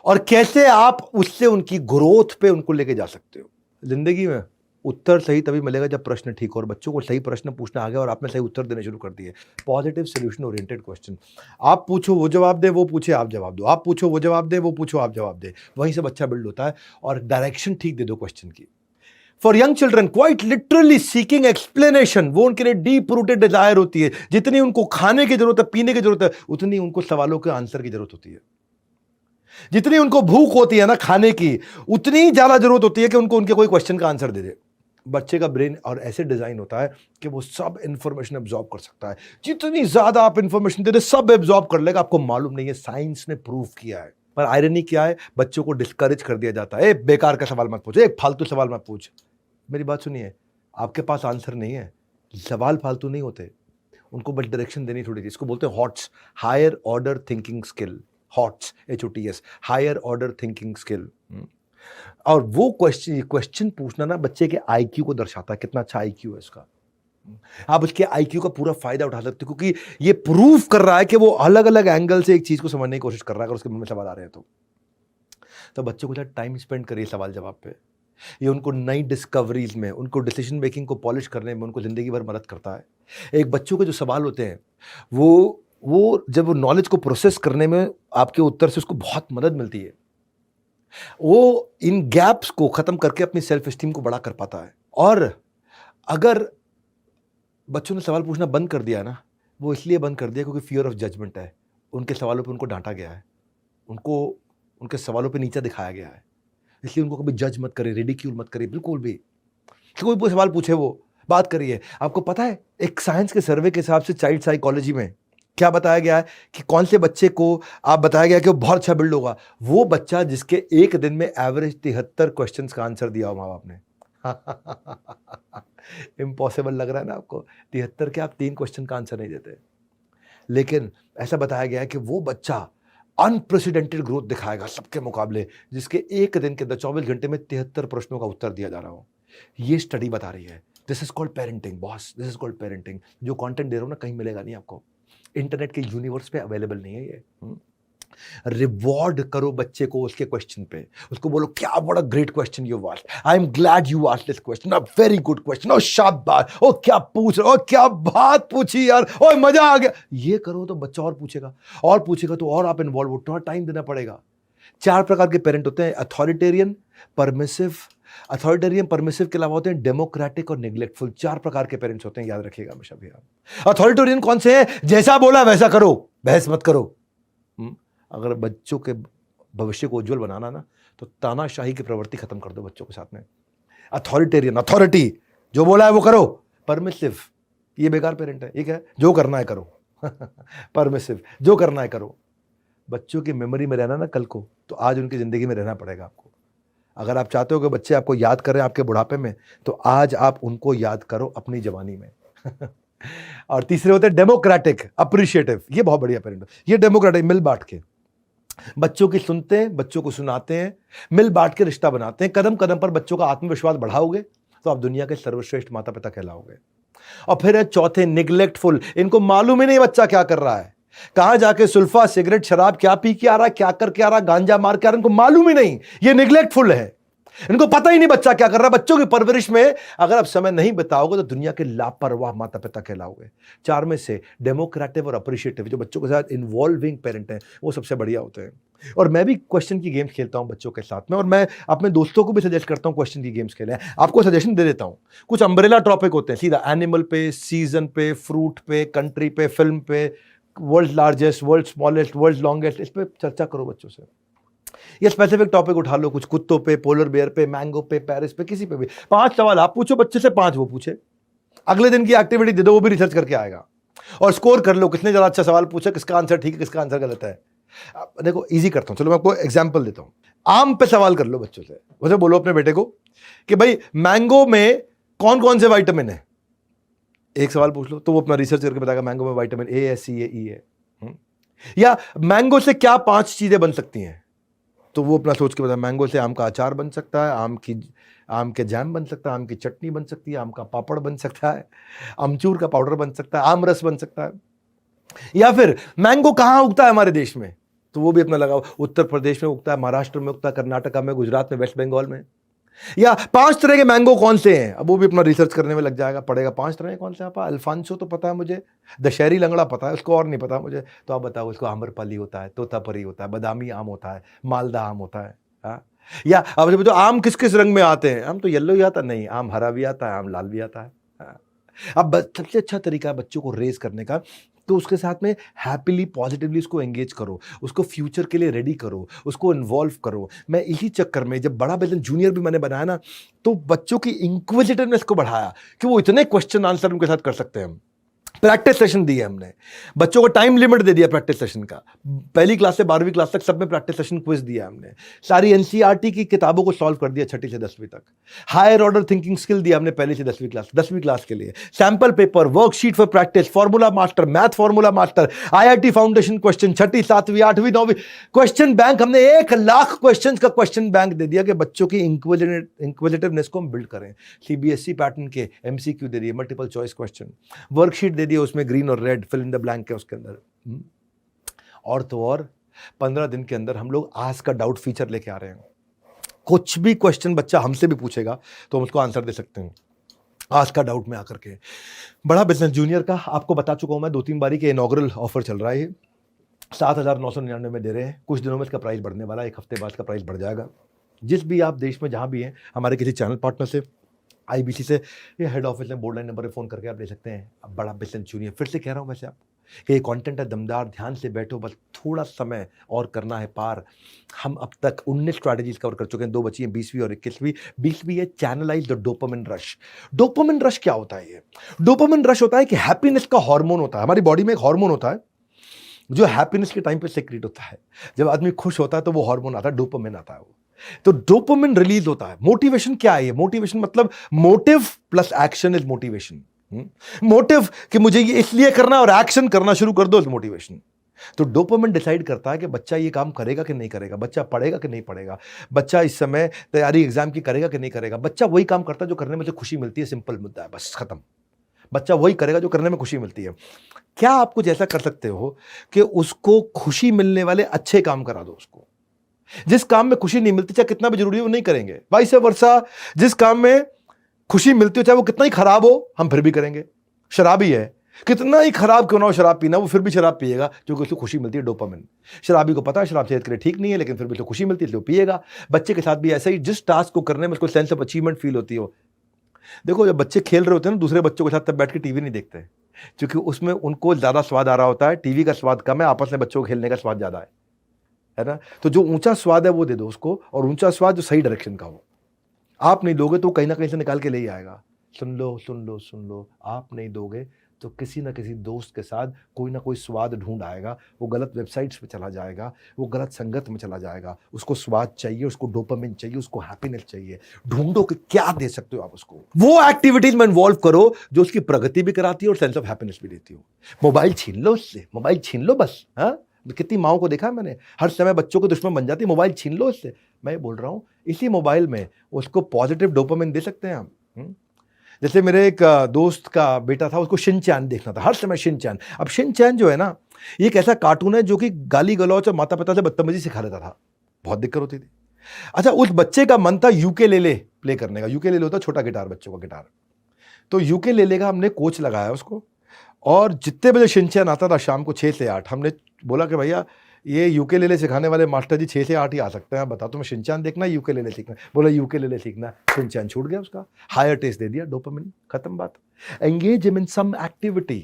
और कैसे आप उससे उनकी ग्रोथ पे उनको लेके जा सकते हो। जिंदगी में उत्तर सही तभी मिलेगा जब प्रश्न ठीक हो, और बच्चों को सही प्रश्न पूछना आ गया और आपने सही उत्तर देने शुरू कर दिए। पॉजिटिव सोल्यूशन ओरिएंटेड क्वेश्चन, आप पूछो वो जवाब दे, वो पूछे आप जवाब दो, आप पूछो वो जवाब दे, वो पूछो आप जवाब दे, वहीं से बच्चा बिल्ड होता है। और डायरेक्शन ठीक दे दो क्वेश्चन की। For young children quite literally seeking explanation, वो उनके लिए डीप रूटेड डिजायर होती है। जितनी उनको खाने की जरूरत है, पीने की जरूरत है, उतनी उनको सवालों के आंसर की जरूरत होती है। जितनी उनको भूख होती है ना खाने की, उतनी ज्यादा जरूरत होती है कि उनको उनके कोई क्वेश्चन का आंसर दे दे। बच्चे का ब्रेन और ऐसे डिजाइन होता है कि वो सब इंफॉर्मेशन एब्जॉर्ब कर सकता है। जितनी ज्यादा आप इंफॉर्मेशन दे दे सब एब्जॉर्ब कर लेगा। आपको मालूम नहीं है, साइंस ने प्रूव किया है। पर आयरनी क्या है, बच्चों को डिस्करेज कर दिया जाता है। बेकार का सवाल मत पूछ, एक फालतू सवाल मत पूछ। मेरी बात सुनिए, आपके पास आंसर नहीं है, सवाल फालतू नहीं होते, उनको बस डायरेक्शन देनी थोड़ी थी। इसको बोलते हैं HOTS, higher order thinking skill. HOTS, HOTS, higher order thinking skill. और वो क्वेश्चन पूछना ना बच्चे के IQ को दर्शाता है, कितना अच्छा IQ है इसका। आप उसके IQ का पूरा फायदा उठा सकते हो, क्योंकि ये प्रूव कर रहा है कि वो अलग अलग एंगल से एक चीज को समझने की कोशिश कर रहा है। अगर उसके मन में सवाल आ रहे हैं तो बच्चों के साथ टाइम स्पेंड करिए सवाल जवाब पे। ये उनको नई डिस्कवरीज में, उनको डिसीजन मेकिंग को पॉलिश करने में उनको जिंदगी भर मदद करता है। एक बच्चों के जो सवाल होते हैं वो जब वो नॉलेज को प्रोसेस करने में आपके उत्तर से उसको बहुत मदद मिलती है। वो इन गैप्स को खत्म करके अपनी सेल्फ एस्टीम को बड़ा कर पाता है। और अगर बच्चों ने सवाल पूछना बंद कर दिया ना, वो इसलिए बंद कर दिया क्योंकि फियर ऑफ जजमेंट है। उनके सवालों पे उनको डांटा गया है, उनको उनके सवालों पे नीचा दिखाया गया है। इसलिए उनको कभी जज मत करिए, रिडिक्यूल मत करिए, बिल्कुल भी। कोई सवाल पूछे वो बात करिए। आपको पता है एक साइंस के सर्वे के हिसाब से चाइल्ड साइकोलॉजी में क्या बताया गया है कि कौन से बच्चे को आप बताया गया कि वो बहुत अच्छा बिल्ड होगा? वो बच्चा जिसके एक दिन में एवरेज 73 क्वेश्चंस का आंसर दिया हो माँ बाप ने। इम्पॉसिबल लग रहा है ना आपको? 73 के आप 3 क्वेश्चन का आंसर नहीं देते। लेकिन ऐसा बताया गया है कि वो बच्चा अनप्रेसिडेंटेड ग्रोथ दिखाएगा सबके मुकाबले, जिसके एक दिन के अंदर 24 घंटे में 73 प्रश्नों का उत्तर दिया जा रहा हो। ये स्टडी बता रही है। This is called parenting boss, this is called parenting. जो कंटेंट दे रहा हूं ना, कहीं मिलेगा नहीं आपको, इंटरनेट के यूनिवर्स पे अवेलेबल नहीं है ये। रिवॉर्ड करो बच्चे को उसके क्वेश्चन पे, उसको बोलो क्या बड़ा great question you asked, I am glad you asked this question, a very good question, ओ शाबाश, ओ क्या पूछ रहे हो, क्या बात पूछी यार, ओ मजा आ गया। ये करो तो बच्चा और पूछेगा तो और आप इन्वॉल्व हो, थोड़ा टाइम देना पड़ेगा। 4 प्रकार के पेरेंट होते हैं, अथॉरिटेरियन, परमिसिव के अलावा होते हैं डेमोक्रेटिक और नेग्लेक्टफुल। 4 प्रकार के पेरेंट्स होते हैं, याद रखिएगा हमेशा भैया। अथॉरिटेरियन कौन से हैं? जैसा बोला वैसा करो, बहस मत करो। अगर बच्चों के भविष्य को उज्जवल बनाना ना, तो तानाशाही की प्रवृत्ति खत्म कर दो बच्चों के साथ में। अथॉरिटेरियन, अथॉरिटी, जो बोला है वो करो। परमिसिव, ये बेकार पेरेंट है, ठीक है, जो करना है करो। परमिसिव, जो करना है करो। बच्चों की मेमोरी में रहना ना कल को, तो आज उनकी जिंदगी में रहना पड़ेगा आपको। अगर आप चाहते हो कि बच्चे आपको याद करें आपके बुढ़ापे में, तो आज आप उनको याद करो अपनी जवानी में। और तीसरे होते हैं डेमोक्रेटिक, अप्रिशिएटिव। ये बहुत बढ़िया पेरेंट है। ये डेमोक्रेटिक, मिल बांट के बच्चों की सुनते हैं, बच्चों को सुनाते हैं, मिल बांट के रिश्ता बनाते हैं। कदम कदम पर बच्चों का आत्मविश्वास बढ़ाओगे तो आप दुनिया के सर्वश्रेष्ठ माता पिता कहलाओगे। और फिर है चौथे, निग्लेक्टफुल। इनको मालूम ही नहीं बच्चा क्या कर रहा है, कहां जाके सुल्फा, सिगरेट, शराब क्या पी के आ रहा है, क्या करके आ रहा है, गांजा मार के आ रहा है, इनको मालूम ही नहीं। ये निग्लेक्टफुल है, इनको पता ही नहीं बच्चा क्या कर रहा है। बच्चों की परवरिश में अगर आप समय नहीं बिताओगे तो दुनिया के लापरवाह माता पिता कहलाओगे। 4 में से डेमोक्रेटिव और अप्रिशिएटिव, जो बच्चों के साथ इन्वॉल्विंग पेरेंट हैं, वो सबसे बढ़िया होते हैं। और मैं भी क्वेश्चन की गेम्स खेलता हूं बच्चों के साथ में, और मैं अपने दोस्तों को भी सजेस्ट करता हूं क्वेश्चन की गेम्स खेलें। आपको सजेशन दे देता हूं। कुछ अम्ब्रेला टॉपिक होते हैं, सीधा एनिमल पे, सीजन पे, फ्रूट पे, कंट्री पे, फिल्म पे, world largest, world smallest, world longest, इस पे चर्चा करो बच्चों से। ये स्पेसिफिक टॉपिक उठा लो, कुछ कुत्तों पे, पोलर बेयर पे, मैंगो पे, पेरिस पे, किसी पे भी 5 सवाल आप पूछो बच्चे से, 5 वो पूछे। अगले दिन की एक्टिविटी दे दो, वो भी रिसर्च करके आएगा। और स्कोर कर लो, किसने ज्यादा अच्छा सवाल पूछा, किसका आंसर ठीक है, किसका आंसर गलत है। देखो इजी करता हूं, चलो मैं आपको एग्जाम्पल देता हूं। आम पे सवाल कर लो बच्चों से, उसे बोलो अपने बेटे को कि भाई मैंगो में कौन कौन से विटामिन है। एक सवाल पूछ लो तो वो अपना रिसर्च करके बताएगा मैंगो में विटामिन ए है, सी है, ई है। या मैंगो से क्या 5 चीजें बन सकती हैं, तो वो अपना सोच के बताया। मैंगो से आम का अचार बन सकता है, आम के जैम बन सकता है, आम की चटनी बन सकती है, आम का पापड़ बन सकता है, अमचूर का पाउडर बन सकता है, आम रस बन सकता है। या फिर मैंगो कहाँ उगता है हमारे देश में, तो वो भी अपना लगा हुआ। उत्तर प्रदेश में उगता है, महाराष्ट्र में उगता है, कर्नाटका में, गुजरात में, वेस्ट बंगाल में। या 5 तरह के मैंगो कौन से हैं, अब वो भी अपना रिसर्च करने में लग जाएगा, पड़ेगा 5 तरह के कौन से। आप अल्फांसो तो पता है मुझे, दशहरी लंगड़ा पता है, उसको और नहीं पता मुझे। तो आप बताओ, उसको आम्रपाली होता है, तोतापरी होता है, बादामी आम होता है, मालदा आम होता है। हाँ, या अब जब तो आम किस किस रंग में आते हैं, आम तो येलो ही आता नहीं, आम हरा भी आता है, आम लाल भी आता है। हाँ। अब सबसे अच्छा तरीका है बच्चों को रेज करने का, तो उसके साथ में हैप्पीली पॉजिटिवली उसको एंगेज करो, उसको फ्यूचर के लिए रेडी करो, उसको इन्वॉल्व करो। मैं इसी चक्कर में जब बड़ा बिजनेस जूनियर भी मैंने बनाया ना, तो बच्चों की इंक्विजिटिवनेस को बढ़ाया कि वो इतने क्वेश्चन आंसर उनके साथ कर सकते हैं। प्रैक्टिस सेशन दिए हमने, बच्चों को टाइम लिमिट दे दिया प्रैक्टिस सेशन का। पहली क्लास से 12वीं क्लास तक सब में प्रैक्टिस सेशन क्विज दिया हमने। सारी एनसीईआरटी की किताबों को सॉल्व कर दिया 6ठी से 10वीं तक। हायर ऑर्डर थिंकिंग स्किल दिया हमने पहली से 10वीं क्लास के लिए। Sample paper, worksheet for practice, formula master, math formula master, IIT foundation question, 6ठी 7वीं 8वीं 9वीं क्वेश्चन बैंक। हमने 1,00,000 क्वेश्चन का क्वेश्चन बैंक दे दिया कि बच्चों की इंक्विजिटिवनेस को हम बिल्ड करें। सीबीएसई पैटर्न के एमसीक्यू दे दिए, मल्टीपल चॉइस क्वेश्चन, वर्कशीट दे दिया, उसमें ग्रीन और red fill in the blank है उसके अंदर। और तो और 15 दिन के अंदर हम लोग आज का डाउट फीचर लेके आ रहे हैं। कुछ भी क्वेश्चन बच्चा हमसे भी पूछेगा तो हम उसको आंसर दे सकते हैं आज का डाउट में आकर के। बड़ा बिजनेस जूनियर का आपको बता चुका हूं मैं 2-3 बारी के इनॉग्रल ऑफर चल रहा है। ये 7,999 में दे रहे हैं। कुछ दिनों में इसका प्राइस बढ़ने वाला है, 1 हफ्ते बाद इसका प्राइस बढ़ जाएगा। जिस भी आप देश में जहां भी हैं, हमारे किसी चैनल पार्टनर से, आईबीसी से या हेड ऑफिस में बोर्ड लाइन नंबर पे फ़ोन करके आप ले सकते हैं। अब बड़ा बिजनेस जूनियर फिर से कह रहा हूँ वैसे आप कि ये कंटेंट है दमदार, ध्यान से बैठो, बस थोड़ा समय और करना है पार। हम अब तक 19 स्ट्रैटेजीज कवर कर चुके हैं, 2 बची हैं, 20वीं और 21वीं। 20वीं है channelise the dopamine rush. Dopamine rush क्या होता है? ये डोपामिन रश होता है कि हैप्पीनेस का हार्मोन होता है। हमारी बॉडी में एक हार्मोन होता है जो हैप्पीनेस के टाइम पे सेक्रेट होता है। जब आदमी खुश होता है तो वो हार्मोन आता है, डोपामिन आता है। वो तो डोपामिन रिलीज होता है। मोटिवेशन क्या है? मोटिवेशन मतलब motive plus action is motivation. Motive कि मुझे ये इसलिए करना है और एक्शन करना शुरू कर दो इज मोटिवेशन। तो डोपामिन डिसाइड करता है कि बच्चा ये काम करेगा कि नहीं करेगा, बच्चा पढ़ेगा कि नहीं पढ़ेगा, बच्चा इस समय तैयारी एग्जाम की करेगा कि नहीं करेगा। बच्चा वही काम करता है जो करने में से खुशी मिलती है। सिंपल मुद्दा है, बस खत्म। बच्चा वही करेगा जो करने में खुशी मिलती है। क्या आप कुछ ऐसा कर सकते हो कि उसको खुशी मिलने वाले अच्छे काम करा दो? उसको जिस काम में खुशी नहीं मिलती, चाहे कितना भी जरूरी हो, वो नहीं करेंगे। वाइस वर्सा, जिस काम में खुशी मिलती हो चाहे वो कितना ही खराब हो, हम फिर भी करेंगे। शराबी है, कितना ही खराब क्यों ना हो शराब पीना, वो फिर भी शराब पिएगा क्योंकि उसको खुशी मिलती है, डोपामिन। शराबी को पता है शराब सेहत के लिए ठीक नहीं है, लेकिन फिर भी उसको खुशी मिलती है इसलिए वो पिएगा। बच्चे के साथ भी ऐसा ही, जिस टास्क को करने में उसको सेंस ऑफ अचीवमेंट फील होती हो। देखो जब बच्चे खेल रहे होते हैं ना दूसरे बच्चों के साथ, तब बैठ के टीवी नहीं देखते क्योंकि उसमें उनको ज्यादा स्वाद आ रहा होता है। टीवी का स्वाद कम है, आपस में बच्चों को खेलने का स्वाद ज्यादा है ना। तो जो ऊंचा स्वाद है वो दे दो उसको, और ऊंचा स्वाद जो सही डायरेक्शन का हो। आप नहीं दोगे तो कहीं ना कहीं से निकाल के ले ही आएगा। सुन लो सुन लो सुन लो, आप नहीं दोगे तो किसी ना किसी दोस्त के साथ कोई ना कोई स्वाद ढूंढ आएगा। वो गलत वेबसाइट्स पे चला जाएगा, वो गलत संगत में चला जाएगा। उसको स्वाद चाहिए, उसको डोपामिन चाहिए, उसको हैप्पीनेस चाहिए। ढूंढो कि क्या दे सकते हो आप उसको। वो एक्टिविटीज में इन्वॉल्व करो जो उसकी प्रगति भी कराती है और सेंस ऑफ हैप्पीनेस भी देती हो। मोबाइल छीन लो उससे, मोबाइल छीन लो बस। हाँ, कितनी माओं को देखा है मैंने, हर समय बच्चों के दुश्मन बन जाती है। मोबाइल छीन लो उससे। मैं बोल रहा हूँ इसी मोबाइल में उसको पॉजिटिव डोपामिन दे सकते हैं हम। जैसे मेरे एक दोस्त का बेटा था, उसको शिनचैन देखना था, हर समय शिनचैन। अब शिनचैन जो है ना, ये एक ऐसा कार्टून है जो कि गाली गलौच और माता पिता से बदतमीजी सिखा देता था। बहुत दिक्कत होती थी। अच्छा, उस बच्चे का मन था यूकेलेले प्ले करने का। यूकेलेले होता है छोटा गिटार, बच्चों का गिटार। तो यूकेलेले का हमने कोच लगाया उसको, और जितने बजे शिनचैन आता था शाम को 6 से 8, हमने बोला कि भैया ये यूकेलेले सिखाने वाले मास्टर जी 6 से 8 ही आ सकते हैं, आप बताओ तुम्हें शिनचैन देखना है यूकेलेले सीखना है? बोला यूकेलेले सीखना है। शिनचैन छूट गया उसका, हायर टेस्ट दे दिया, डोपामिन, खत्म बात। Engage him in some activity.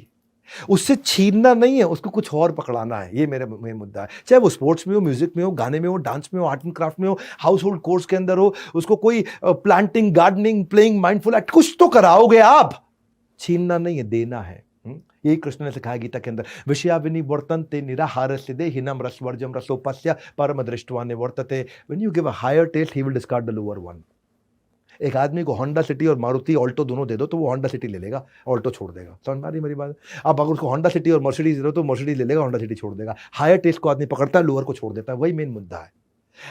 उससे छीनना नहीं है, उसको कुछ और पकड़ाना है। ये मेरा मेन मुद्दा है। चाहे वो स्पोर्ट्स में हो, म्यूजिक में हो, गाने में हो, डांस में हो, आर्ट एंड क्राफ्ट में हो, हाउस होल्ड कोर्स के अंदर हो, उसको कोई planting, gardening, playing, mindful act कुछ तो कराओगे आप। छीनना नहीं है, देना है। यही कृष्ण ने सिखाया गीता के अंदर। विषयाविनी वर्तन्ते निराहार सिद्धे हिनम रसवर्जम रसोपस्य परम दृष्टवा निवर्तते। When you give a higher taste he will discard the lower one. एक आदमी को होंडा सिटी और मारुति ऑल्टो दोनों दे दो तो वो होंडा सिटी ले लेगा, ऑल्टो छोड़ देगा। समझ में आ रही मेरी बात? आप अगर उसको होंडा सिटी और मर्सिडीज दे दो तो मर्सिडीज ले लेगा, होंडा सिटी छोड़ देगा। हायर टेस्ट को आदमी पकड़ता है, लोअर को छोड़ देता है। वही मेन मुद्दा है।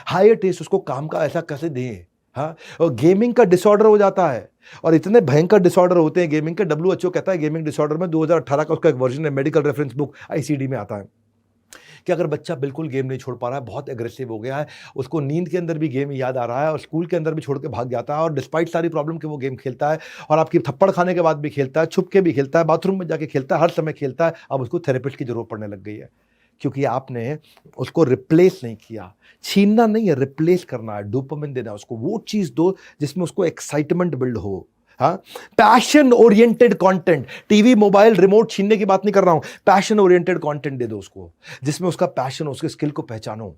हायर टेस्ट उसको काम का ऐसा कैसे दें। हाँ, और गेमिंग का डिसऑर्डर हो जाता है, और इतने भयंकर डिसऑर्डर होते हैं गेमिंग के। WHO कहता है गेमिंग डिसऑर्डर में 2018 का उसका एक वर्जन है, मेडिकल रेफरेंस बुक ICD में आता है, कि अगर बच्चा बिल्कुल गेम नहीं छोड़ पा रहा है, बहुत एग्रेसिव हो गया है, उसको नींद के अंदर भी गेम याद आ रहा है और स्कूल के अंदर भी छोड़ के भाग जाता है और डिस्पाइट सारी प्रॉब्लम के वो गेम खेलता है और आपकी थप्पड़ खाने के बाद भी खेलता है, छुप के भी खेलता है, बाथरूम में जाके खेलता है, हर समय खेलता है, अब उसको थेरेपिस्ट की जरूरत पड़ने लग गई है क्योंकि आपने उसको रिप्लेस नहीं किया। छीनना नहीं है, रिप्लेस करना है, डोपामिन देना है उसको, वो चीज दो जिसमें उसको एक्साइटमेंट बिल्ड हो। हाँ, passion oriented content, TV mobile remote छीनने की बात नहीं कर रहा हूं, पैशन ओरिएंटेड कंटेंट दे दो उसको जिसमें उसका पैशन, उसके स्किल को पहचानो।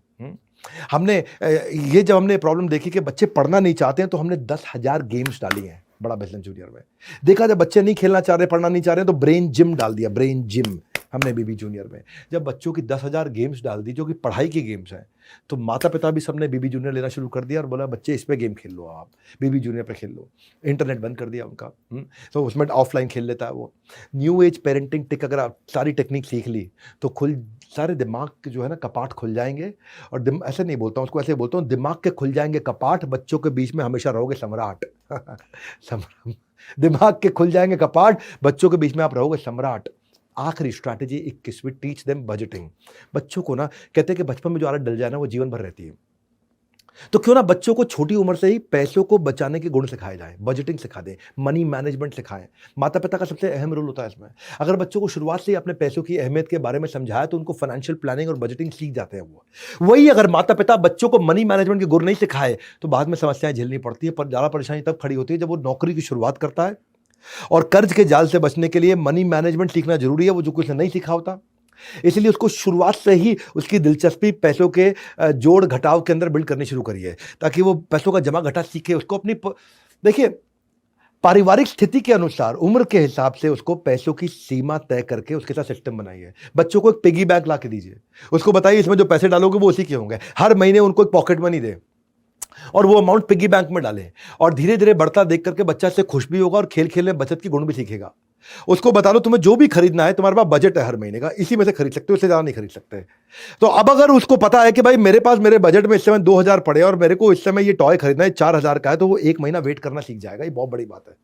हमने ये जब हमने प्रॉब्लम देखी कि बच्चे पढ़ना नहीं चाहते हैं तो हमने 10,000 गेम्स डाली हैं बड़ा बिजनेस जूनियर में। देखा जब बच्चे नहीं खेलना चाह रहे, पढ़ना नहीं चाह रहे तो ब्रेन जिम डाल दिया, ब्रेन जिम हमने बीबी जूनियर में। जब बच्चों की 10,000 गेम्स डाल दी जो कि पढ़ाई की गेम्स हैं, तो माता पिता भी सबने बीबी जूनियर लेना शुरू कर दिया और बोला बच्चे इस पे गेम खेल लो, आप बीबी जूनियर पे खेल लो। इंटरनेट बंद कर दिया उनका, तो उसमें ऑफलाइन खेल लेता है वो। न्यू एज पेरेंटिंग टिक, अगर आप सारी टेक्निक सीख ली तो सारे दिमाग के जो है ना कपाट खुल जाएंगे। और ऐसे नहीं बोलता हूँ उसको, ऐसे बोलता हूँ दिमाग के खुल जाएंगे कपाट, बच्चों के बीच में हमेशा रहोगे सम्राट। दिमाग के खुल जाएंगे कपाट, बच्चों के बीच में आप रहोगे सम्राट। आखिरी स्ट्रैटेजी 21वीं, टीच देम बजटिंग। बच्चों को ना कहते हैं कि बचपन में जो आदत डल जाए ना वो जीवन भर रहती है, तो क्यों ना बच्चों को छोटी उम्र से ही पैसों को बचाने के गुण सिखाए जाएं, बजटिंग सिखा दें, मनी मैनेजमेंट सिखाएं। माता पिता का सबसे अहम रोल होता है इसमें। अगर बच्चों को शुरुआत से ही अपने पैसों की अहमियत के बारे में समझाया तो उनको फाइनेंशियल प्लानिंग और बजटिंग सीख जाते हैं वो। वही अगर माता पिता बच्चों को मनी मैनेजमेंट के गुण नहीं सिखाए तो बाद में समस्याएं झेलनी पड़ती है। पर ज़्यादा परेशानी तब खड़ी होती है जब वो नौकरी की शुरुआत करता है और कर्ज के जाल से बचने के लिए मनी मैनेजमेंट सीखना जरूरी है, वो जो कुछ नहीं सीखा होता। इसलिए उसको शुरुआत से ही उसकी दिलचस्पी पैसों के जोड़ घटाव के अंदर बिल्ड करनी शुरू करिए ताकि वो पैसों का जमा घटा सीखे। उसको अपनी देखिए पारिवारिक स्थिति के अनुसार, उम्र के हिसाब से उसको पैसों की सीमा तय करके उसके साथ सिस्टम बनाइए। बच्चों को एक पिगी बैंक ला के दीजिए, उसको बताइए इसमें जो पैसे डालोगे वो उसी के होंगे। हर महीने उनको एक पॉकेट मनी दे और वो अमाउंट पिगी बैंक में डालें और धीरे धीरे बढ़ता देख करके बच्चा इससे खुश भी होगा और खेल खेल में बचत की गुण भी सीखेगा। उसको बता लो तुम्हें जो भी खरीदना है, तुम्हारे पास बजट है हर महीने का, इसी में से खरीद सकते हो, इससे ज्यादा नहीं खरीद सकते। तो अब अगर उसको पता है कि भाई मेरे पास मेरे बजट में इस समय 2,000 पड़े और मेरे को इस समय ये टॉय खरीदना है 4,000 का है, तो वो एक महीना वेट करना सीख जाएगा। ये बहुत बड़ी बात है।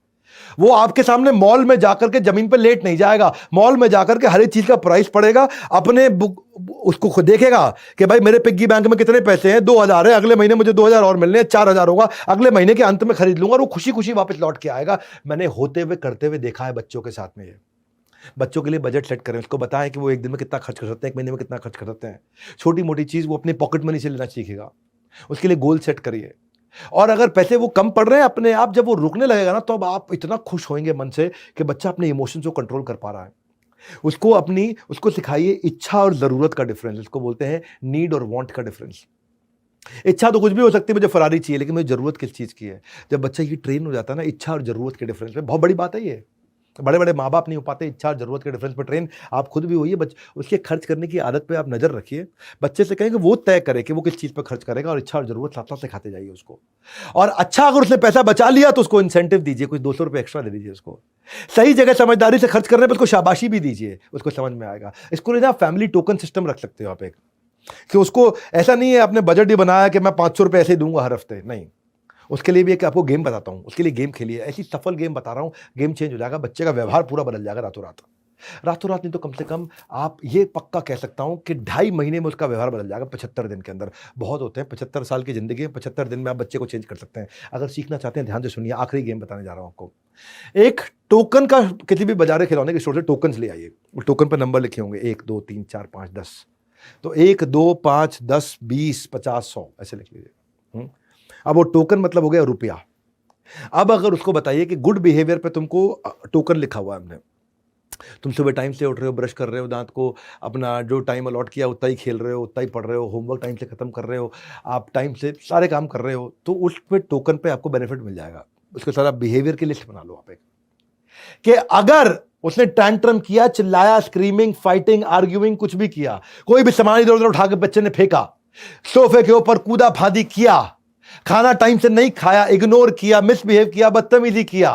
वो आपके सामने मॉल में जाकर के जमीन पे लेट नहीं जाएगा, मॉल में जाकर के हर एक चीज का प्राइस पड़ेगा, अपने उसको खुद देखेगा कि भाई मेरे पिग्गी बैंक में कितने पैसे हैं, 2,000 है, अगले महीने मुझे 2,000 और मिलने हैं, 4,000 होगा, अगले महीने के अंत में खरीद लूंगा और वो खुशी खुशी वापस लौट के आएगा। मैंने होते हुए करते हुए देखा है बच्चों के साथ में। ये बच्चों के लिए बजट सेट करें, उसको बताएं कि वो एक दिन में कितना खर्च कर सकते हैं, एक महीने में कितना खर्च कर सकते हैं। छोटी मोटी चीज वो अपनी पॉकेट मनी से लेना सीखेगा, उसके लिए गोल सेट करिए। और अगर पैसे वो कम पड़ रहे हैं अपने आप जब वो रुकने लगेगा ना, तो अब आप इतना खुश होंगे मन से कि बच्चा अपने इमोशंस को कंट्रोल कर पा रहा है। उसको सिखाइए इच्छा और जरूरत का डिफरेंस, इसको बोलते हैं नीड और वांट का डिफरेंस। इच्छा तो कुछ भी हो सकती है, मुझे फरारी चाहिए, लेकिन मुझे जरूरत किस चीज की है। जब बच्चा ये ट्रेन हो जाता है ना इच्छा और जरूरत के डिफरेंस में, बहुत बड़ी बात है ये। बड़े बड़े माँ बाप नहीं हो पाते इच्छा और जरूरत के डिफरेंस पर ट्रेन, आप खुद भी होइए। उसके खर्च करने की आदत पे आप नजर रखिए। बच्चे से कहें कि वो तय करे कि वो किस चीज पर खर्च करेगा और इच्छा और जरूरत साथ साथ सिखाते जाइए उसको। और अच्छा अगर उसने पैसा बचा लिया तो उसको इंसेंटिव दीजिए, कुछ 200 रुपये एक्स्ट्रा दे दीजिए उसको। सही जगह समझदारी से खर्च करने पर उसको शाबाशी भी दीजिए, उसको समझ में आएगा। इसको लेना फैमिली टोकन सिस्टम रख सकते हो आप एक, कि उसको ऐसा नहीं है आपने बजट ही बनाया कि मैं 500 रुपये ऐसे ही दूंगा हर हफ्ते, नहीं। उसके लिए भी एक आपको गेम बताता हूं, उसके लिए गेम खेलिए, ऐसी सफल गेम बता रहा हूं, गेम चेंज हो जाएगा। बच्चे का व्यवहार पूरा बदल जाएगा रातों रात। रातों रात नहीं तो कम से कम आप ये पक्का कह सकता हूं कि 2.5 महीने में उसका व्यवहार बदल जाएगा, 75 दिन के अंदर। बहुत होते हैं 75 साल की जिंदगी में, 75 दिन में आप बच्चे को चेंज कर सकते हैं। अगर सीखना चाहते हैं ध्यान से सुनिए, आखिरी गेम बताने जा रहा हूं आपको। एक टोकन का, किसी भी बाजार खिलौने के स्टोर से टोकन ले आइए। टोकन पर नंबर लिखे होंगे 1 2 3 4 5 10, तो 1 2 5 10 20 50 100 ऐसे लिख लीजिए। अब वो टोकन मतलब हो गया रुपया। अब अगर उसको बताइए कि गुड बिहेवियर पे तुमको टोकन लिखा हुआ है हमने, तुम सुबह टाइम से उठ रहे हो, ब्रश कर रहे हो, दांत को अपना जो टाइम अलॉट किया उतना ही खेल रहे हो, उतना ही पढ़ रहे हो, होमवर्क टाइम से खत्म कर रहे हो, आप टाइम से सारे काम कर रहे हो, तो उस पे टोकन पे आपको बेनिफिट मिल जाएगा। उसके साथ आप बिहेवियर की लिस्ट बना लो आप एक, कि अगर उसने टैंट्रम किया, चिल्लाया, स्क्रीमिंग, फाइटिंग, आर्ग्यूइंग, कुछ भी किया, कोई भी सामान इधर उधर उठा के बच्चे ने फेंका, सोफे के ऊपर कूदा फादी किया, खाना टाइम से नहीं खाया, इग्नोर किया, मिसबिहेव किया, बदतमीजी किया,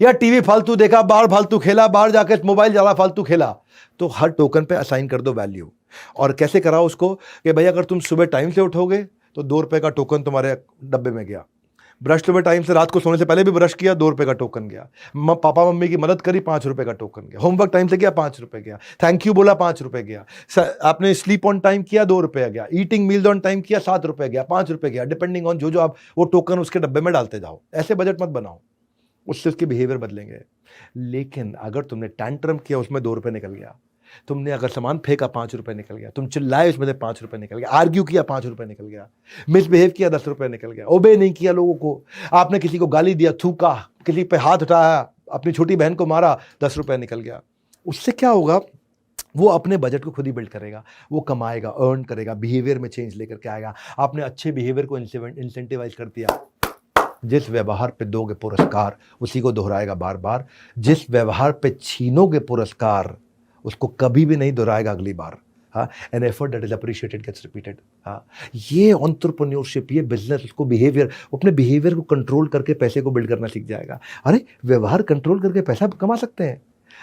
या टीवी फालतू देखा, बाहर फालतू खेला, बाहर जाकर मोबाइल ज्यादा फालतू खेला, तो हर टोकन पे असाइन कर दो वैल्यू। और कैसे कराओ उसको कि भाई अगर तुम सुबह टाइम से उठोगे तो 2 रुपए का टोकन तुम्हारे डब्बे में गया, ब्रश तो मैं टाइम से रात को सोने से पहले भी ब्रश किया, 2 रुपए का टोकन गया। पापा मम्मी की मदद करी, 5 रुपए का टोकन गया। होमवर्क टाइम से किया, 5 रुपए गया। थैंक यू बोला, 5 रुपए गया। आपने स्लीप ऑन टाइम किया, 2 रुपए गया। ईटिंग मील्स ऑन टाइम किया, 7 रुपए गया, 5 रुपए गया, डिपेंडिंग ऑन जो आप वो टोकन उसके डब्बे में डालते जाओ। ऐसे बजट मत बनाओ, उससे उसके बिहेवियर बदलेंगे। लेकिन अगर तुमने टैंट्रम किया, उसमें 2 रुपए निकल गया। तुमने अगर सामान फेंका, 5 रुपए निकल गया। तुम चिल्लाए, उसमें से 5 रुपए निकल गया। आर्ग्यू किया, 5 रुपए निकल गया। मिसबिहेव किया, 10 रुपए निकल गया। ओबे नहीं किया लोगों को, आपने किसी को गाली दिया, थूका, किसी पे हाथ उठाया, अपनी छोटी बहन को मारा, 10 रुपए निकल गया। उससे क्या होगा? वो अपने बजट को खुद ही बिल्ड करेगा, वो कमाएगा, अर्न करेगा, बिहेवियर में चेंज लेकर के आएगा। आपने अच्छे बिहेवियर को इंसेंटिवाइज कर दिया। जिस व्यवहार पे दोगे पुरस्कार, उसी को दोहराएगा बार बार। जिस व्यवहार पे छीनोगे पुरस्कार, उसको कभी भी नहीं दोहराएगा अगली बार। हाँ, an effort that is appreciated gets repeated. हाँ, ये एंटरप्रेन्योरशिप, ये बिजनेस, उसको बिहेवियर, अपने बिहेवियर को कंट्रोल करके पैसे को बिल्ड करना सीख जाएगा। अरे व्यवहार कंट्रोल करके पैसा कमा सकते हैं,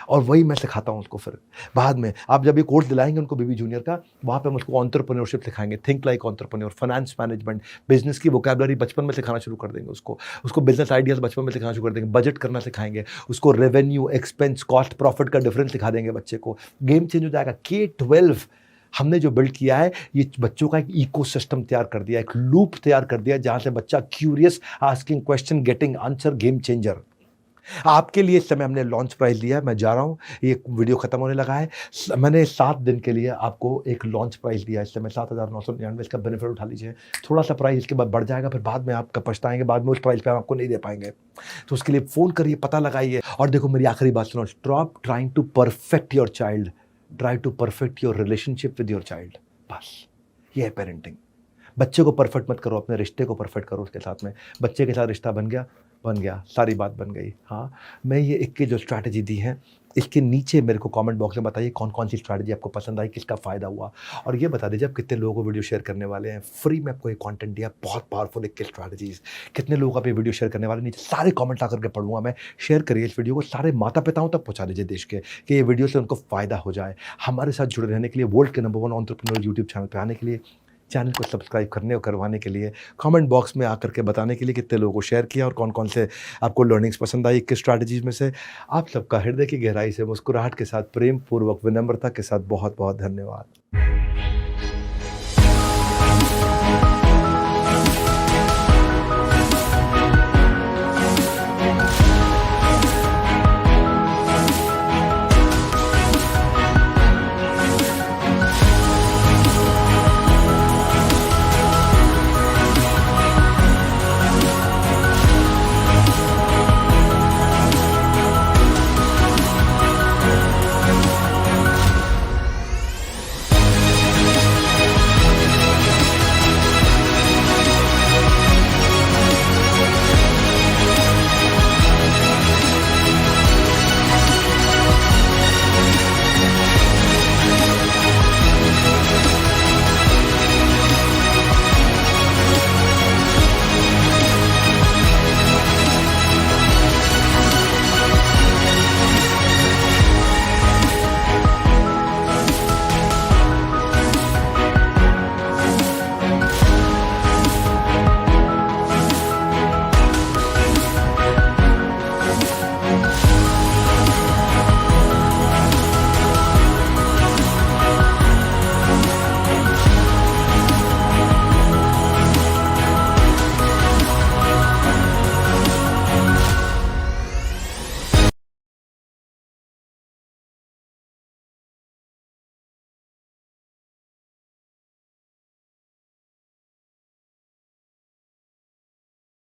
और वही मैं सिखाता हूँ उसको। फिर बाद में आप जब ये कोर्स दिलाएंगे उनको बीबी जूनियर का, वहाँ पे हम उसको एंटरप्रेन्योरशिप सिखाएंगे, think like entrepreneur, finance management, business की वोकैबुलरी बचपन में सिखाना शुरू कर देंगे उसको बिजनेस आइडियाज बचपन में सिखाना शुरू कर देंगे, बजट करना सिखाएंगे उसको, रेवेन्यू, एक्सपेंस, कॉस्ट, प्रॉफिट का डिफरेंस सिखा देंगे बच्चे को। गेम चेंज हो जाएगा। K-12 हमने जो बिल्ड किया है, ये बच्चों का एक इकोसिस्टम तैयार कर दिया, एक लूप तैयार कर दिया, जहाँ से बच्चा curious, asking question, getting answer, game changer. आपके लिए इस समय हमने लॉन्च प्राइस लिया है। मैं जा रहा हूँ, ये वीडियो खत्म होने लगा है। मैंने 7 दिन के लिए आपको एक लॉन्च प्राइस दिया है इस समय 7,999। इसका बेनिफिट उठा लीजिए। थोड़ा सा प्राइस इसके बाद बढ़ जाएगा, फिर बाद में आपका पछताएंगे, बाद में उस प्राइस पे हम आपको नहीं दे पाएंगे। तो उसके लिए फ़ोन करिए, पता लगाइए। और देखो मेरी आखिरी बात सुनो, stop trying to perfect your child, try to perfect your relationship with your child. बस ये है पेरेंटिंग। बच्चे को परफेक्ट मत करो, अपने रिश्ते को परफेक्ट करो उसके साथ में। बच्चे के साथ रिश्ता बन गया, सारी बात बन गई। हाँ, मैं ये 21 जो स्ट्रैटेजी दी है, इसके नीचे मेरे को कमेंट बॉक्स में बताइए कौन कौन सी स्ट्रैटेजी आपको पसंद आई, किसका फ़ायदा हुआ। और ये बता दीजिए आप कितने लोगों को वीडियो शेयर करने वाले हैं। फ्री में आपको ये कंटेंट दिया, बहुत पावरफुल 21 स्ट्रैटेजीज। कितने लोग आप ये वीडियो शेयर करने वाले, नीचे सारे कमेंट आकर के पढ़ूंगा मैं। शेयर करिए इस वीडियो को, सारे माता पिताओं तक पहुँचा दीजिए देश के, कि ये वीडियो से उनको फ़ायदा हो जाए। हमारे साथ जुड़े रहने के लिए, वर्ल्ड के नंबर 1 एंटरप्रेन्योर यूट्यूब चैनल पर आने के लिए, चैनल को सब्सक्राइब करने और करवाने के लिए, कमेंट बॉक्स में आकर के बताने के लिए कितने लोगों को शेयर किया और कौन कौन से आपको लर्निंग्स पसंद आई, किस स्ट्रैटेजीज में से। आप सबका हृदय की गहराई से, मुस्कुराहट के साथ, प्रेम पूर्वक, विनम्रता के साथ बहुत बहुत धन्यवाद।